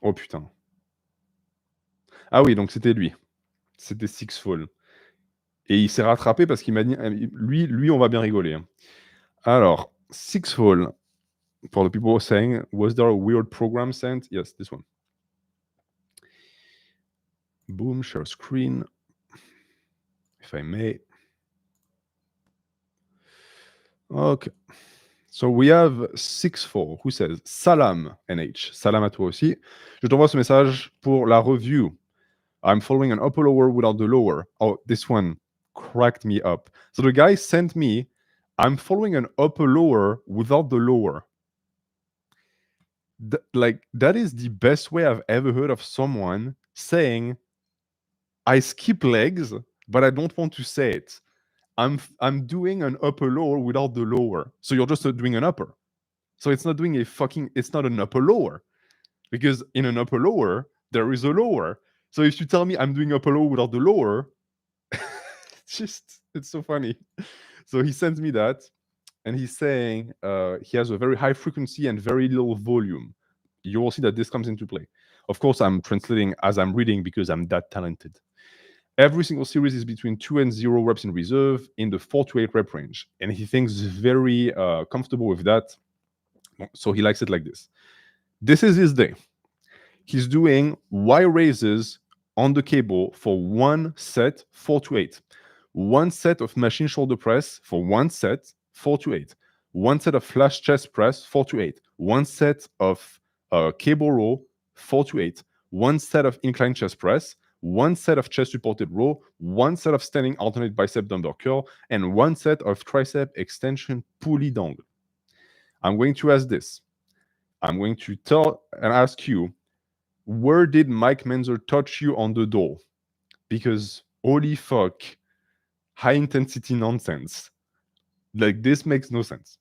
Oh putain. Ah oui, donc c'était lui. C'était Six Fall. Et il s'est rattrapé parce qu'il m'a dit, lui, on va bien rigoler, hein. Alors, Six Fall, for the people saying, was there a weird program sent? Yes, this one. Boom, share screen. If I may. Okay. So we have 6-4 who says Salam NH. Salam à toi aussi. Je t'envoie ce message pour la review. I'm following an upper lower without the lower. Oh, this one cracked me up. So the guy sent me, I'm following an upper lower without the lower. That is the best way I've ever heard of someone saying, I skip legs, but I don't want to say it. I'm doing an upper lower without the lower. So you're just doing an upper. So it's not doing it's not an upper lower. Because in an upper lower, there is a lower. So if you tell me I'm doing upper lower without the lower, it's so funny. So he sends me that, and he's saying he has a very high frequency and very little volume. You will see that this comes into play. Of course, I'm translating as I'm reading because I'm that talented. Every single series is between 2 and 0 reps in reserve in the 4 to 8 rep range. And he thinks very comfortable with that. So he likes it like this. This is his day. He's doing Y raises on the cable for one set, 4 to 8. One set of machine shoulder press for one set, 4 to 8. One set of flash chest press, 4 to 8. One set of cable row, 4 to 8. One set of incline chest press. One set of chest supported row. One set of standing alternate bicep dumbbell curl. And one set of tricep extension pulley dangle. I'm going to ask this. I'm going to tell and ask you, where did Mike Menzer touch you on the door? Because holy fuck, high intensity nonsense. Like, this makes no sense.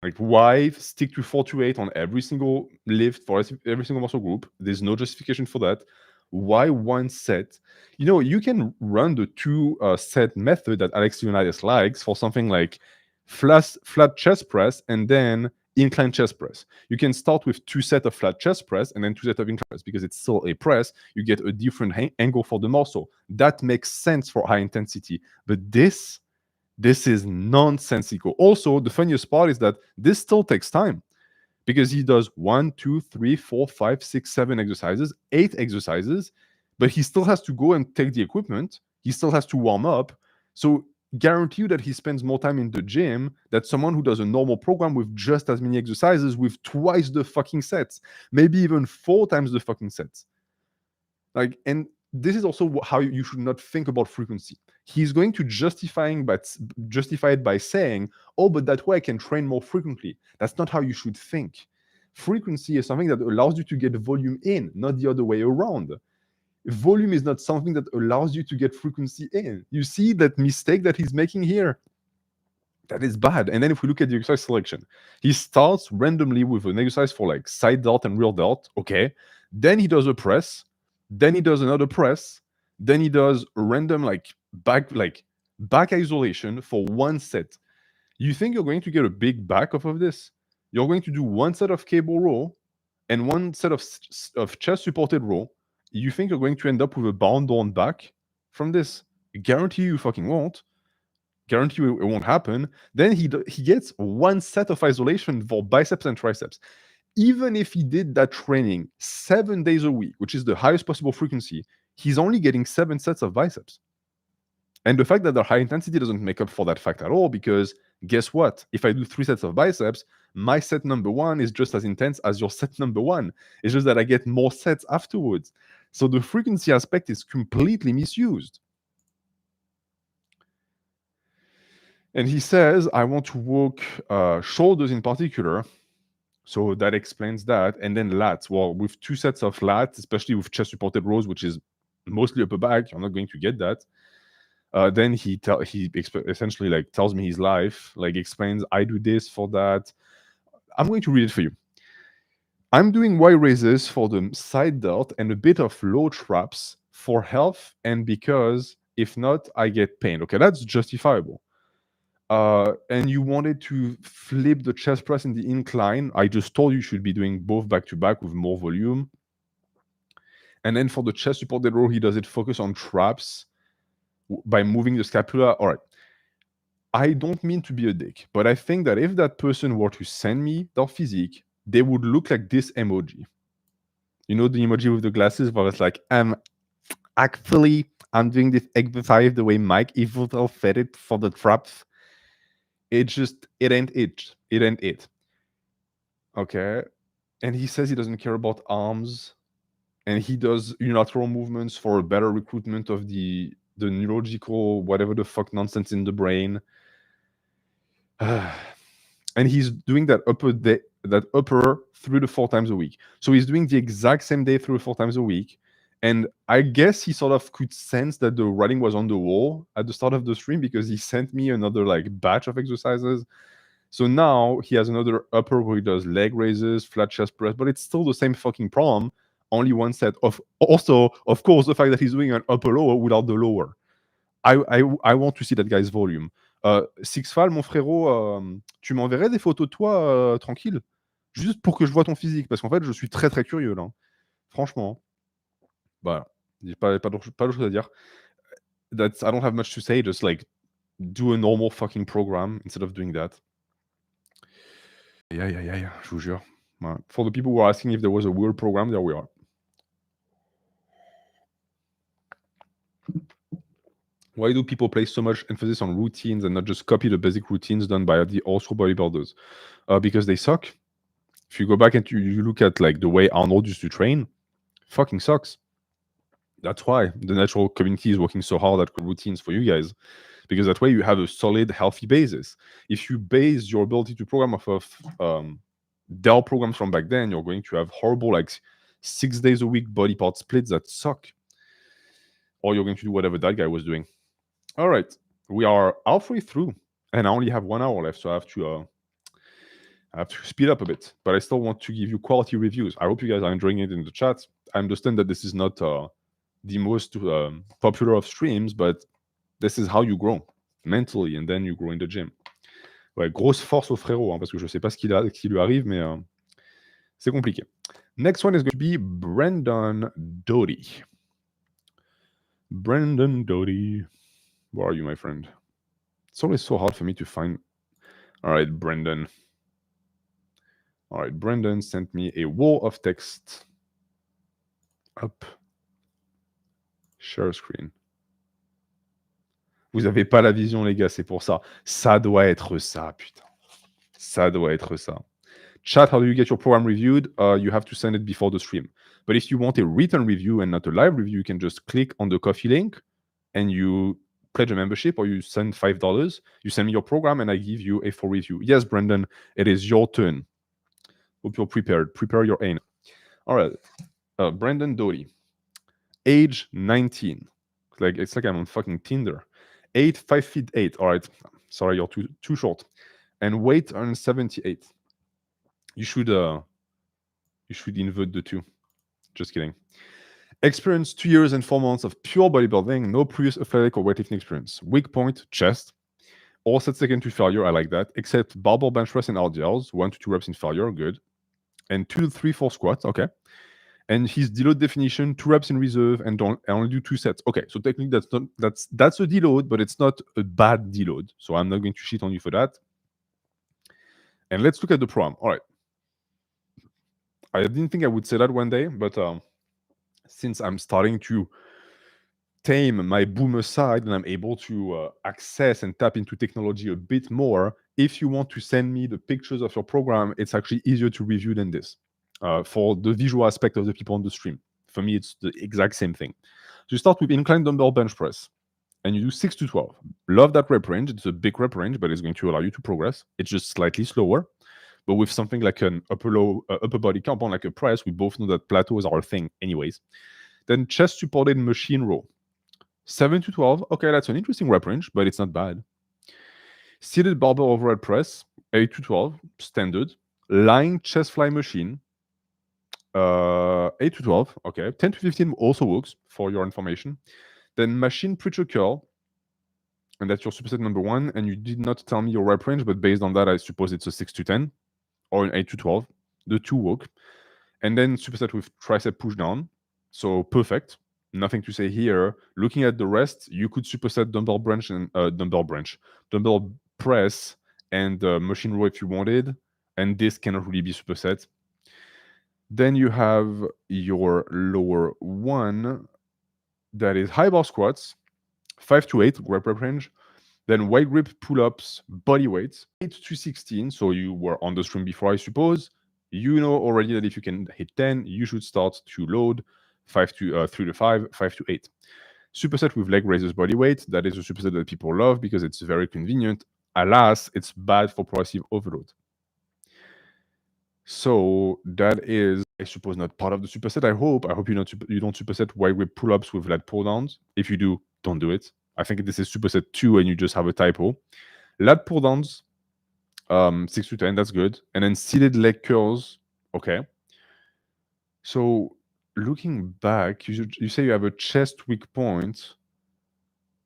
Like, why stick to 4 to 8 on every single lift for every single muscle group? There's no justification for that. Why one set? You know, you can run the two set method that Alex Leonidas likes for something like flat chest press and then incline chest press. You can start with 2 sets of flat chest press and then 2 sets of incline press because it's still a press. You get a different angle for the muscle. That makes sense for high intensity. But this is nonsensical. Also, the funniest part is that this still takes time because he does 1, 2, 3, 4, 5, 6, 7 exercises, 8 exercises, but he still has to go and take the equipment. He still has to warm up. So guarantee you that he spends more time in the gym than someone who does a normal program with just as many exercises with twice the fucking sets, maybe even 4 times the fucking sets. Like, and this is also how you should not think about frequency. He's going to justify it by saying, oh, but that way I can train more frequently. That's not how you should think. Frequency is something that allows you to get volume in, not the other way around. Volume is not something that allows you to get frequency in. You see that mistake that he's making here? That is bad. And then if we look at the exercise selection, he starts randomly with an exercise for like side delt and rear delt. Okay. Then he does a press. Then he does another press. Then he does a random back isolation for one set. You think you're going to get a big back off of this? You're going to do one set of cable row and one set of chest supported row. You think you're going to end up with a bound on back from this? I guarantee you fucking won't. Guarantee you it won't happen. Then he gets one set of isolation for biceps and triceps. Even if he did that training 7 days a week, which is the highest possible frequency, he's only getting 7 sets of biceps. And the fact that the high intensity doesn't make up for that fact at all, because guess what? If I do 3 sets of biceps, my set number 1 is just as intense as your set number 1. It's just that I get more sets afterwards. So the frequency aspect is completely misused. And he says, I want to work shoulders in particular. So that explains that. And then lats. Well, with 2 sets of lats, especially with chest supported rows, which is mostly upper back, you're not going to get that. Then he essentially like tells me his life, like explains, I do this for that. I'm going to read it for you. I'm doing Y raises for the side delt and a bit of low traps for health and because If not, I get pain. Okay, that's justifiable. And you wanted to flip the chest press in the incline. I just told you should be doing both back to back with more volume. And then for the chest supported row, he does it focus on traps by moving the scapula. All right. I don't mean to be a dick, but I think that if that person were to send me their physique, they would look like this emoji. You know, the emoji with the glasses where it's like, actually, I'm doing this exercise the way Mike Evil said it for the traps. It ain't it. It ain't it. Okay. And he says he doesn't care about arms. And he does unilateral movements for a better recruitment of the neurological, whatever the fuck nonsense in the brain. And he's doing that upper 3 to 4 times a week. So he's doing the exact same day 3 to 4 times a week. And I guess he sort of could sense that the writing was on the wall at the start of the stream because he sent me another like batch of exercises. So now he has another upper where he does leg raises, flat chest press, but it's still the same fucking problem. Only one set of. Also, of course, the fact that he's doing an upper lower without the lower. I want to see that guy's volume. Sixfal, mon frérot, tu m'enverrais des photos de toi tranquille, juste pour que je vois ton physique, parce qu'en fait, je suis très très curieux là. Franchement. Voilà. J'ai pas d'autre chose à dire. I don't have much to say. Just like do a normal fucking program instead of doing that. Yeah, je vous jure. Voilà. For the people who are asking if there was a weird program, there we are. Why do people place so much emphasis on routines and not just copy the basic routines done by the also bodybuilders? Because they suck. If you go back and you look at like the way Arnold used to train, fucking sucks. That's why the natural community is working so hard at routines for you guys, because that way you have a solid, healthy basis. If you base your ability to program off of Dell programs from back then, you're going to have horrible like 6 days a week body part splits that suck. Or you're going to do whatever that guy was doing. All right, we are halfway through, and I only have 1 hour left, so I have to speed up a bit. But I still want to give you quality reviews. I hope you guys are enjoying it in the chat. I understand that this is not the most popular of streams, but this is how you grow mentally, and then you grow in the gym. Ouais, grosse force au frérot, hein, parce que je sais pas ce qui lui arrive, mais c'est compliqué. Next one is going to be Brandon Doty. Brandon Doty. Where are you, my friend? It's always so hard for me to find. All right, Brandon. All right, Brandon sent me a wall of text. Hop. Share screen. Vous avez pas la vision, les gars, c'est pour ça. Ça doit être ça, putain. Ça doit être ça. Chat, how do you get your program reviewed? You have to send it before the stream. But if you want a written review and not a live review, you can just click on the coffee link and you pledge a membership, or you send $5. You send me your program and I give you a full review. Yes, Brandon, it is your turn. Hope you're prepared. Prepare your aim. All right. Brandon Doty. Age 19. It's like I'm on fucking Tinder. 5'8". All right. Sorry, you're too short. And weight 178. You should invert the two. Just kidding. Experience 2 years and 4 months of pure bodybuilding, no previous athletic or weightlifting experience. Weak point, chest. All set second to failure, I like that. Except barbell bench press and RDLs, 1 to 2 reps in failure, good. And 2 to 3 for squats, okay. And his deload definition, 2 reps in reserve, and only do 2 sets. Okay, so technically that's a deload, but it's not a bad deload. So I'm not going to shit on you for that. And let's look at the program. All right. I didn't think I would say that one day, but since I'm starting to tame my boomer side and I'm able to access and tap into technology a bit more, if you want to send me the pictures of your program, it's actually easier to review than this. For the visual aspect of the people on the stream. For me, it's the exact same thing. So you start with incline dumbbell bench press, and you do 6 to 12. Love that rep range. It's a big rep range, but it's going to allow you to progress. It's just slightly slower. But with something like an upper body compound, like a press, we both know that plateaus are a thing anyways. Then chest supported machine row. 7 to 12. Okay, that's an interesting rep range, but it's not bad. Seated barbell overhead press. 8 to 12. Standard. Lying chest fly machine. 8 to 12. Okay. 10 to 15 also works, for your information. Then machine preacher curl, and that's your superset number 1. And you did not tell me your rep range, but based on that, I suppose it's a 6 to 10 or an 8 to 12. The 2 work. And then superset with tricep push down. So perfect. Nothing to say here. Looking at the rest, you could superset dumbbell press and machine row if you wanted. And this cannot really be superset. Then you have your lower one, that is high bar squats, 5 to 8 rep range. Then wide grip pull-ups, body weight, 8 to 16. So you were on the stream before, I suppose. You know already that if you can hit 10, you should start to load 3 to 5, 5 to 8. Superset with leg raises body weight. That is a superset that people love because it's very convenient. Alas, it's bad for progressive overload. So that is, I suppose, not part of the superset. I hope you don't superset wide grip pull-ups with lat pull downs. If you do, don't do it. I think this is superset 2 and you just have a typo. Lat pull downs, 6 to 10, that's good. And then seated leg curls, okay. So looking back, you say you have a chest weak point,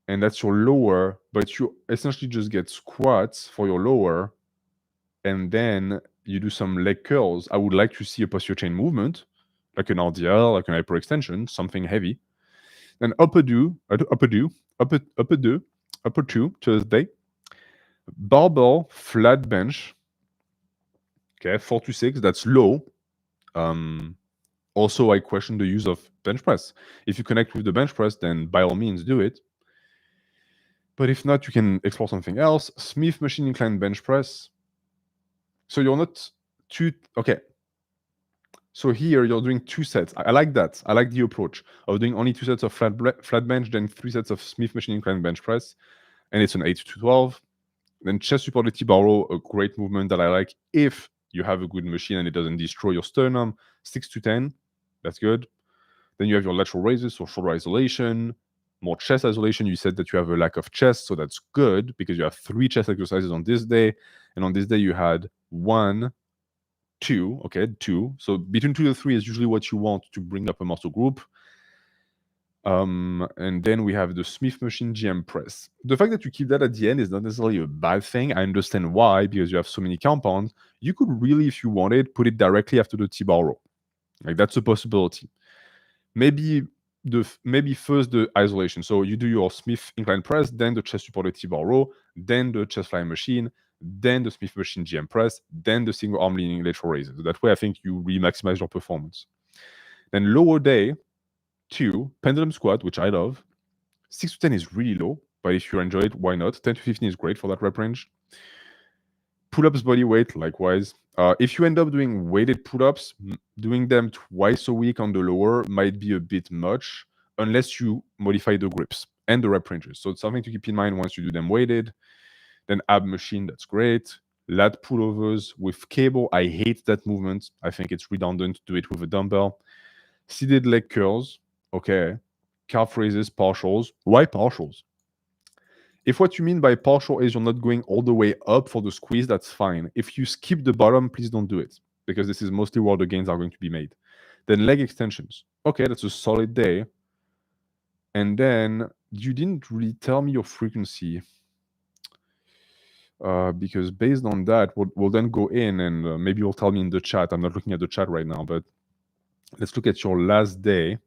and that's your lower, but you essentially just get squats for your lower, and then you do some leg curls. I would like to see a posterior chain movement, like an RDL, like an hyperextension, something heavy. Then upper two, Thursday. Barbell flat bench. Okay, 4 to 6, that's low. Also, I question the use of bench press. If you connect with the bench press, then by all means do it. But if not, you can explore something else. Smith machine incline bench press. So you're not okay. So here you're doing 2 sets. I like that. I like the approach of doing only 2 sets of flat bench, then 3 sets of Smith machine incline bench press. And it's an 8 to 12. Then chest supported T-bar row, a great movement that I like if you have a good machine and it doesn't destroy your sternum. 6 to 10, that's good. Then you have your lateral raises, so shoulder isolation, more chest isolation. You said that you have a lack of chest, so that's good because you have 3 chest exercises on this day. And on this day, you had 1, 2, okay, 2. So between 2 to 3 is usually what you want to bring up a muscle group. And then we have the Smith machine GM press. The fact that you keep that at the end is not necessarily a bad thing. I understand why, because you have so many compounds. You could really, if you wanted, put it directly after the T-bar row. Like that's a possibility. Maybe first the isolation. So you do your Smith incline press, then the chest supported T-bar row, then the chest fly machine, then the Smith machine GM press, then the single arm leaning lateral raises. That way, I think you really maximize your performance. Then lower day, 2, pendulum squat, which I love. 6 to 10 is really low, but if you enjoy it, why not? 10 to 15 is great for that rep range. Pull-ups body weight, likewise. If you end up doing weighted pull-ups, doing them twice a week on the lower might be a bit much unless you modify the grips and the rep ranges. So it's something to keep in mind once you do them weighted. Then ab machine, that's great. Lat pullovers with cable, I hate that movement. I think it's redundant to do it with a dumbbell. Seated leg curls, okay. Calf raises, partials. Why partials? If what you mean by partial is you're not going all the way up for the squeeze, that's fine. If you skip the bottom, please don't do it, because this is mostly where the gains are going to be made. Then leg extensions. Okay, that's a solid day. And then you didn't really tell me your frequency, because based on that, we'll then go in and maybe you'll tell me in the chat. I'm not looking at the chat right now, but let's look at your last day.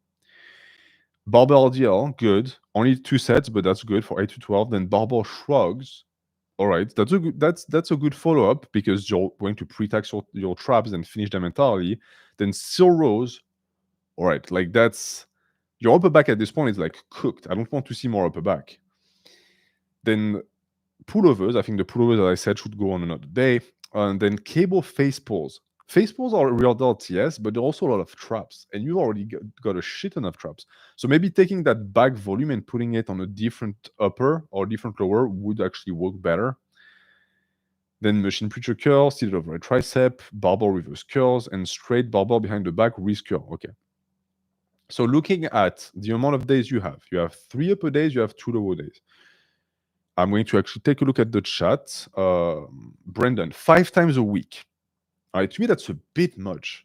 Barbell RDL, good. Only 2 sets, but that's good for 8 to 12. Then barbell shrugs. All right, that's a good follow-up because you're going to pre-tax your traps and finish them entirely. Then still rows. All right, like that's your upper back at this point is like cooked. I don't want to see more upper back. Then pullovers. I think the pullovers, as I said, should go on another day. And then cable face pulls. Face pulls are real adult, yes, but there are also a lot of traps, and you already got a shit ton of traps. So maybe taking that back volume and putting it on a different upper or different lower would actually work better. Then machine preacher curl, seated over a tricep, barbell reverse curls, and straight barbell behind the back wrist curl. Okay. So looking at the amount of days you have 3 upper days, you have 2 lower days. I'm going to actually take a look at the chat. Brendan, 5 times a week. All right, to me, that's a bit much.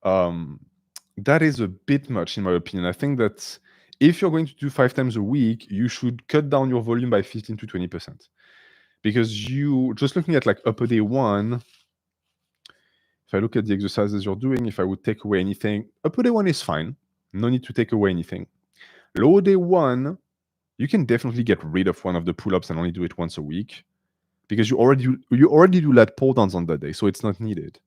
That is a bit much, in my opinion. I think that if you're going to do 5 times a week, you should cut down your volume by 15 to 20%. Because you, just looking at like upper day 1, if I look at the exercises you're doing, if I would take away anything, upper day 1 is fine. No need to take away anything. Lower day 1, you can definitely get rid of one of the pull-ups and only do it once a week, because you already do lat pull downs on that day, so it's not needed.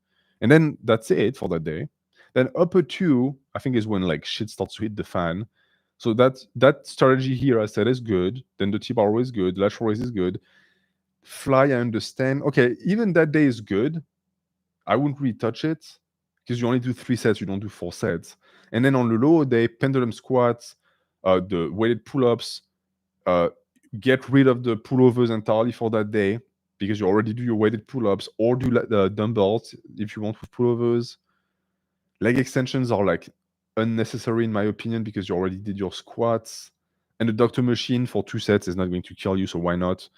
And then that's it for that day. Then upper 2, I think, is when like shit starts to hit the fan. So that strategy here, I said, is good. Then the T-bar row is good. Lateral raise is good. Fly, I understand. Okay, even that day is good. I wouldn't really touch it because you only do 3 sets. You don't do 4 sets. And then on the lower day, pendulum squats, the weighted pull-ups, get rid of the pullovers entirely for that day because you already do your weighted pull-ups, or do the dumbbells if you want with pullovers. Leg extensions are like unnecessary in my opinion because you already did your squats, and the doctor machine for 2 sets is not going to kill you, so why not?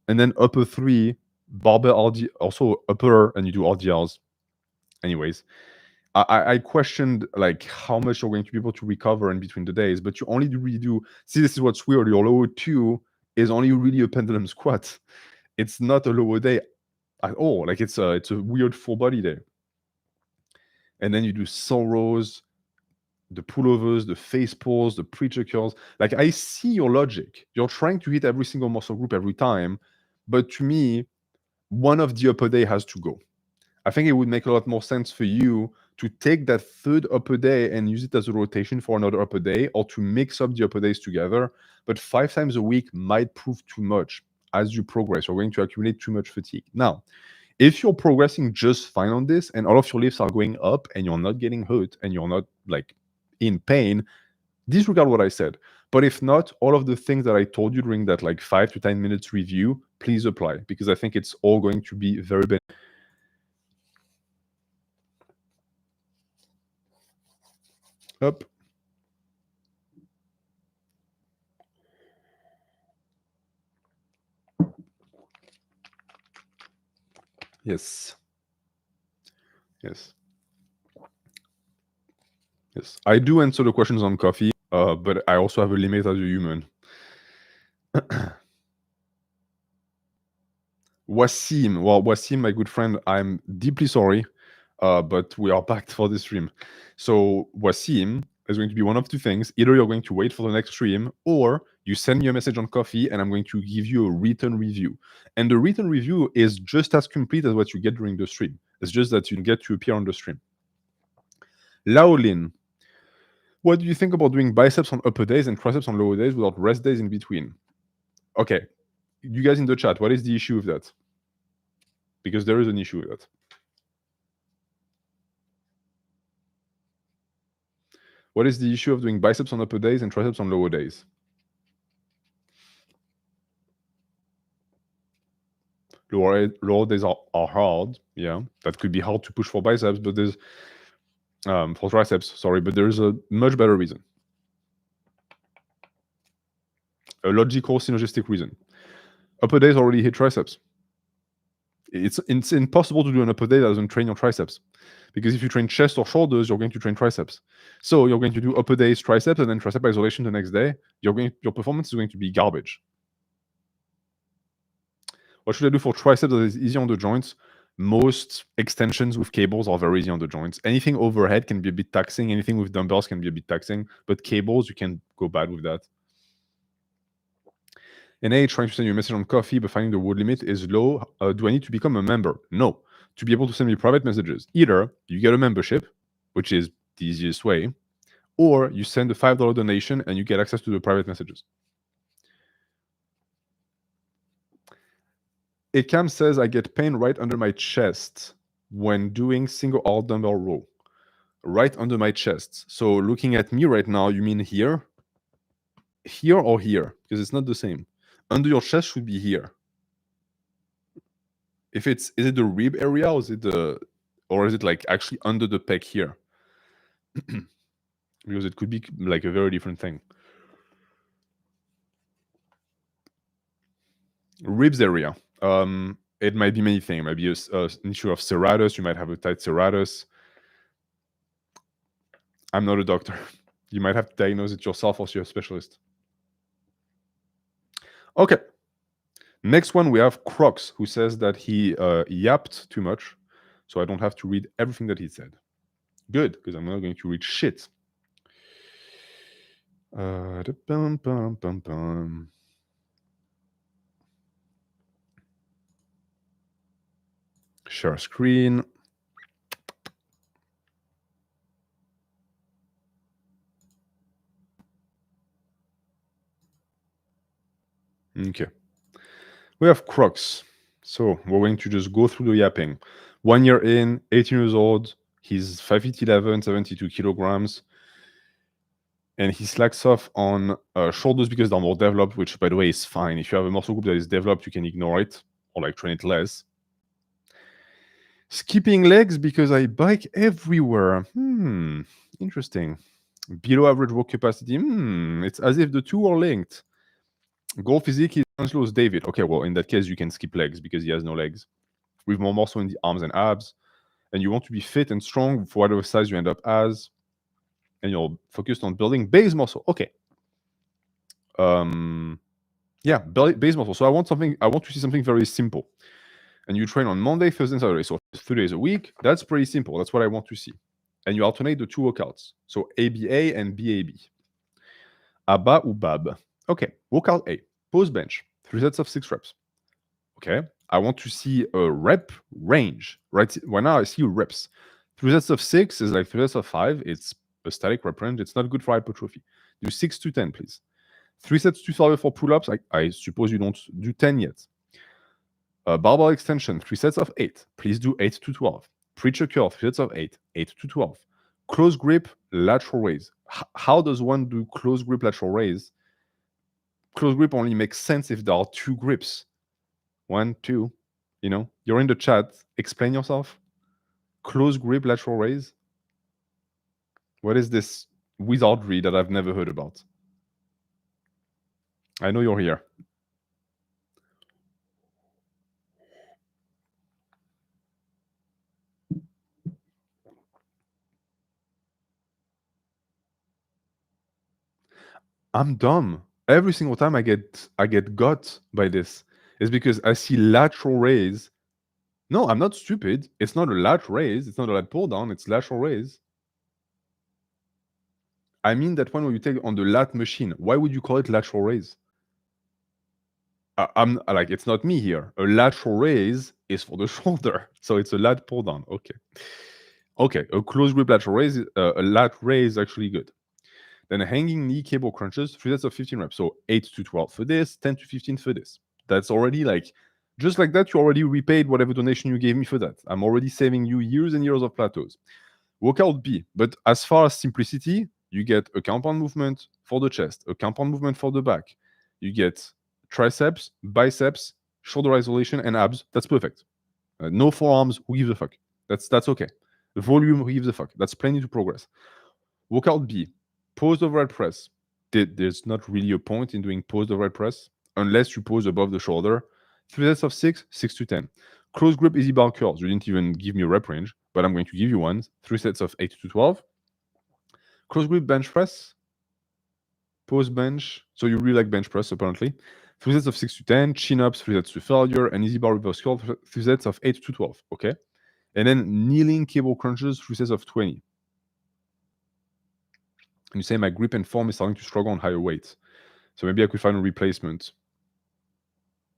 And then upper 3, barbell RD, also upper, and you do RDLs. Anyways, I questioned like how much you're going to be able to recover in between the days, but you only really do. See, this is what's weird. Your lower 2 is only really a pendulum squat. It's not a lower day at all. Like it's a weird full body day. And then you do sole rows, the pullovers, the face pulls, the preacher curls. Like I see your logic. You're trying to hit every single muscle group every time, but to me, one of the upper day has to go. I think it would make a lot more sense for you to take that third upper day and use it as a rotation for another upper day, or to mix up the upper days together. But 5 times a week might prove too much as you progress. You're going to accumulate too much fatigue. Now, if you're progressing just fine on this and all of your lifts are going up and you're not getting hurt and you're not like in pain, disregard what I said. But if not, all of the things that I told you during that like 5 to 10 minutes review, please apply, because I think it's all going to be very beneficial. Up. Yes. Yes. Yes. I do answer the questions on coffee, but I also have a limit as a human. Wasim. Well, Wasim, my good friend, I'm deeply sorry, but we are back for this stream. So Wasim is going to be one of two things. Either you're going to wait for the next stream, or you send me a message on coffee and I'm going to give you a written review. And the written review is just as complete as what you get during the stream. It's just that you get to appear on the stream. Laolin, what do you think about doing biceps on upper days and triceps on lower days without rest days in between? Okay, you guys in the chat, what is the issue with that? Because there is an issue with that. What is the issue of doing biceps on upper days and triceps on lower days? Lower days are hard. Yeah, that could be hard to push for biceps, but there's for triceps, sorry, but there's a much better reason. A logical synergistic reason. Upper days already hit triceps. It's impossible to do an upper day that doesn't train your triceps, because if you train chest or shoulders, you're going to train triceps. So you're going to do upper days triceps and then tricep isolation the next day. Your performance is going to be garbage. What should I do for triceps that is easy on the joints? Most extensions with cables are very easy on the joints. Anything overhead can be a bit taxing. Anything with dumbbells can be a bit taxing. But cables, you can go bad with that. And A, trying to send you a message on coffee, but finding the word limit is low. Do I need to become a member? No. To be able to send me private messages, either you get a membership, which is the easiest way, or you send a $5 donation and you get access to the private messages. Ekam says I get pain right under my chest when doing single arm dumbbell row. Right under my chest. So looking at me right now, you mean here? Here or here? Because it's not the same. Under your chest should be here. If is it the rib area, or is it like actually under the pec here? Because it could be like a very different thing. Ribs area. It might be many things. It might be an issue of serratus. You might have a tight serratus. I'm not a doctor. You might have to diagnose it yourself or see a specialist. Okay. Next one, we have Crocs, who says that he yapped too much, so I don't have to read everything that he said. Good, because I'm not going to read shit. Share screen. Okay. We have Crocs. So we're going to just go through the yapping. 1 year in, 18 years old. He's 5 feet 11, 72 kilograms. And he slacks off on shoulders because they're more developed, which, by the way, is fine. If you have a muscle group that is developed, you can ignore it or like train it less. Skipping legs because I bike everywhere. Interesting. Below average work capacity. It's as if the two are linked. Goal physique is slow as David. Okay, well, in that case, you can skip legs because he has no legs. With more muscle in the arms and abs. And you want to be fit and strong for whatever size you end up as. And you're focused on building base muscle. Okay. Yeah, base muscle. So I want to see something very simple. And you train on Monday, Thursday, and Saturday. So 3 days a week. That's pretty simple. That's what I want to see. And you alternate the two workouts. So ABA and BAB. ABA ou BAB. Okay, workout A. Pose bench. 3 sets of 6 reps. Okay, I want to see a rep range. Right now I see reps. 3 sets of 6 is like 3 sets of 5. It's a static rep range. It's not good for hypertrophy. Do 6 to 10, please. 3 sets to solve for pull-ups. I suppose you don't do 10 yet. Barbell extension, 3 sets of 8. Please do 8 to 12. Preacher curl, 3 sets of 8. 8 to 12. Close grip, lateral raise. How does one do close grip lateral raise? Close grip only makes sense if there are 2 grips. 1, 2. You know, you're in the chat. Explain yourself. Close grip lateral raise. What is this wizardry that I've never heard about? I know you're here. I'm dumb. Every single time I get got by this is because I see lateral raise. No, I'm not stupid. It's not a lat raise. It's not a lat pull down. It's lateral raise. I mean that one where you take on the lat machine. Why would you call it lateral raise? I'm like, it's not me here. A lateral raise is for the shoulder. So it's a lat pull down. Okay. Okay. A close grip lateral raise, a lat raise is actually good. Then a hanging knee cable crunches, 3 sets of 15 reps. So 8 to 12 for this, 10 to 15 for this. That's already like, just like that, you already repaid whatever donation you gave me for that. I'm already saving you years and years of plateaus. Workout B. But as far as simplicity, you get a compound movement for the chest, a compound movement for the back. You get triceps, biceps, shoulder isolation, and abs. That's perfect. No forearms. Who gives a fuck? That's okay. Volume. Who gives a fuck? That's plenty to progress. Workout B. Pose overhead press. There's not really a point in doing pose overhead press unless you pose above the shoulder. 3 sets of 6, 6 to 10. Close grip easy bar curls. You didn't even give me a rep range, but I'm going to give you one. 3 sets of 8 to 12. Close grip bench press. Pose bench. So you really like bench press, apparently. 3 sets of 6 to 10. Chin ups, 3 sets to failure. And easy bar reverse curl, 3 sets of 8 to 12. Okay. And then kneeling cable crunches, 3 sets of 20. And you say my grip and form is starting to struggle on higher weights. So maybe I could find a replacement.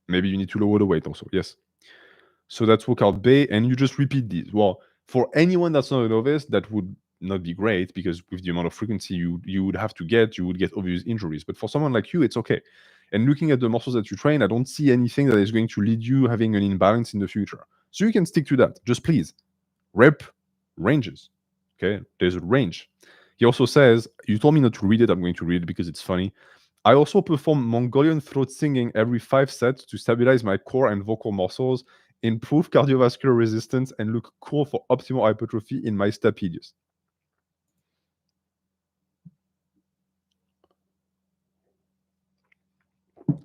Maybe you need to lower the weight also. Yes. So that's workout B, and you just repeat these. Well, for anyone that's not a novice, that would not be great because with the amount of frequency you would have to get, you would get obvious injuries. But for someone like you, it's okay. And looking at the muscles that you train, I don't see anything that is going to lead you having an imbalance in the future. So you can stick to that. Just please, rep ranges. Okay, there's a range. He also says, you told me not to read it. I'm going to read it because it's funny. I also perform Mongolian throat singing every 5 sets to stabilize my core and vocal muscles, improve cardiovascular resistance, and look cool for optimal hypertrophy in my stapedius.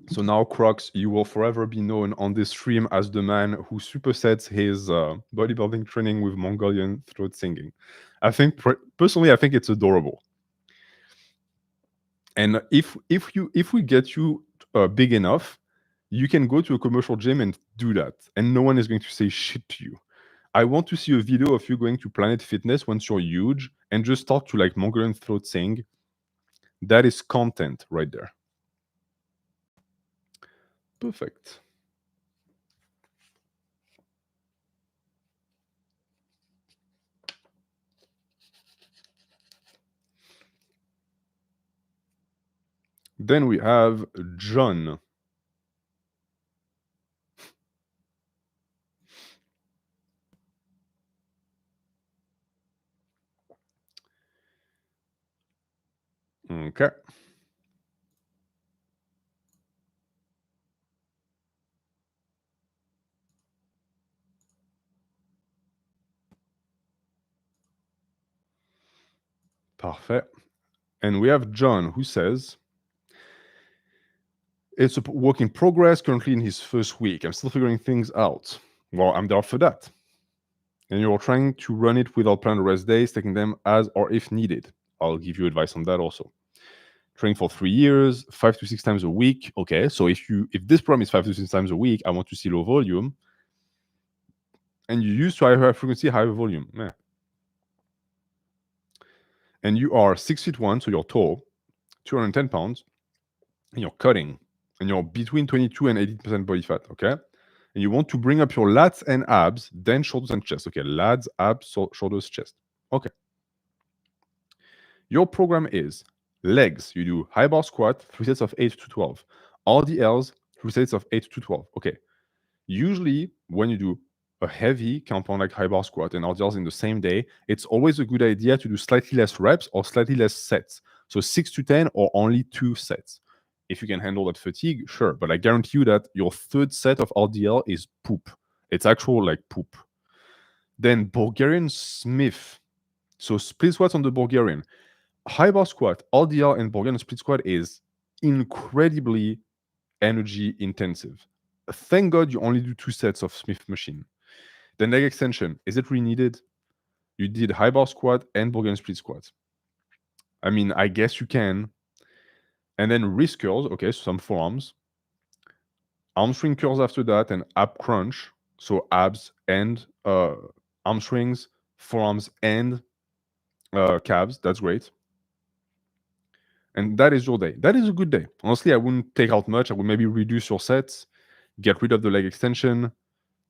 So now, Crocs, you will forever be known on this stream as the man who supersets his bodybuilding training with Mongolian throat singing. I think, personally, I think it's adorable. And if we get you big enough, you can go to a commercial gym and do that, and no one is going to say shit to you. I want to see a video of you going to Planet Fitness once you're huge and just start to like Mongolian throat sing. That is content right there. Perfect. Then we have John. Okay. Parfait. And we have John who says, it's a work in progress, currently in his first week. I'm still figuring things out. Well, I'm there for that. And you're trying to run it without planned rest days, taking them as or if needed. I'll give you advice on that also. Training for 3 years, 5 to 6 times a week. Okay, so if this program is 5 to 6 times a week, I want to see low volume. And you used to higher frequency, higher volume. Yeah. And you are 6'1", so you're tall, 210 pounds, and you're cutting, and you're between 22 and 80% body fat, okay? And you want to bring up your lats and abs, then shoulders and chest. Okay, lats, abs, shoulders, chest. Okay. Your program is legs. You do high bar squat, 3 sets of 8 to 12. RDLs, 3 sets of 8 to 12. Okay. Usually, when you do a heavy compound like high bar squat and RDLs in the same day, it's always a good idea to do slightly less reps or slightly less sets. So 6 to 10 or only 2 sets. If you can handle that fatigue, sure. But I guarantee you that your third set of RDL is poop. It's actual like poop. Then Bulgarian Smith. So split squats on the Bulgarian. High bar squat, RDL and Bulgarian split squat is incredibly energy intensive. Thank God you only do 2 sets of Smith machine. Then leg extension, is it really needed? You did high bar squat and Bulgarian split squat. I mean, I guess you can. And then wrist curls, okay, so some forearms. Hamstring curls after that, and ab crunch, so abs and hamstrings, forearms and calves. That's great. And that is your day. That is a good day. Honestly, I wouldn't take out much. I would maybe reduce your sets, get rid of the leg extension,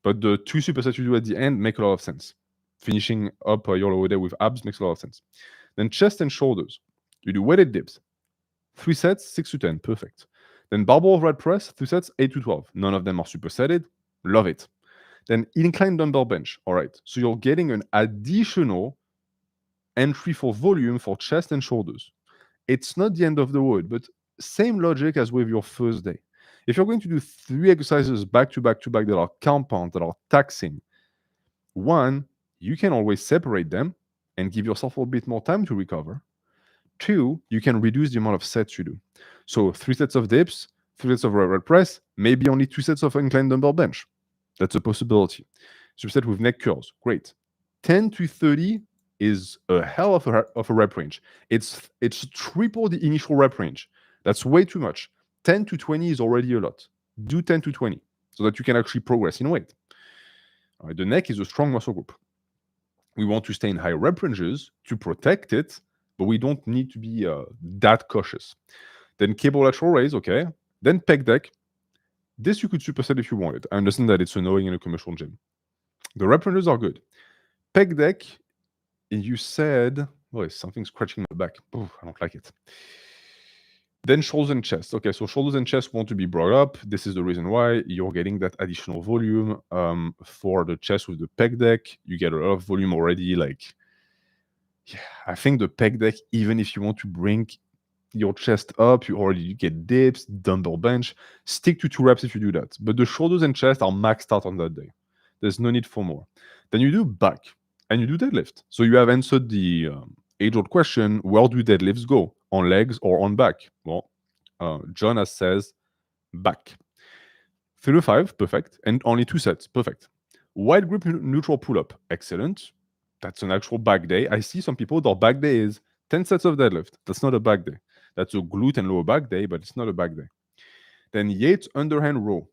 but the 2 supersets you do at the end make a lot of sense. Finishing up your lower day with abs makes a lot of sense. Then chest and shoulders. You do weighted dips. 3 sets, 6 to 10. Perfect. Then barbell overhead press, 3 sets, 8 to 12. None of them are supersetted. Love it. Then incline dumbbell bench. All right. So you're getting an additional entry for volume for chest and shoulders. It's not the end of the world, but same logic as with your first day. If you're going to do 3 exercises back to back to back that are compound, that are taxing, one, you can always separate them and give yourself a bit more time to recover. 2, you can reduce the amount of sets you do. So 3 sets of dips, 3 sets of overhead press, maybe only 2 sets of incline dumbbell bench. That's a possibility. Superset with neck curls, great. 10 to 30 is a hell of a rep range. It's triple the initial rep range. That's way too much. 10 to 20 is already a lot. Do 10 to 20 so that you can actually progress in weight. All right, the neck is a strong muscle group. We want to stay in high rep ranges to protect it, but we don't need to be that cautious. Then cable lateral raise, okay. Then pec deck. This you could superset if you wanted. I understand that it's annoying in a commercial gym. The rep ranges are good. Pec deck, you said, oh, something's scratching my back. Oh, I don't like it. Then shoulders and chest. Okay, so shoulders and chest want to be brought up. This is the reason why you're getting that additional volume for the chest with the pec deck. You get a lot of volume already. Like, yeah, I think the pec deck, even if you want to bring your chest up, you already get dips, dumbbell bench. Stick to 2 reps if you do that. But the shoulders and chest are maxed out on that day. There's no need for more. Then you do back and you do deadlift. So you have answered the age-old question, where do deadlifts go? On legs or on back? Well, Jonas says back. 3 to 5, perfect. And only 2 sets, perfect. Wide grip neutral pull-up, excellent. That's an actual back day. I see some people, their back day is 10 sets of deadlift. That's not a back day. That's a glute and lower back day, but it's not a back day. Then Yates underhand row.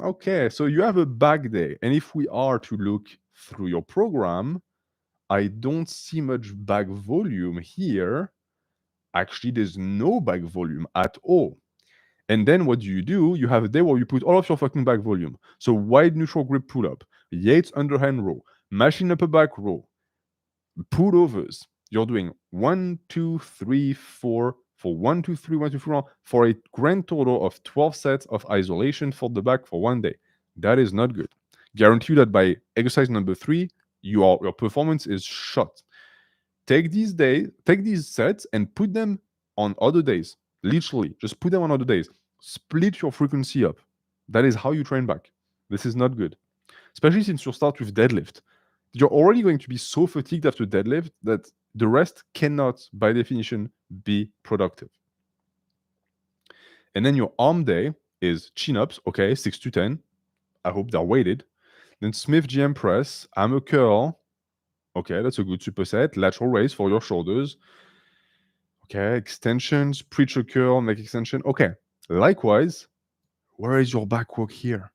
Okay, so you have a back day. And if we are to look through your program, I don't see much back volume here. Actually, there's no back volume at all. And then what do? You have a day where you put all of your fucking back volume. So wide neutral grip pull up, Yates underhand row, machine upper back row, pullovers. You're doing 1, 2, 3, 4 for 1, 2, 3, 1, 2, 3, 4 for a grand total of 12 sets of isolation for the back for one day. That is not good. Guarantee you that by exercise number 3, your performance is shot. Take these sets and put them on other days. Literally, just put them on other days. Split your frequency up. That is how you train back. This is not good. Especially since you start with deadlift. You're already going to be so fatigued after deadlift that the rest cannot, by definition, be productive. And then your arm day is chin-ups, okay, 6 to 10. I hope they're weighted. Then Smith GM press, hammer curl. Okay, that's a good superset. Lateral raise for your shoulders. Okay, extensions, preacher curl, neck extension. Okay, likewise, where is your back work here?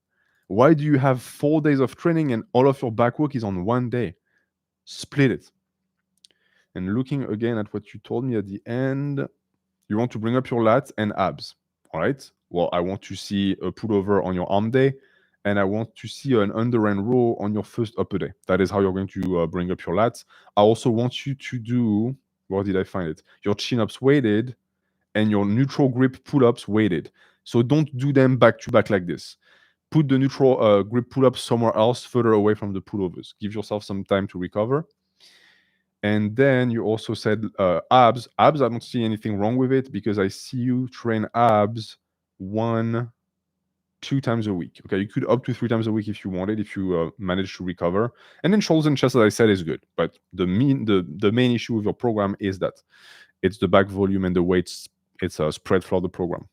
Why do you have 4 days of training and all of your back work is on one day? Split it. And looking again at what you told me at the end, you want to bring up your lats and abs. All right. Well, I want to see a pullover on your arm day, and I want to see an underhand row on your first upper day. That is how you're going to bring up your lats. I also want you to do, where did I find it? Your chin-ups weighted and your neutral grip pull-ups weighted. So don't do them back to back like this. Put the neutral grip pull-ups somewhere else, further away from the pullovers. Give yourself some time to recover. And then you also said abs. Abs, I don't see anything wrong with it because I see you train abs 1, 2 times a week. Okay, you could up to 3 times a week if you wanted, if you manage to recover. And then shoulders and chest, as I said, is good. But the main issue with your program is that it's the back volume and the weights. It's spread throughout the program.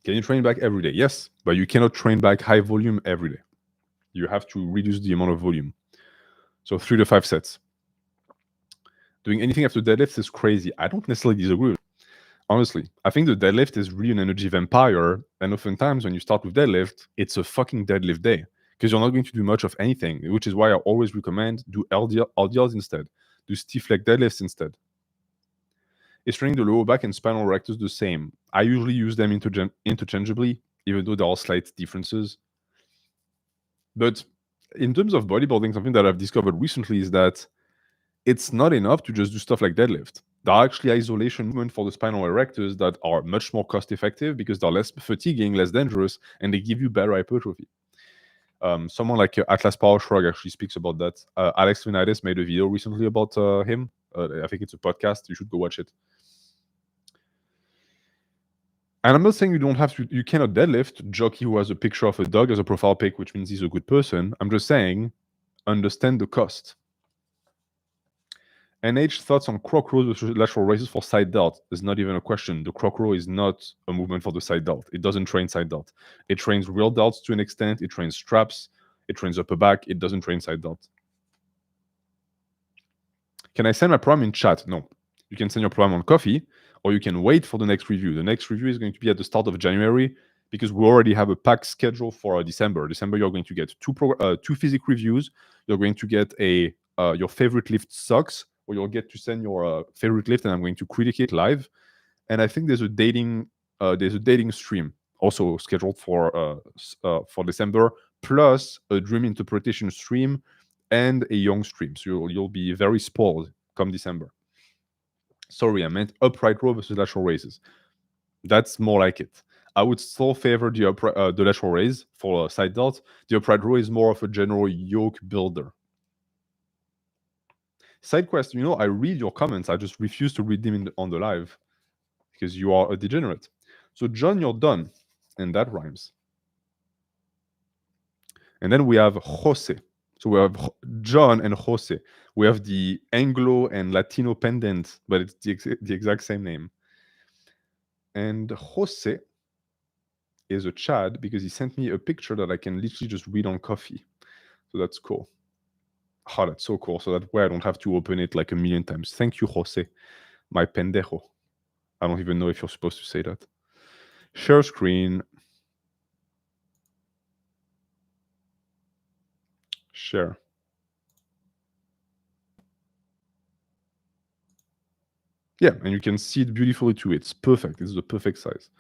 Can you train back every day? Yes, but you cannot train back high volume every day. You have to reduce the amount of volume. So 3 to 5 sets. Doing anything after deadlift is crazy. I don't necessarily disagree with it. Honestly, I think the deadlift is really an energy vampire. And oftentimes when you start with deadlift, it's a fucking deadlift day because you're not going to do much of anything, which is why I always recommend do LDLs instead. Do stiff leg deadlifts instead. Is training the lower back and spinal erectors the same? I usually use them interchangeably, even though there are slight differences. But in terms of bodybuilding, something that I've discovered recently is that it's not enough to just do stuff like deadlift. There are actually isolation movements for the spinal erectors that are much more cost effective because they're less fatiguing, less dangerous, and they give you better hypertrophy. Someone like Atlas Power Shrug actually speaks about that. Alex Leonidas made a video recently about him. I think it's a podcast. You should go watch it. And I'm not saying you cannot deadlift. Jockey who has a picture of a dog as a profile pic, which means he's a good person. I'm just saying, understand the cost. NH thoughts on croc rows with lateral raises for side delt. There's not even a question. The croc row is not a movement for the side delt. It doesn't train side delt. It trains real delts to an extent. It trains straps. It trains upper back. It doesn't train side delt. Can I send my program in chat? No. You can send your program on Coffee, or you can wait for the next review. The next review is going to be at the start of January because we already have a packed schedule for December. December, you're going to get two physics reviews. You're going to get your favorite lift sucks, or you'll get to send your favorite lift, and I'm going to critique it live. And I think there's a dating stream also scheduled for December, plus a dream interpretation stream and a young stream. So you'll be very spoiled come December. Sorry, I meant upright row versus lateral raises. That's more like it. I would still favor the lateral raise for side delt. The upright row is more of a general yoke builder. Side quest, I read your comments. I just refuse to read them on the live because you are a degenerate. So John, you're done. And that rhymes. And then we have Jose. So we have John and Jose. We have the Anglo and Latino pendant, but it's the exact same name. And Jose is a Chad because he sent me a picture that I can literally just read on coffee. So that's cool. Oh, that's so cool. So that way I don't have to open it like a million times. Thank you, Jose. My pendejo. I don't even know if you're supposed to say that. Share screen. Share. Yeah, and you can see it beautifully too. It's perfect. It's the perfect size.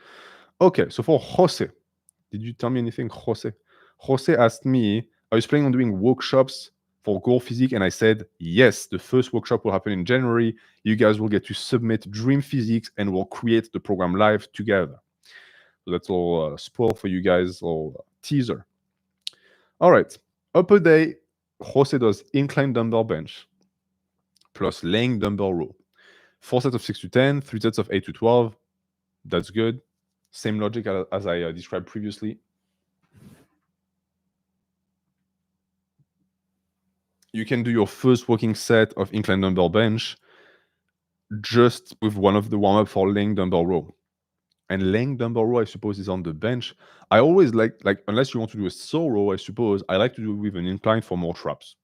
Okay, so for Jose, did you tell me anything, Jose? Jose asked me, are you planning on doing workshops for Goal Physique? And I said, yes, the first workshop will happen in January. You guys will get to submit Dream Physiques and we'll create the program live together. So that's all spoil for you guys, all teaser. All right, upper day, Jose does incline dumbbell bench plus laying dumbbell row. 4 sets of 6 to 10, 3 sets of 8 to 12. That's good. Same logic as I described previously. You can do your first working set of incline dumbbell bench just with one of the warm-up for laying dumbbell row. And laying dumbbell row, I suppose, is on the bench. I always like unless you want to do a slow row, I suppose, I like to do it with an incline for more traps.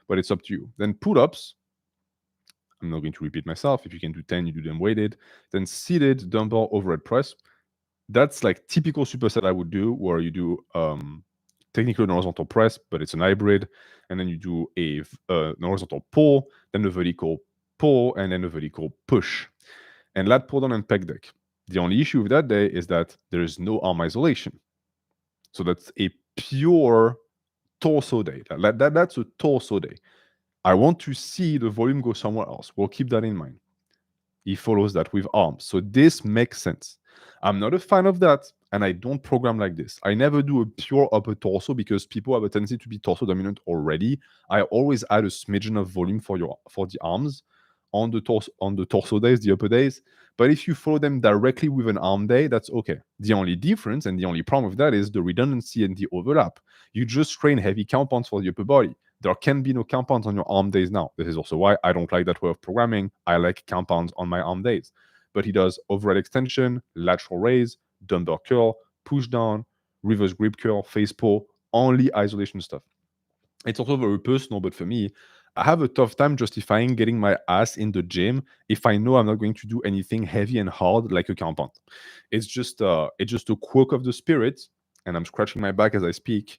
But it's up to you. Then pull-ups, I'm not going to repeat myself. If you can do 10, you do them weighted. Then seated dumbbell overhead press. That's like typical superset I would do, where you do technically an horizontal press, but it's an hybrid. And then you do an horizontal pull, then a vertical pull, and then a vertical push. And lat pull down and pec deck. The only issue with that day is that there is no arm isolation. So that's a pure torso day. That's a torso day. I want to see the volume go somewhere else. We'll keep that in mind. He follows that with arms. So this makes sense. I'm not a fan of that, and I don't program like this. I never do a pure upper torso because people have a tendency to be torso dominant already. I always add a smidgen of volume for the arms on the torso days, the upper days. But if you follow them directly with an arm day, that's okay. The only difference and the only problem with that is the redundancy and the overlap. You just train heavy compounds for the upper body. There can be no compounds on your arm days now. This is also why I don't like that way of programming. I like compounds on my arm days. But he does overhead extension, lateral raise, dumbbell curl, push down, reverse grip curl, face pull, only isolation stuff. It's also very personal, but for me, I have a tough time justifying getting my ass in the gym if I know I'm not going to do anything heavy and hard like a compound. It's just a quirk of the spirit, and I'm scratching my back as I speak.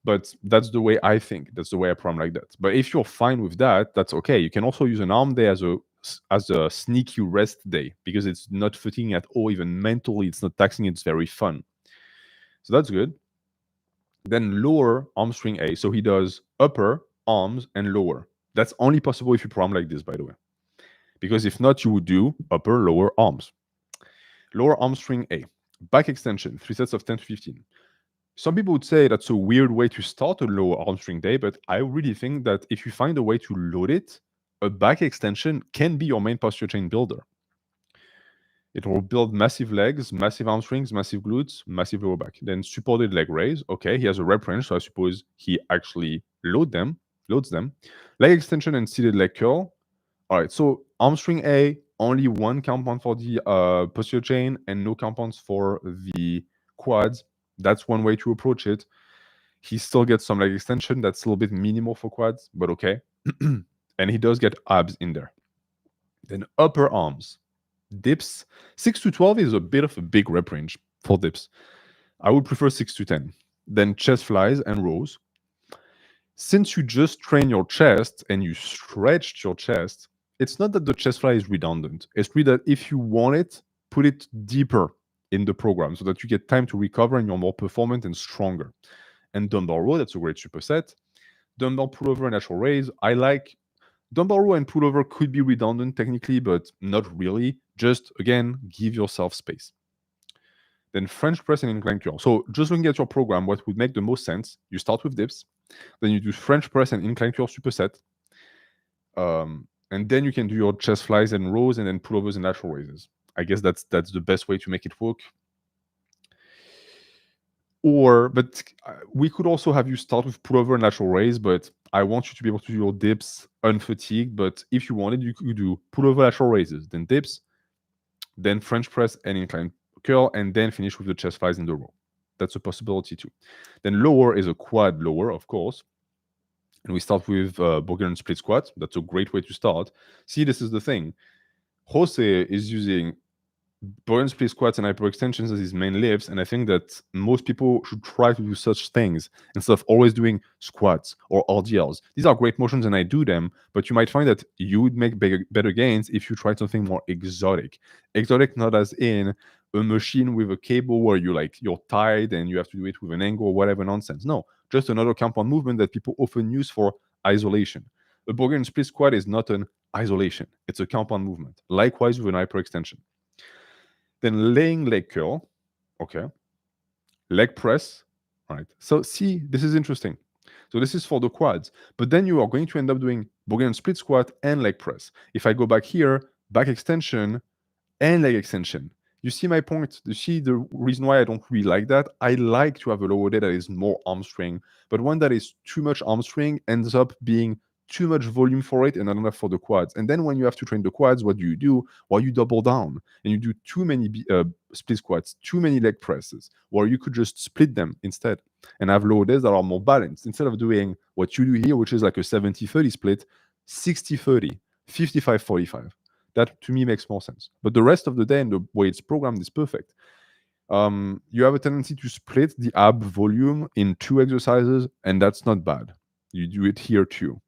But that's the way I think. That's the way I program like that. But if you're fine with that, that's okay. You can also use an arm day as a sneaky rest day because it's not fatiguing at all. Even mentally, it's not taxing. It's very fun. So that's good. Then lower arm swing A. So he does upper, arms, and lower. That's only possible if you program like this, by the way. Because if not, you would do upper, lower, arms. Lower arm swing A. Back extension, 3 sets of 10 to 15. Some people would say that's a weird way to start a lower arm swing day, but I really think that if you find a way to load it, a back extension can be your main posture chain builder. It will build massive legs, massive arm swings, massive glutes, massive lower back. Then supported leg raise. Okay, he has a rep range, so I suppose he actually loads them. Leg extension and seated leg curl. All right, so arm swing A, only one compound for the posterior chain and no compounds for the quads. That's one way to approach it. He still gets some leg extension. That's a little bit minimal for quads, but okay. And he does get abs in there. Then upper arms. Dips. 6 to 12 is a bit of a big rep range for dips. I would prefer 6 to 10. Then chest flies and rows. Since you just train your chest and you stretched your chest, it's not that the chest fly is redundant. It's really that if you want it, put it deeper in the program so that you get time to recover and you're more performant and stronger. And dumbbell row, that's a great superset. Dumbbell pullover and lateral raise. I like dumbbell row and pullover could be redundant technically, but not really. Just, again, give yourself space. Then French press and incline curl. So just looking at your program, what would make the most sense, you start with dips, then you do French press and incline curl superset, and then you can do your chest flies and rows and then pullovers and lateral raises. I guess that's the best way to make it work. But we could also have you start with pullover and lateral raise, but I want you to be able to do your dips unfatigued. But if you wanted, you could do pullover lateral raises, then dips, then French press and incline curl, and then finish with the chest flies in the row. That's a possibility too. Then lower is a quad lower, of course. And we start with Bulgarian split squat. That's a great way to start. See, this is the thing. Jose is using Bulgarian split squats and hyperextensions as his main lifts, and I think that most people should try to do such things instead of always doing squats or RDLs. These are great motions, and I do them, but you might find that you would make better gains if you tried something more exotic. Exotic, not as in a machine with a cable where you're tied and you have to do it with an angle or whatever nonsense. No, just another compound movement that people often use for isolation. A Bulgarian split squat is not an isolation; it's a compound movement. Likewise with an hyperextension. Then laying leg curl, okay. Leg press, right? So see, this is interesting. So this is for the quads, but then you are going to end up doing Bulgarian split squat and leg press. If I go back here, back extension and leg extension. You see my point? You see the reason why I don't really like that? I like to have a lower day that is more arm string, but one that is too much arm string ends up being too much volume for it and not enough for the quads. And then when you have to train the quads, what do? Well, you double down and you do too many split squats, too many leg presses, or you could just split them instead and have lower days that are more balanced. Instead of doing what you do here, which is like a 70-30 split, 60-30, 55-45. That to me makes more sense. But the rest of the day and the way it's programmed is perfect. You have a tendency to split the ab volume in 2 exercises, and that's not bad. You do it here too.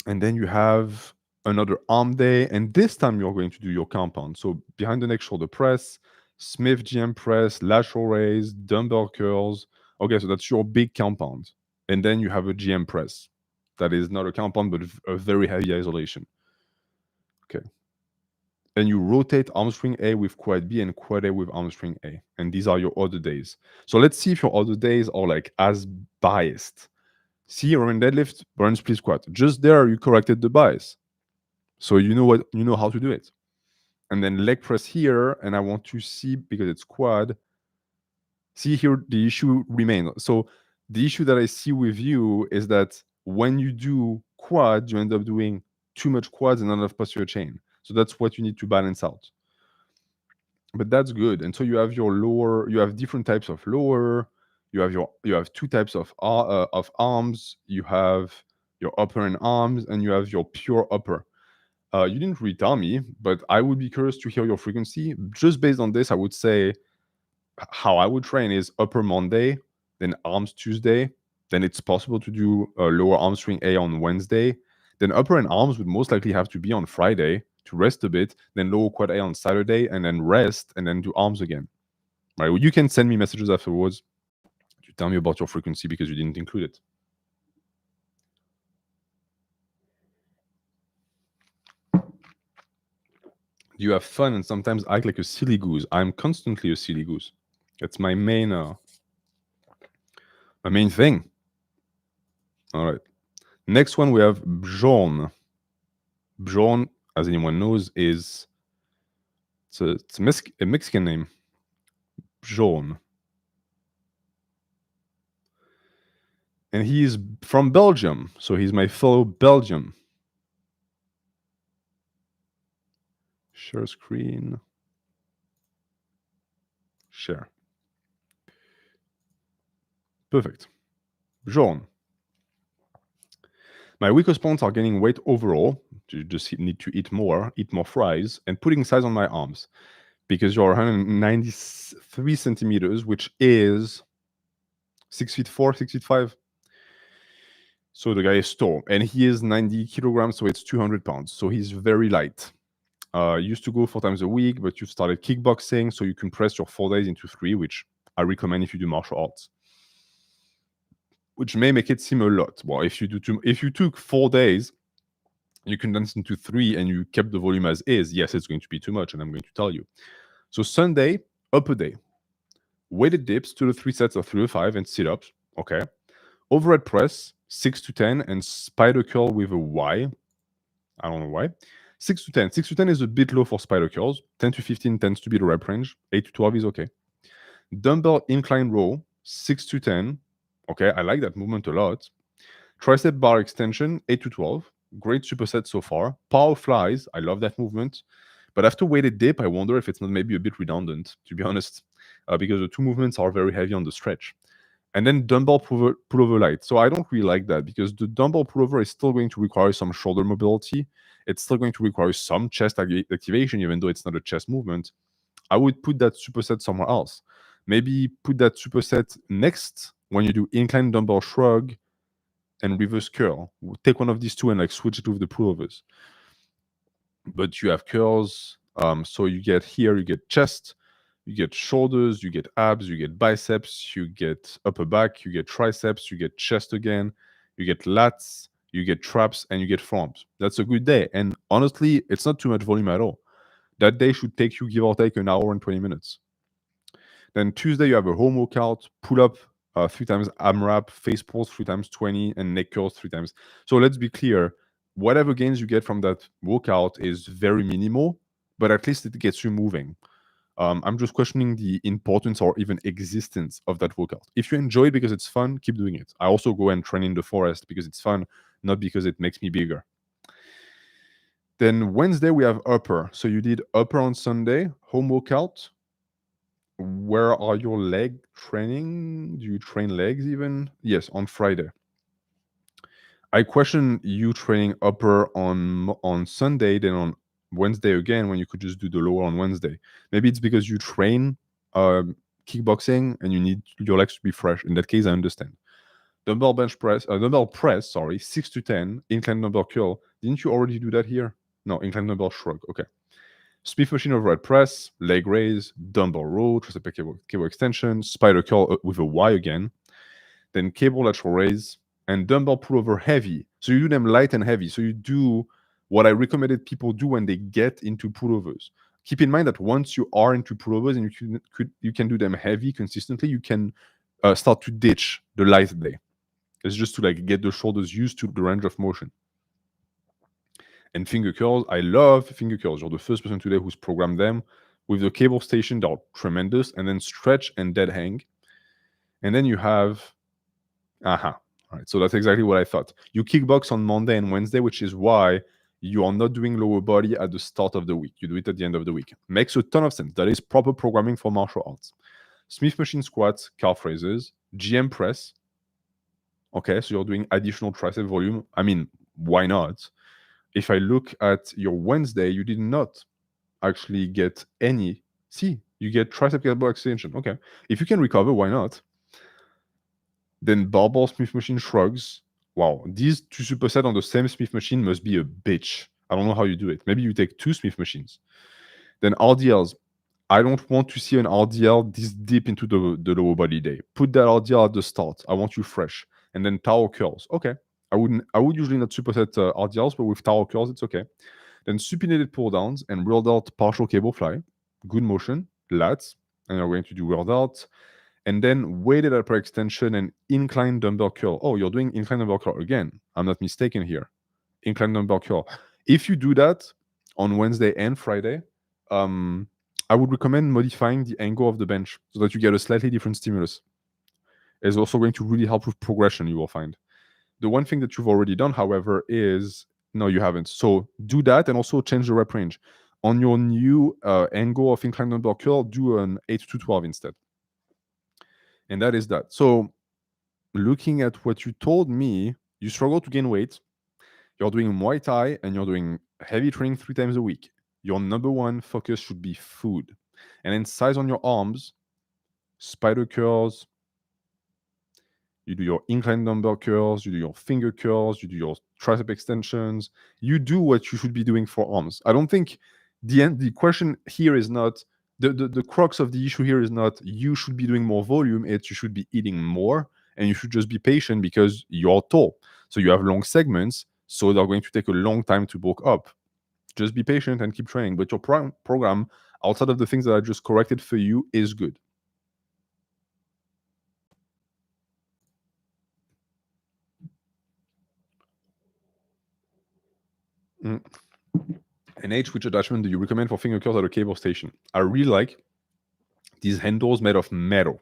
And then you have another arm day, and this time you're going to do your compound. So behind the neck shoulder press, Smith GM press, lateral raise, dumbbell curls. Okay, so that's your big compound. And then you have a GM press. That is not a compound, but a very heavy isolation. Okay. Then you rotate arm swing A with quad B and quad A with arm swing A. And these are your other days. So let's see if your other days are like as biased. See, Roman deadlift, burn split squat. Just there, you corrected the bias. So you know how to do it. And then leg press here, and I want to see, because it's quad, see here the issue remains. So the issue that I see with you is that when you do quad, you end up doing too much quads and not enough posterior chain. So that's what you need to balance out. But that's good. And so you have your lower, you have different types of lower, you have 2 types of arms, you have your upper and arms, and you have your pure upper. You didn't really tell me, but I would be curious to hear your frequency. Just based on this, I would say how I would train is upper Monday, then arms Tuesday, then it's possible to do lower arm swing A on Wednesday, then upper and arms would most likely have to be on Friday to rest a bit, then lower quad A on Saturday, and then rest, and then do arms again. Right? Well, you can send me messages afterwards to tell me about your frequency because you didn't include it. You have fun and sometimes act like a silly goose. I'm constantly a silly goose. That's my main thing. All right. Next one, we have Jono. Jono, as anyone knows, is it's a Mexican name. Jono. And he's from Belgium, so he's my fellow Belgium. Share screen. Share. Perfect. Jono. My weakest points are gaining weight overall. You just need to eat more fries, and putting size on my arms. Because you're 193 centimeters, which is 6'4", 6'5". So the guy is tall, and he is 90 kilograms, so it's 200 pounds. So he's very light. Used to go 4 times a week, but you started kickboxing, so you compress your 4 days into 3, which I recommend if you do martial arts. Which may make it seem a lot. Well, if you took 4 days, you condensed into 3, and you kept the volume as is, yes, it's going to be too much, and I'm going to tell you. So Sunday, upper day. Weighted dips, 2 to 3 sets of 3 to 5, and sit-ups. Okay. Overhead press, 6 to 10, and spider curl with a Y. I don't know why. 6 to 10. 6 to 10 is a bit low for spider curls. 10 to 15 tends to be the rep range. 8 to 12 is okay. Dumbbell incline row, 6 to 10. Okay, I like that movement a lot. Tricep bar extension, 8 to 12. great superset so far. Power flies, I love that movement. But after weighted dip, I wonder if it's not maybe a bit redundant, to be honest, because the two movements are very heavy on the stretch. And then dumbbell pullover light. So I don't really like that because the dumbbell pullover is still going to require some shoulder mobility. It's still going to require some chest activation, even though it's not a chest movement. I would put that superset somewhere else. Maybe put that superset next when you do incline dumbbell shrug and reverse curl. Take one of these two and like switch it with the pullovers. But you have curls. So you get here, you get chest, you get shoulders, you get abs, you get biceps, you get upper back, you get triceps, you get chest again, you get lats, you get traps, and you get forearms. That's a good day. And honestly, it's not too much volume at all. That day should take you, give or take, an hour and 20 minutes. Then Tuesday, you have a home workout, pull up 3 times AMRAP, face pulls 3 times 20, and neck curls 3 times. So let's be clear. Whatever gains you get from that workout is very minimal, but at least it gets you moving. I'm just questioning the importance or even existence of that workout. If you enjoy it because it's fun, keep doing it. I also go and train in the forest because it's fun, not because it makes me bigger. Then Wednesday, we have upper. So you did upper on Sunday, home workout. Where are your leg training? Do you train legs even? Yes, on Friday. I question you training upper on Sunday, then on Wednesday again when you could just do the lower on Wednesday. Maybe it's because you train kickboxing and you need your legs to be fresh. In that case, I understand. Dumbbell press, sorry, 6 to 10, incline dumbbell curl. Didn't you already do that here? No, incline dumbbell shrug. Okay. Smith machine overhead press, leg raise, dumbbell row, tricep cable extension, spider curl with a Y again, then cable lateral raise, and dumbbell pullover heavy. So you do them light and heavy. So you do what I recommended people do when they get into pullovers. Keep in mind that once you are into pullovers and you can do them heavy consistently, you can start to ditch the light day. It's just to like get the shoulders used to the range of motion. And finger curls, I love finger curls. You're the first person today who's programmed them. With the cable station, they're tremendous. And then stretch and dead hang. And then you have, all right, so that's exactly what I thought. You kickbox on Monday and Wednesday, which is why you are not doing lower body at the start of the week. You do it at the end of the week. Makes a ton of sense. That is proper programming for martial arts. Smith machine squats, calf raises, GM press. Okay, so you're doing additional tricep volume. I mean, why not? If I look at your Wednesday, you did not actually get any. See, you get tricep elbow extension. Okay. If you can recover, why not? Then barbell Smith machine shrugs. Wow, these two supersets on the same Smith machine must be a bitch. I don't know how you do it. Maybe you take 2 Smith machines. Then RDLs. I don't want to see an RDL this deep into the lower body day. Put that RDL at the start. I want you fresh. And then tower curls. Okay. I would usually not superset RDLs, but with tower curls, it's okay. Then supinated pull downs and rolled out partial cable fly. Good motion, lats, and you're going to do rolled out. And then weighted upper extension and incline dumbbell curl. Oh, you're doing incline dumbbell curl again. I'm not mistaken here. Incline dumbbell curl. If you do that on Wednesday and Friday, I would recommend modifying the angle of the bench so that you get a slightly different stimulus. It's also going to really help with progression, you will find. The one thing that you've already done, however, is no, you haven't. So do that and also change the rep range. On your new angle of incline dumbbell curl, do an 8 to 12 instead. And that is that. So looking at what you told me, you struggle to gain weight. You're doing Muay Thai and you're doing heavy training 3 times a week. Your number one focus should be food. And then size on your arms, spider curls, you do your incline dumbbell curls, you do your finger curls, you do your tricep extensions. You do what you should be doing for arms. I don't think the question here is not the crux of the issue here is not you should be doing more volume. It's you should be eating more and you should just be patient because you're tall. So you have long segments, so they're going to take a long time to bulk up. Just be patient and keep training. But your program, outside of the things that I just corrected for you, is good. And H, which attachment do you recommend for finger curls at a cable station? I really like these handles made of metal.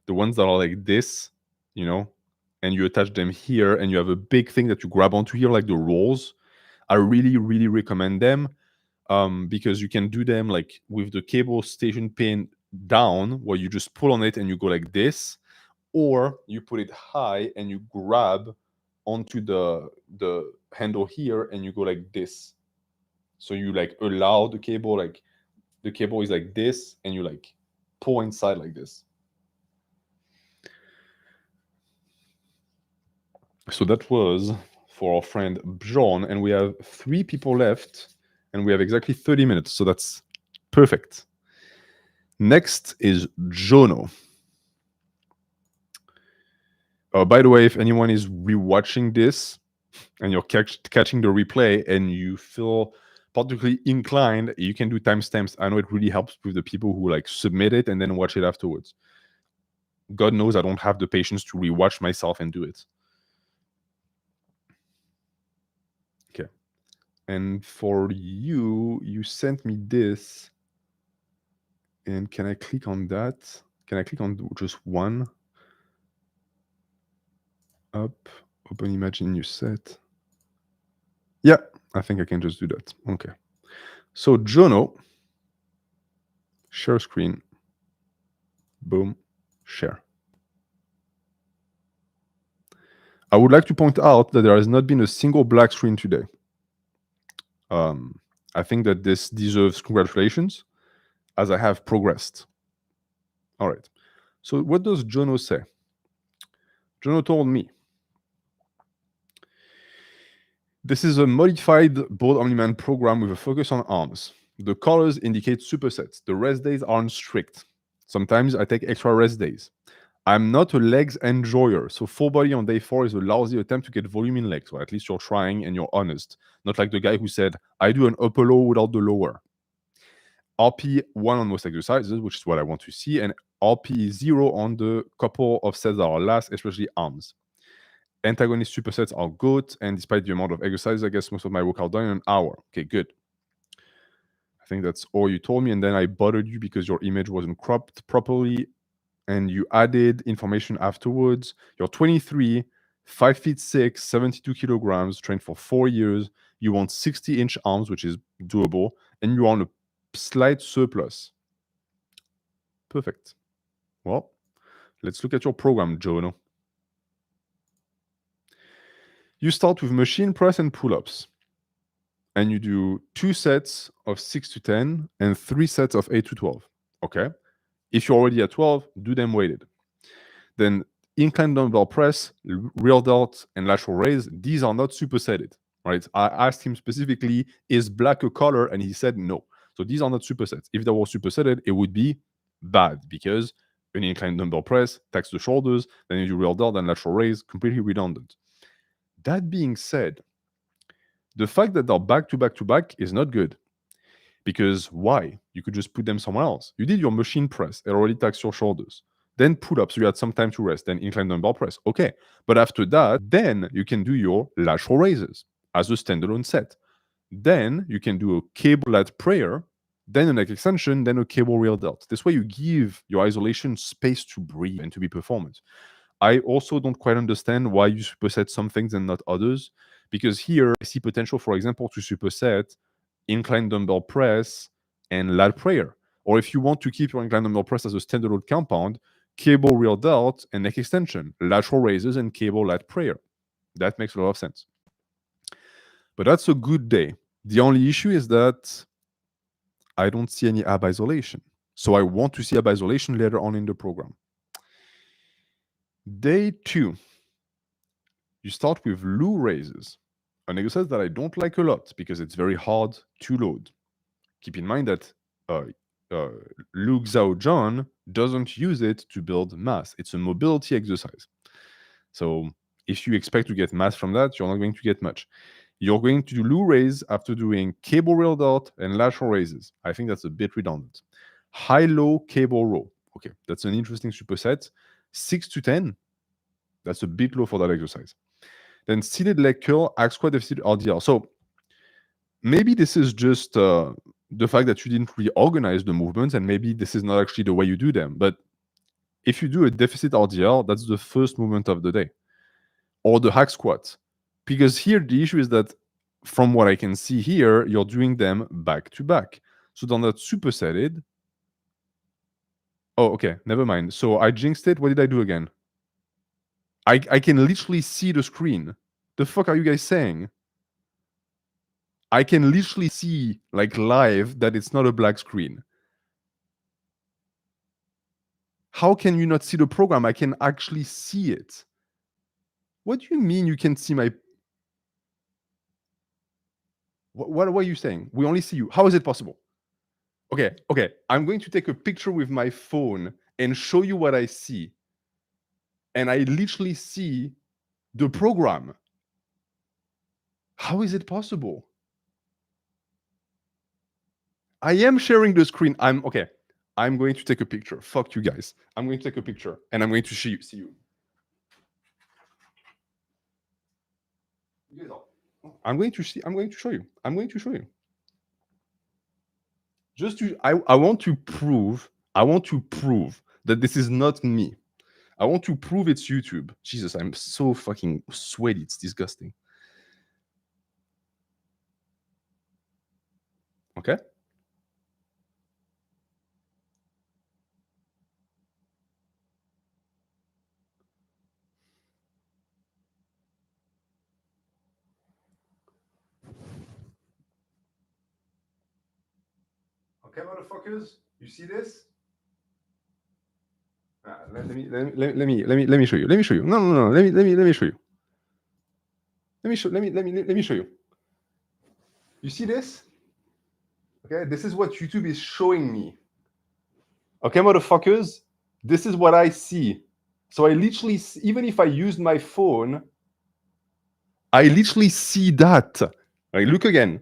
The ones that are like this, and you attach them here and you have a big thing that you grab onto here like the rolls. I really, really recommend them because you can do them like with the cable station pin down, where you just pull on it and you go like this, or you put it high and you grab onto the handle here and you go like this. So you like allow the cable, like the cable is like this, and you like pull inside like this. So that was for our friend Bjorn, and we have 3 people left, and we have exactly 30 minutes, so that's perfect. Next is Jono. By the way, if anyone is rewatching this and you're catching the replay and you feel particularly inclined, you can do timestamps. I know it really helps with the people who like submit it and then watch it afterwards. God knows I don't have the patience to rewatch myself and do it. Okay. And for you, you sent me this. And can I click on that? Can I click on just one? Up, open image in new set. Yeah, I think I can just do that. Okay. So Jono, share screen. Boom, share. I would like to point out that there has not been a single black screen today. I think that this deserves congratulations, as I have progressed. All right. So what does Jono say? Jono told me, this is a modified board Omniman program with a focus on arms. The colors indicate supersets. The rest days aren't strict. Sometimes I take extra rest days. I'm not a legs enjoyer, so full body on day 4 is a lousy attempt to get volume in legs, or at least you're trying and you're honest. Not like the guy who said, I do an upper low without the lower. RP 1 on most exercises, which is what I want to see, and RP 0 on the couple of sets that are last, especially arms. Antagonist supersets are good, and despite the amount of exercise, I guess most of my workout done in an hour. Okay, good. I think that's all you told me, and then I bothered you because your image wasn't cropped properly, and you added information afterwards. You're 23, 5 feet 6, 72 kilograms, trained for 4 years. You want 60-inch arms, which is doable, and you're on a slight surplus. Perfect. Well, let's look at your program, Jono. You start with machine press and pull-ups, and you do 2 sets of 6 to 10 and 3 sets of 8 to 12. Okay. If you're already at 12, do them weighted. Then incline dumbbell press, rear delt, and lateral raise, these are not supersetted, right? I asked him specifically, is black a color? And he said no. So these are not supersets. If they were supersetted, it would be bad because an incline dumbbell press tax the shoulders, then you do rear delt and lateral raise, completely redundant. That being said, the fact that they're back to back to back is not good. Because why? You could just put them somewhere else. You did your machine press, it already taxed your shoulders. Then pull-ups, you had some time to rest, then incline dumbbell press. Okay. But after that, then you can do your lateral raises as a standalone set. Then you can do a cable lat prayer, then a neck extension, then a cable rear delt. This way you give your isolation space to breathe and to be performant. I also don't quite understand why you superset some things and not others, because here I see potential, for example, to superset incline dumbbell press and lat prayer. Or if you want to keep your incline dumbbell press as a standalone compound, cable rear delt and neck extension, lateral raises and cable lat prayer. That makes a lot of sense. But that's a good day. The only issue is that I don't see any ab isolation. So I want to see ab isolation later on in the program. Day 2, you start with Lou raises, an exercise that I don't like a lot because it's very hard to load. Keep in mind that Lu Xiao John doesn't use it to build mass. It's a mobility exercise. So if you expect to get mass from that, you're not going to get much. You're going to do Lou raise after doing cable rear delt and lateral raises. I think that's a bit redundant. High-low cable row. Okay, that's an interesting superset. 6 to 10, that's a bit low for that exercise. Then seated leg curl, axe squat deficit RDL. So maybe this is just the fact that you didn't reorganize the movements, and maybe this is not actually the way you do them. But if you do a deficit RDL, that's the first movement of the day, or the hack squat. Because here the issue is that from what I can see here, you're doing them back to back. So they're not supersetted. Oh, okay, never mind. So I jinxed it. What did I do again? I can literally see the screen. The fuck are you guys saying? I can literally see, like, live that it's not a black screen. How can you not see the program? I can actually see it. What do you mean you can see my... What are you saying? We only see you. How is it possible? Okay, okay. I'm going to take a picture with my phone and show you what I see. And I literally see the program. How is it possible? I am sharing the screen. I'm going to take a picture. Fuck you guys. I'm going to take a picture and I'm going to see you. I'm going to show you. I'm going to show you. I want to prove that this is not me. I want to prove it's YouTube. Jesus, I'm so fucking sweaty. It's disgusting. Okay. Okay, motherfuckers, you see this? Let me show you. Let me show you. No. Let me show you. Let me show you. You see this? Okay, this is what YouTube is showing me. Okay, motherfuckers, this is what I see. So I literally, even if I use my phone, I literally see that. Like, look again.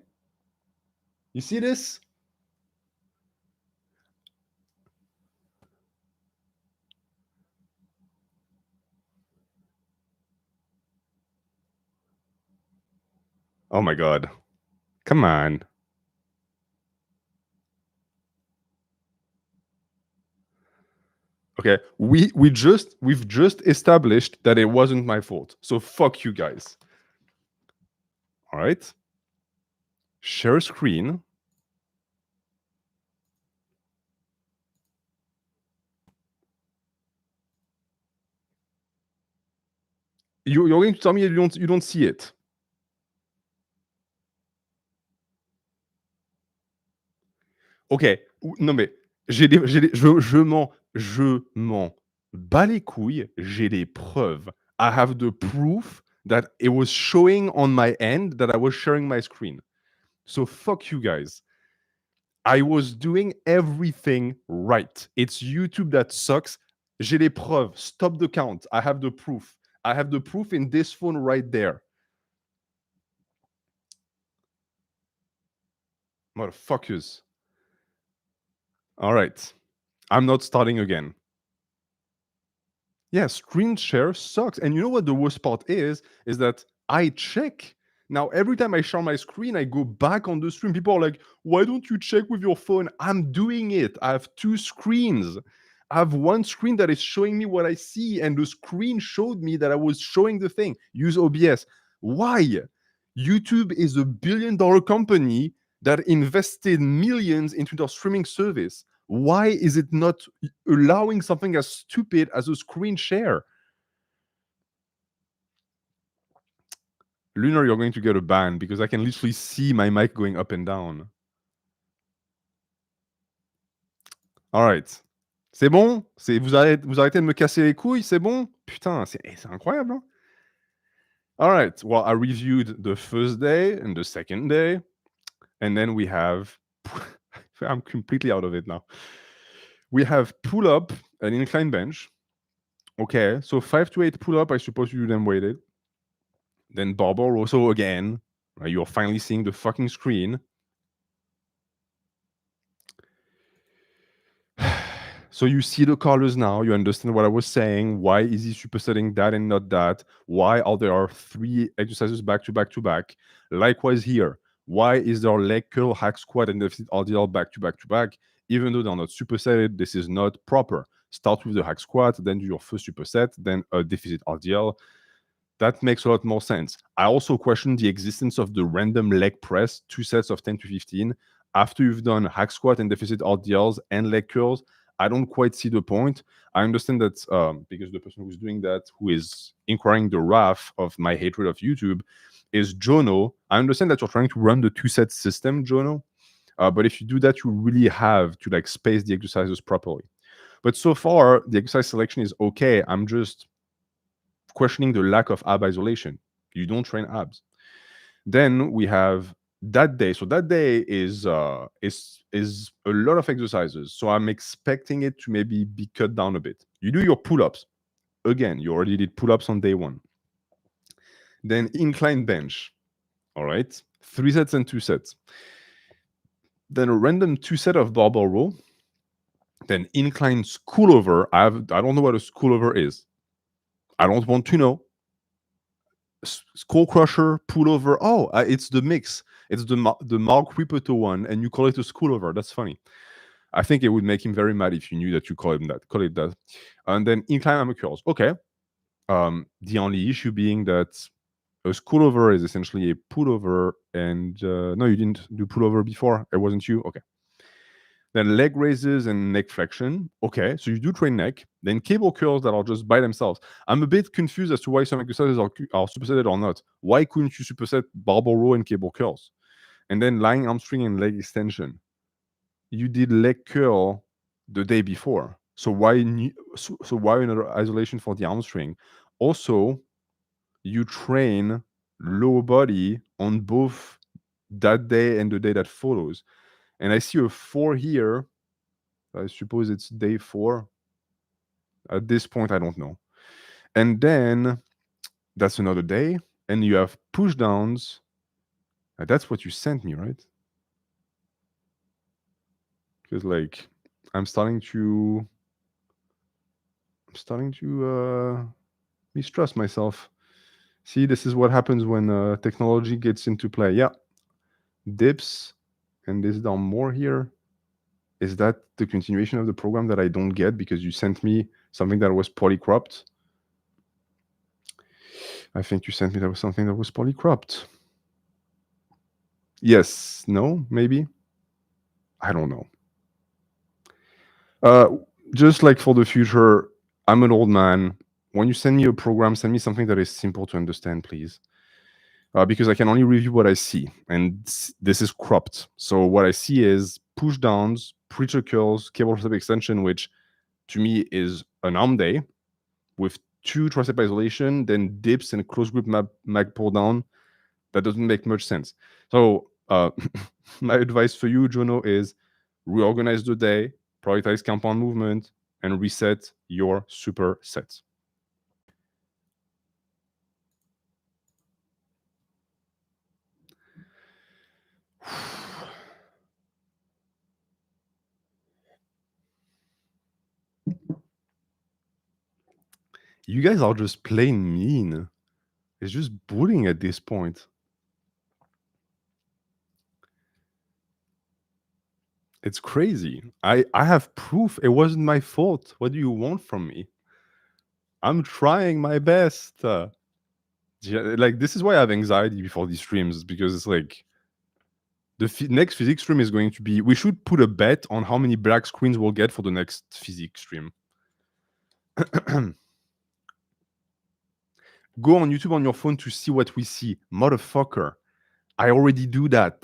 You see this? Oh my God. Come on. Okay, we've just established that it wasn't my fault. So fuck you guys. All right. Share screen. You're going to tell me you don't see it. Ok, non mais je m'en bats les couilles. J'ai des preuves. I have the proof that it was showing on my end that I was sharing my screen. So fuck you guys. I was doing everything right. It's YouTube that sucks. J'ai les preuves. Stop the count. I have the proof. I have the proof in this phone right there. Motherfuckers. All right. I'm not starting again. Yeah, screen share sucks. And you know what the worst part is that I check. Now, every time I share my screen, I go back on the stream. People are like, why don't you check with your phone? I'm doing it. I have two screens. I have one screen that is showing me what I see, and the screen showed me that I was showing the thing. Use OBS. Why? YouTube is a billion-dollar company that invested millions into their streaming service. Why is it not allowing something as stupid as a screen share? Lunar, you're going to get a ban because I can literally see my mic going up and down. All right. C'est bon? Vous arrêtez de me casser les couilles? C'est bon? Putain, c'est incroyable. Hein? All right. Well, I reviewed the first day and the second day. And then we have... I'm completely out of it now. We have pull up an incline bench. Okay, so 5 to 8 pull up. I suppose you do them weighted. Then barbell row. So again, right, you're finally seeing the fucking screen. So you see the colors now. You understand what I was saying. Why is he supersetting that and not that? Why are there 3 exercises back to back to back? Likewise here. Why is there leg curl, hack squat, and deficit RDL back to back to back? Even though they're not supersetted, this is not proper. Start with the hack squat, then do your first superset, then a deficit RDL. That makes a lot more sense. I also question the existence of the random leg press, 2 sets of 10 to 15. After you've done hack squat and deficit RDLs and leg curls, I don't quite see the point. I understand that because the person who's doing that, who is inquiring the wrath of my hatred of YouTube, is Jono. I understand that you're trying to run the 2-set system, Jono. But if you do that, you really have to like space the exercises properly. But so far, the exercise selection is okay. I'm just questioning the lack of ab isolation. You don't train abs. Then we have that day. So that day is a lot of exercises. So I'm expecting it to maybe be cut down a bit. You do your pull-ups. Again, you already did pull-ups on day 1. Then incline bench. All right. 3 sets and 2 sets. Then a random 2 set of barbell row. Then incline school over. I don't know what a school over is. I don't want to know. Skull crusher, pull over. Oh, it's the mix. It's the Mark Rippetto one, and you call it a school over. That's funny. I think it would make him very mad if you knew that you call him that. Call it that. And then incline hammer curls. Okay. The only issue being that a school over is essentially a pullover, and no, you didn't do pullover before. It wasn't you. Okay. Then leg raises and neck flexion. Okay, so you do train neck. Then cable curls that are just by themselves. I'm a bit confused as to why some exercises are supersetted or not. Why couldn't you superset barbell row and cable curls? And then lying hamstring and leg extension. You did leg curl the day before. So why another isolation for the hamstring? Also, you train lower body on both that day and the day that follows. And I see a 4 here. I suppose it's day 4. At this point, I don't know. And then that's another day. And you have push downs. That's what you sent me, right? Because like I'm starting to mistrust myself. See, this is what happens when technology gets into play. Yeah. Dips. And this down more here. Is that the continuation of the program that I don't get because you sent me something that was poorly cropped? I think you sent me that was something that was poorly cropped. Yes, no, maybe. I don't know. Just like for the future, I'm an old man. When you send me a program, send me something that is simple to understand, please. Because I can only review what I see, and this is cropped. So what I see is push downs, preacher curls, cable tricep extension, which to me is an arm day with 2 tricep isolation, then dips and close grip mag pull down. That doesn't make much sense. So my advice for you, Jono, is reorganize the day, prioritize compound movement, and reset your supersets. You guys are just plain mean. It's just bullying at this point. It's crazy. I have proof it wasn't my fault. What do you want from me? I'm trying my best. Like, this is why I have anxiety before these streams, because it's like the next physics stream is going to be. We should put a bet on how many black screens we'll get for the next physics stream. Go on YouTube on your phone to see what we see. Motherfucker. I already do that.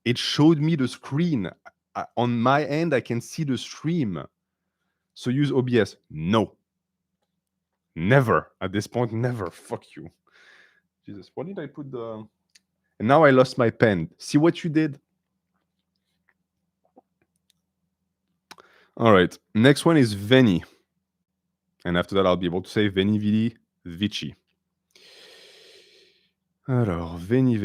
It showed me the screen. On my end, I can see the stream. So use OBS. No. Never. At this point, never. Fuck you. Jesus, why did I put the... And now I lost my pen. See what you did? All right. Next one is Veni. And after that, I'll be able to say Veni, Vidi, Vici. Alors, Veni.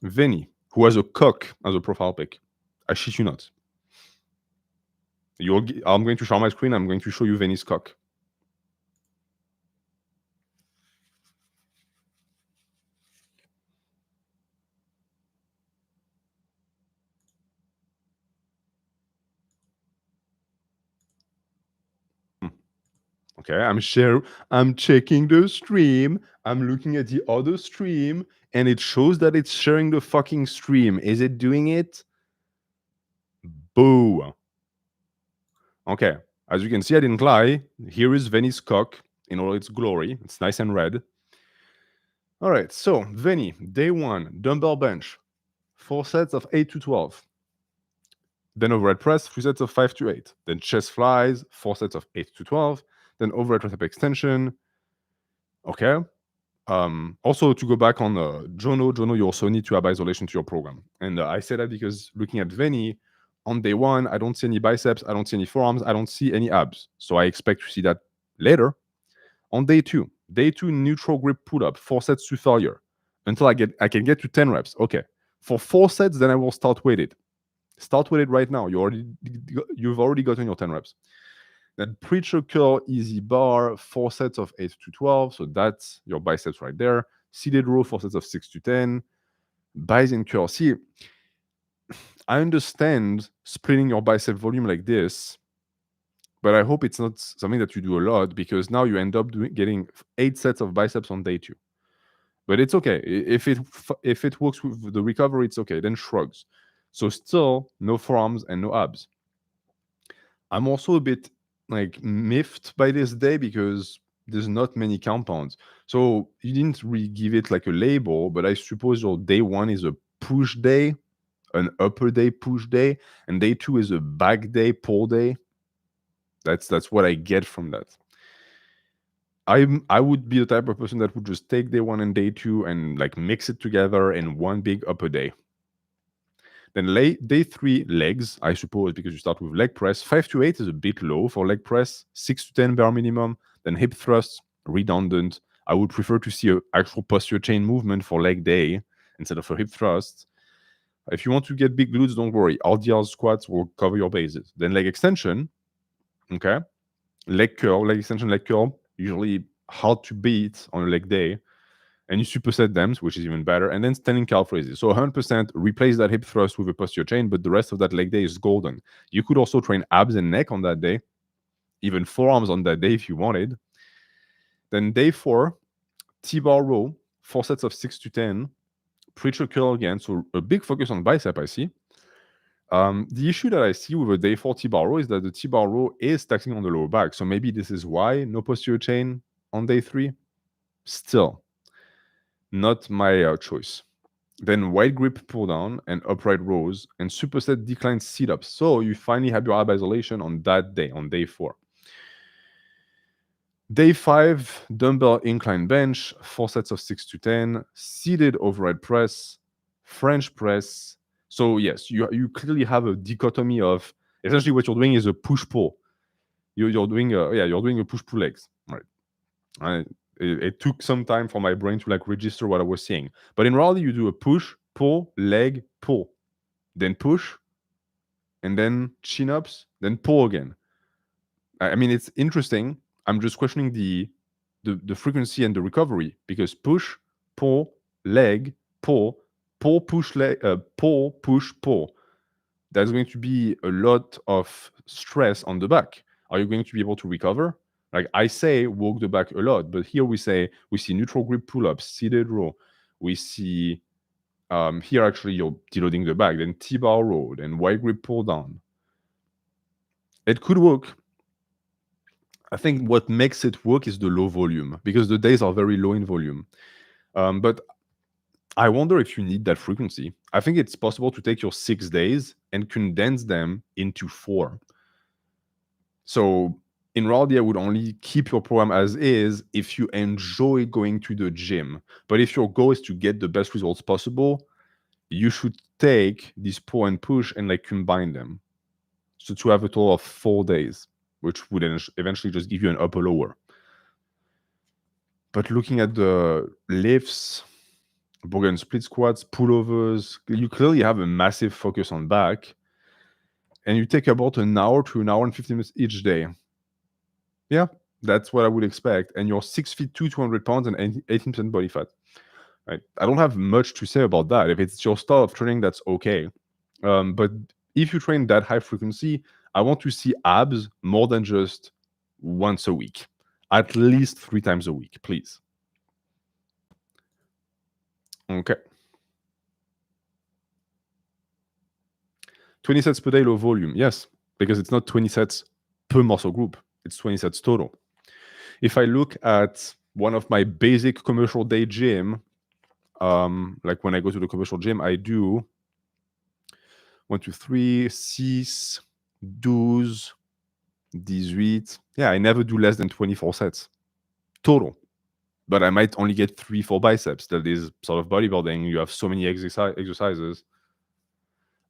Veni, who has a cock as a profile pic. I shit you not. I'm going to share my screen. I'm going to show you Veni's cock. Okay, I'm checking the stream. I'm looking at the other stream, and it shows that it's sharing the fucking stream. Is it doing it? Boo. Okay, as you can see, I didn't lie. Here is Veni's cock in all its glory. It's nice and red. All right, so Veni, day 1, dumbbell bench, 4 sets of 8 to 12. Then overhead press, 3 sets of 5 to 8. Then chest flies, 4 sets of 8 to 12. Then overhead tricep extension. Okay. Also, to go back on Jono, you also need to have isolation to your program. And I say that because looking at Veni, on day 1, I don't see any biceps, I don't see any forearms, I don't see any abs. So I expect to see that later. On day 2, neutral grip pull up, 4 sets to failure until I can get to 10 reps. Okay. For 4 sets, then I will start weighted. Start weighted right now. You've already gotten your 10 reps. Then preacher curl easy bar, 4 sets of 8 to 12. So that's your biceps right there. Seated row, 4 sets of 6 to 10. Bicep curl. See, I understand splitting your bicep volume like this, but I hope it's not something that you do a lot, because now you end up getting 8 sets of biceps on day 2. But it's okay. If it works with the recovery, it's okay. Then shrugs. So still no forearms and no abs. I'm also a bit like miffed by this day because there's not many compounds. So you didn't really give it like a label, but I suppose your day 1 is a push day, an upper day push day, and day 2 is a back day pull day. That's what I get from that. I would be the type of person that would just take day 1 and day 2 and like mix it together in one big upper day. Then day 3, legs, I suppose, because you start with leg press. 5 to 8 is a bit low for leg press. 6 to 10 bare minimum. Then hip thrusts, redundant. I would prefer to see an actual posterior chain movement for leg day instead of a hip thrust. If you want to get big glutes, don't worry. RDL squats will cover your bases. Then leg extension, okay? Leg curl, leg extension, leg curl, usually hard to beat on a leg day. And you superset them, which is even better. And then standing calf raises. So 100% replace that hip thrust with a posterior chain, but the rest of that leg day is golden. You could also train abs and neck on that day, even forearms on that day if you wanted. Then day 4, T-bar row, 4 sets of 6 to 10, preacher curl again. So a big focus on bicep, I see. The issue that I see with a day 4 T-bar row is that the T-bar row is taxing on the lower back. So maybe this is why no posterior chain on day 3. Still, not my choice. Then wide grip pull down and upright rows and superset decline sit-ups. So you finally have your ab isolation on that day, on day 4. Day 5, dumbbell incline bench, 4 sets of 6 to 10, seated overhead press, French press. So yes, you clearly have a dichotomy of essentially what you're doing is a push-pull. You're doing a push-pull legs, right? It took some time for my brain to like register what I was seeing. But in reality, you do a push, pull, leg, pull, then push, and then chin-ups, then pull again. I mean, it's interesting. I'm just questioning the frequency and the recovery, because push, pull, leg, pull, pull, push, leg, pull, push, pull. There's going to be a lot of stress on the back. Are you going to be able to recover? Like I say, walk the back a lot, but here we see neutral grip pull-ups, seated row. We see here actually you're deloading the back, then T-bar row, then wide grip pull down. It could work. I think what makes it work is the low volume, because the days are very low in volume. But I wonder if you need that frequency. I think it's possible to take your 6 days and condense them into 4. So in reality, I would only keep your program as is if you enjoy going to the gym. But if your goal is to get the best results possible, you should take this pull and push and like combine them. So to have a total of 4 days, which would eventually just give you an upper lower. But looking at the lifts, Bogan split squats, pullovers, you clearly have a massive focus on back. And you take about an hour to an hour and 50 minutes each day. Yeah, that's what I would expect. And you're 6 feet 200 pounds and 18% body fat. Right? I don't have much to say about that. If it's your style of training, that's okay. But if you train that high frequency, I want to see abs more than just once a week. at least 3 times a week, please. Okay. 20 sets per day, low volume. Yes, because it's not 20 sets per muscle group. It's 20 sets total. If I look at one of my basic commercial day gym, like when I go to the commercial gym, I do 1, 2, 3, 6, 12, 18. Yeah, I never do less than 24 sets total. But I might only get 3, 4 biceps. That is sort of bodybuilding. You have so many exercises.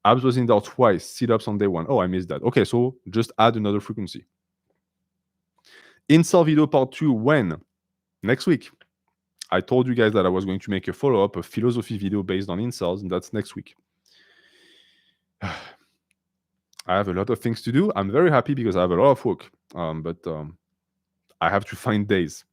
Abs was in there twice. Sit-ups on day 1. Oh, I missed that. Okay, so just add another frequency. Incel video part 2, when? Next week. I told you guys that I was going to make a follow-up, a philosophy video based on incels, and that's next week. I have a lot of things to do. I'm very happy because I have a lot of work, but I have to find days.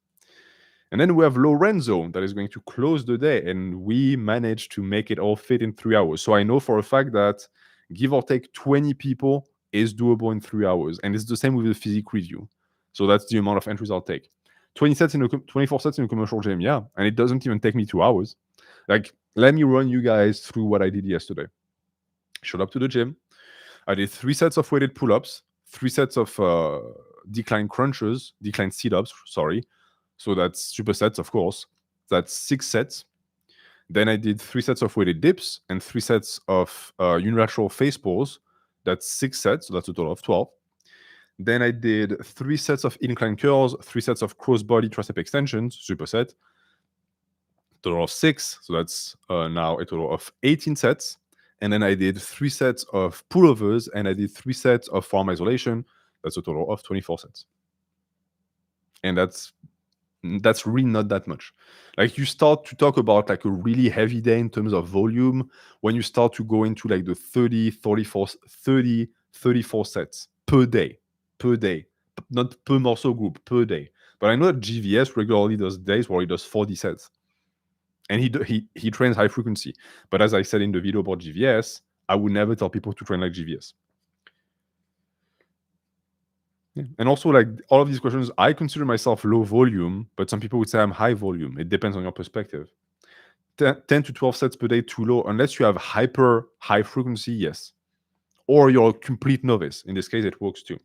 And then we have Lorenzo that is going to close the day, and we managed to make it all fit in 3 hours. So I know for a fact that give or take 20 people is doable in 3 hours, and it's the same with the physique review. So that's the amount of entries I'll take. 24 sets in a commercial gym, yeah, and it doesn't even take me 2 hours. Like, let me run you guys through what I did yesterday. Showed up to the gym. I did 3 sets of weighted pull-ups, 3 sets of decline sit-ups, sorry. So that's supersets, of course. That's 6 sets. Then I did 3 sets of weighted dips and 3 sets of unilateral face pulls. That's 6 sets, so that's a total of 12. Then I did 3 sets of incline curls, 3 sets of cross-body tricep extensions, superset. Total of 6, so that's now a total of 18 sets. And then I did 3 sets of pullovers, and I did 3 sets of forearm isolation. That's a total of 24 sets. And that's really not that much. Like, you start to talk about like a really heavy day in terms of volume when you start to go into like the 34 sets per day, not per muscle group, per day. But I know that GVS regularly does days where he does 40 sets, and he trains high frequency. But as I said in the video about GVS, I would never tell people to train like GVS. Yeah. And also, like, all of these questions, I consider myself low volume, but some people would say I'm high volume. It depends on your perspective. 10 to 12 sets per day, too low. Unless you have hyper high frequency, yes. Or you're a complete novice. In this case, it works too.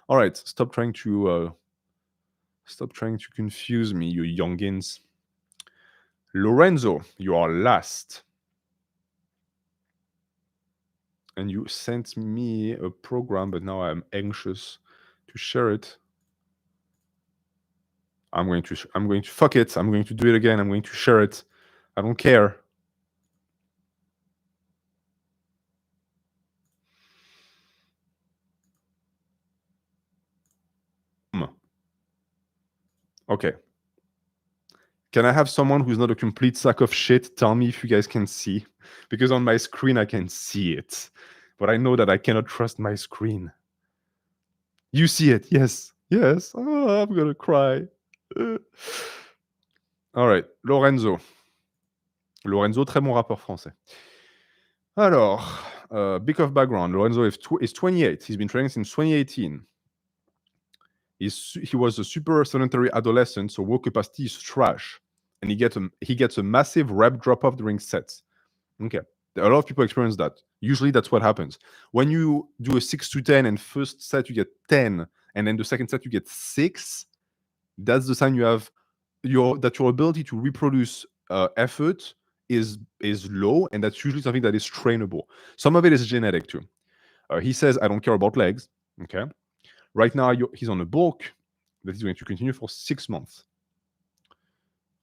All right, stop trying to confuse me, you youngins. Lorenzo, you are last. And you sent me a program, but now I'm anxious to share it. I'm going to fuck it. I'm going to do it again. I'm going to share it. I don't care. Okay. Can I have someone who's not a complete sack of shit tell me if you guys can see? Because on my screen I can see it, but I know that I cannot trust my screen. You see it? Yes. Yes. Oh, I'm gonna cry. All right. Lorenzo, très bon rappeur français. Alors, bit of background. Lorenzo is 28. He's been training since 2018. He was a super sedentary adolescent, so work capacity is trash. And he gets a massive rep drop-off during sets. Okay. A lot of people experience that. Usually that's what happens. When you do a 6 to 10 and first set you get 10, and then the second set you get 6, that's the sign you have your ability to reproduce effort is low, and that's usually something that is trainable. Some of it is genetic too. He says, I don't care about legs. Okay. Right now, he's on a bulk that he's going to continue for 6 months.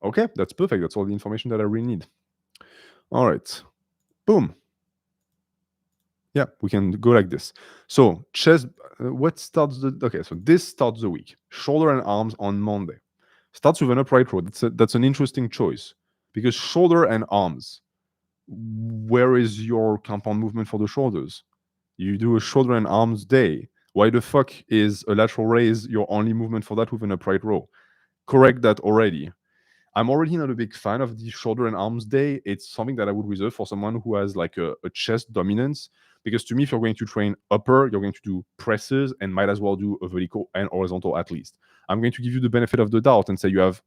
Okay, that's perfect. That's all the information that I really need. All right. Boom. Yeah, we can go like this. So chest, what starts the... Okay, so this starts the week. Shoulder and arms on Monday. Starts with an upright row. That's an interesting choice. Because shoulder and arms, where is your compound movement for the shoulders? You do a shoulder and arms day. Why the fuck is a lateral raise your only movement for that with an upright row? Correct that already. I'm already not a big fan of the shoulder and arms day. It's something that I would reserve for someone who has like a chest dominance. Because to me, if you're going to train upper, you're going to do presses and might as well do a vertical and horizontal at least. I'm going to give you the benefit of the doubt and say you have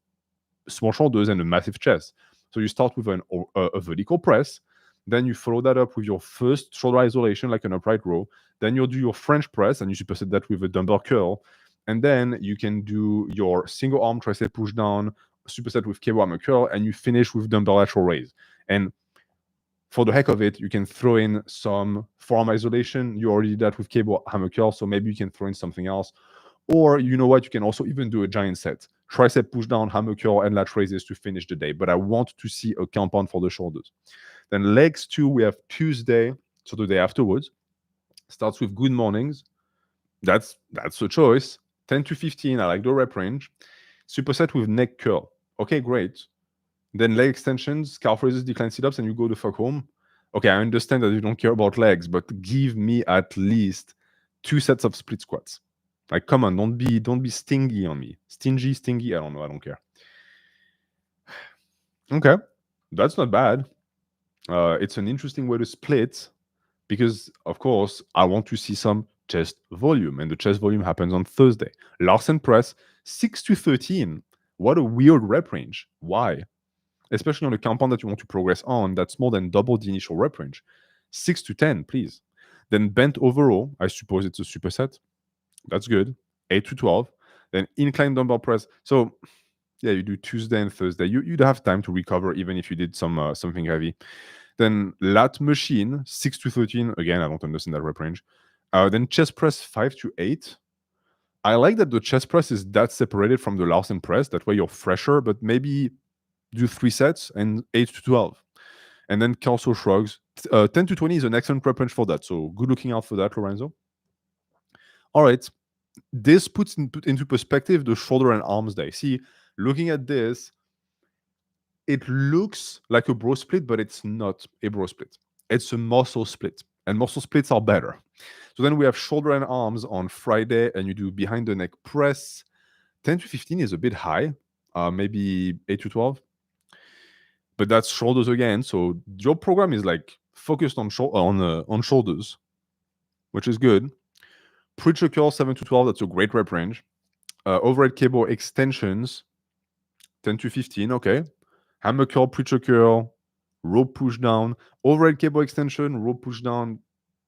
small shoulders and a massive chest. So you start with a vertical press, then you follow that up with your first shoulder isolation, like an upright row. Then you'll do your French press, and you superset that with a dumbbell curl. And then you can do your single arm tricep push down, superset with cable hammer curl, and you finish with dumbbell lateral raise. And for the heck of it, you can throw in some forearm isolation. You already did that with cable hammer curl, so maybe you can throw in something else. Or you know what, you can also even do a giant set. Tricep push down, hammer curl, and lat raises to finish the day. But I want to see a compound for the shoulders. Then legs 2, we have Tuesday, so the day afterwards. Starts with good mornings. That's a choice. 10 to 15, I like the rep range. Superset with neck curl. Okay, great. Then leg extensions, calf raises, decline sit-ups, and you go the fuck home. Okay, I understand that you don't care about legs, but give me at least 2 sets of split squats. Like, come on, don't be stingy on me. Stingy, I don't know, I don't care. Okay, that's not bad. It's an interesting way to split because, of course, I want to see some chest volume, and the chest volume happens on Thursday. Larsen press, 6 to 13. What a weird rep range. Why? Especially on a compound that you want to progress on, that's more than double the initial rep range. 6 to 10, please. Then bent overall, I suppose it's a superset. That's good. 8 to 12. Then incline dumbbell press. So, yeah, you do Tuesday and Thursday. You'd have time to recover even if you did something heavy. Then lat machine, 6 to 13. Again, I don't understand that rep range. Then chest press, 5 to 8. I like that the chest press is that separated from the Larsen press. That way you're fresher, but maybe do 3 sets and 8 to 12. And then Kelso shrugs. 10 to 20 is an excellent rep range for that. So good looking out for that, Lorenzo. All right. This puts into perspective the shoulder and arms day. See, looking at this, it looks like a bro split, but it's not a bro split. It's a muscle split, and muscle splits are better. So then we have shoulder and arms on Friday, and you do behind the neck press. 10 to 15 is a bit high, maybe 8 to 12. But that's shoulders again. So your program is like focused on shoulders, which is good. Preacher curl 7 to 12, that's a great rep range. Overhead cable extensions 10 to 15, okay. Hammer curl, preacher curl, rope push down, overhead cable extension, rope push down.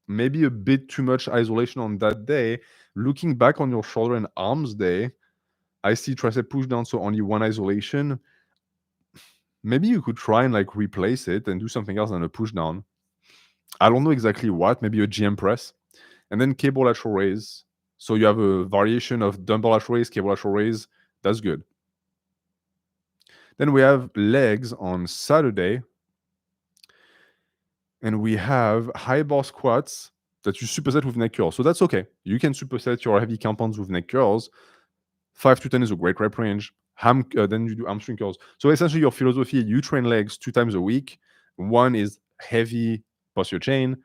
Maybe a bit too much isolation on that day. Looking back on your shoulder and arms day, I see tricep push down, so only one isolation. Maybe you could try and like replace it and do something else than a push down. I don't know exactly what, maybe a GM press. And then cable lateral raise. So you have a variation of dumbbell lateral raise, cable lateral raise. That's good. Then we have legs on Saturday. And we have high bar squats that you superset with neck curls. So that's okay. You can superset your heavy compounds with neck curls. 5 to 10 is a great rep range. Then you do hamstring curls. So essentially your philosophy, you train legs 2 times a week. One is heavy posterior chain,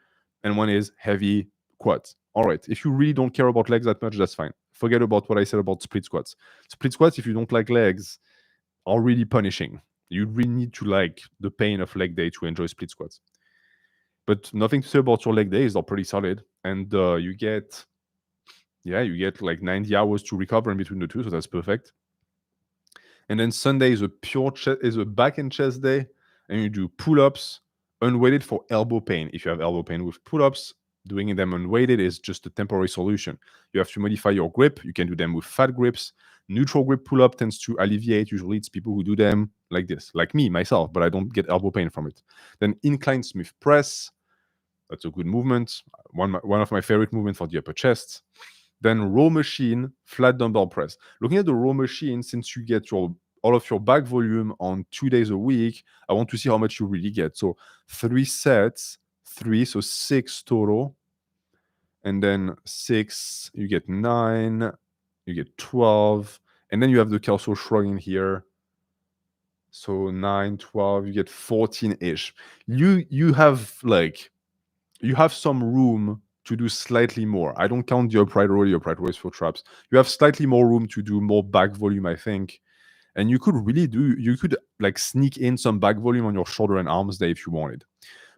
and one is heavy quads. All right. If you really don't care about legs that much, that's fine. Forget about what I said about split squats. Split squats, if you don't like legs, are really punishing. You really need to like the pain of leg day to enjoy split squats. But nothing to say about your leg days. They're pretty solid. And you get like 90 hours to recover in between the two. So that's perfect. And then Sunday is a back and chest day. And you do pull-ups, unweighted for elbow pain. If you have elbow pain with pull-ups, doing them unweighted is just a temporary solution. You have to modify your grip. You can do them with fat grips. Neutral grip pull-up tends to alleviate. Usually it's people who do them like this, like me, myself, but I don't get elbow pain from it. Then incline Smith press. That's a good movement. One of my favorite movements for the upper chest. Then row machine, flat dumbbell press. Looking at the row machine, since you get all of your back volume on 2 days a week, I want to see how much you really get. So 3 sets, 3, so 6 total. And then 6, you get 9, you get 12. And then you have the Kelso shrug in here. So 9, 12, you get 14-ish. You have some room to do slightly more. I don't count the upright row, the upright row is for traps. You have slightly more room to do more back volume, I think. And you could like sneak in some back volume on your shoulder and arms day if you wanted.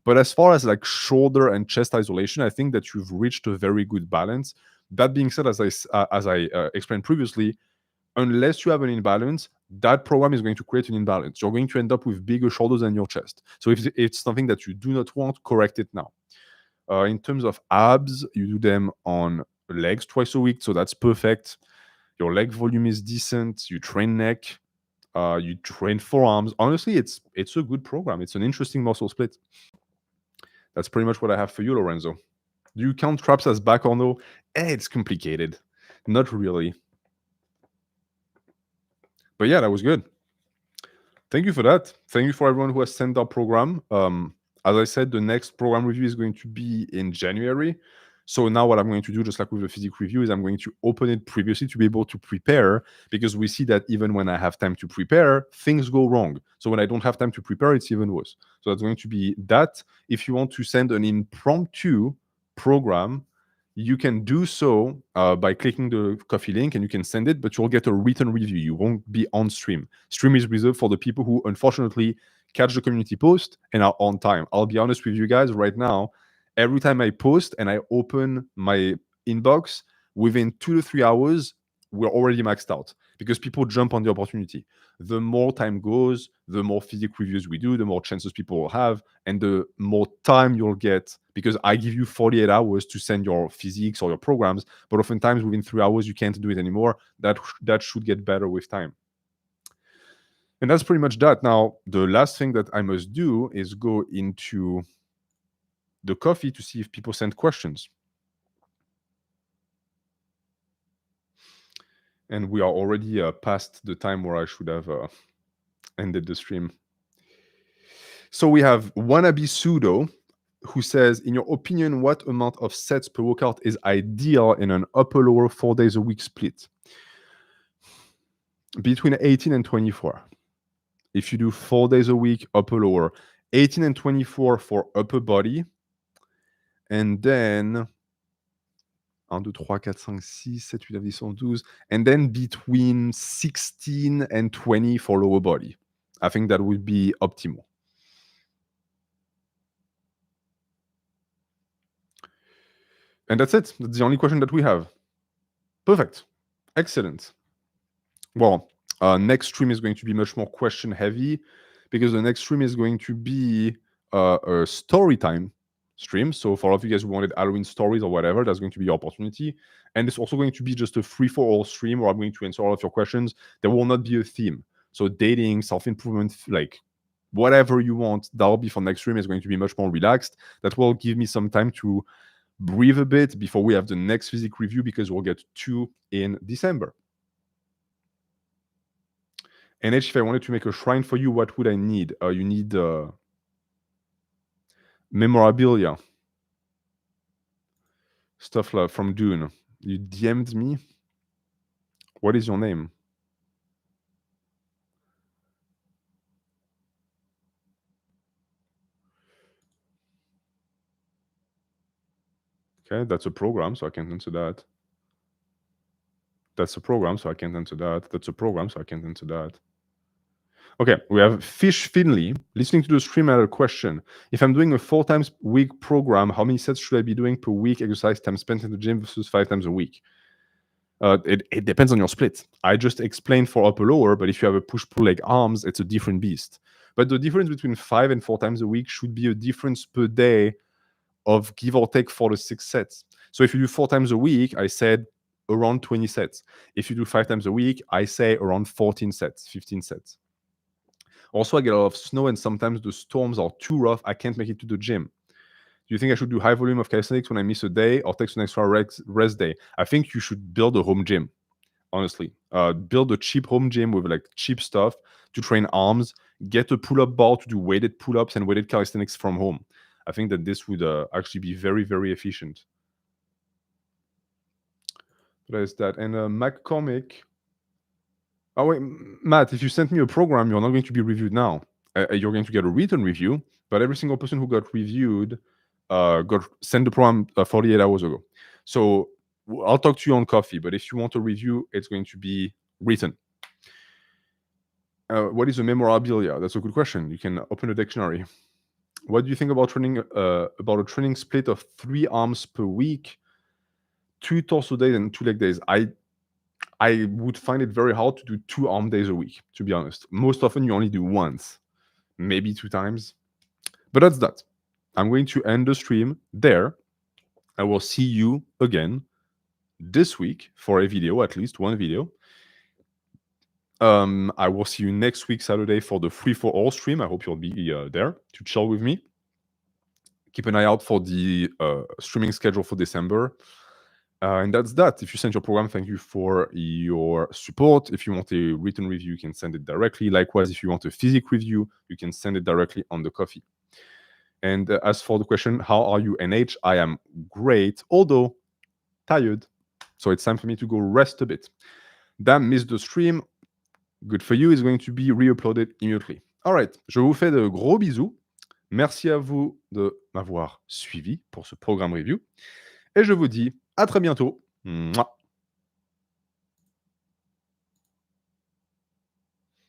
But as far as like shoulder and chest isolation, I think that you've reached a very good balance. That being said, as I explained previously, unless you have an imbalance, that program is going to create an imbalance. You're going to end up with bigger shoulders than your chest. So if it's something that you do not want, correct it now. In terms of abs, you do them on legs twice a week, so that's perfect. Your leg volume is decent. You train neck. You train forearms. Honestly, it's a good program. It's an interesting muscle split. That's pretty much what I have for you, Lorenzo. Do you count traps as back or no? It's complicated. Not really. But yeah, that was good. Thank you for that. Thank you for everyone who has sent our program. As I said, the next program review is going to be in January. So now what I'm going to do, just like with the physique review, is I'm going to open it previously to be able to prepare, because we see that even when I have time to prepare, things go wrong. So when I don't have time to prepare, it's even worse. So that's going to be that. If you want to send an impromptu program, you can do so by clicking the Coffee link, and you can send it, but you'll get a written review. You won't be on stream. Stream is reserved for the people who unfortunately catch the community post and are on time. I'll be honest with you guys right now. Every time I post and I open my inbox, within 2 to 3 hours, we're already maxed out because people jump on the opportunity. The more time goes, the more physique reviews we do, the more chances people will have, and the more time you'll get, because I give you 48 hours to send your physiques or your programs, but oftentimes within 3 hours, you can't do it anymore. That should get better with time. And that's pretty much that. Now, the last thing that I must do is go into the coffee to see if people send questions. And we are already past the time where I should have ended the stream. So we have Wannabe Pseudo, who says, in your opinion, what amount of sets per workout is ideal in an upper-lower 4 days a week split? Between 18 and 24. If you do 4 days a week, upper-lower, 18 and 24 for upper body, and then 1, 2, 3, 4, 5, 6, 7, 8, 9, 10, 11, 12, and then between 16 and 20 for lower body. I think that would be optimal. And that's it. That's the only question that we have. Perfect. Excellent. Well, next stream is going to be much more question heavy, because the next stream is going to be a story time stream. So for all of you guys who wanted Halloween stories or whatever, that's going to be your opportunity. And it's also going to be just a free-for-all stream where I'm going to answer all of your questions. There will not be a theme. So dating, self-improvement, like whatever you want, that'll be for next stream. Is going to be much more relaxed. That will give me some time to breathe a bit before we have the next physique review, because we'll get 2 in December. And if I wanted to make a shrine for you, what would I need? You need memorabilia. Stuff like from Dune. You DM'd me. What is your name? Okay, that's a program, so I can't answer that. That's a program, so I can't answer that. That's a program, so I can't answer that. Okay, we have Fish Finley listening to the stream. I had a question. If I'm doing a 4 times week program, how many sets should I be doing per week? Exercise time spent in the gym versus 5 times a week. It depends on your split. I just explained for upper lower, but if you have a push-pull leg arms, it's a different beast. But the difference between 5 and 4 times a week should be a difference per day of give or take 4 to 6 sets. So if you do 4 times a week, I said around 20 sets. If you do 5 times a week, I say around 14 sets, 15 sets. Also, I get a lot of snow, and sometimes the storms are too rough. I can't make it to the gym. Do you think I should do high volume of calisthenics when I miss a day, or take an extra rest day? I think you should build a home gym, honestly. Build a cheap home gym with like cheap stuff to train arms. Get a pull-up bar to do weighted pull-ups and weighted calisthenics from home. I think that this would actually be very, very efficient. What is that? And McCormick. Oh wait, Matt, if you sent me a program, you're not going to be reviewed now. You're going to get a written review, but every single person who got reviewed got sent the program 48 hours ago. So I'll talk to you on coffee, but if you want a review, it's going to be written. What is a memorabilia? That's a good question. You can open a dictionary. What do you think about a training split of 3 arms per week, 2 torso days and 2 leg days? I would find it very hard to do 2 arm days a week, to be honest. Most often you only do once, maybe 2 times. But that's that. I'm going to end the stream there. I will see you again this week for a video, at least one video. I will see you next week, Saturday, for the Free for All stream. I hope you'll be there to chill with me. Keep an eye out for the streaming schedule for December. And that's that. If you send your program, thank you for your support. If you want a written review, you can send it directly. Likewise, if you want a physical review, you can send it directly on the coffee. And as for the question, how are you, NH? I am great, although tired. So it's time for me to go rest a bit. Damn, missed the stream. Good for you. It's going to be re-uploaded immediately. All right. Je vous fais de gros bisous. Merci à vous de m'avoir suivi pour ce programme review. Et je vous dis à très bientôt. Mouah.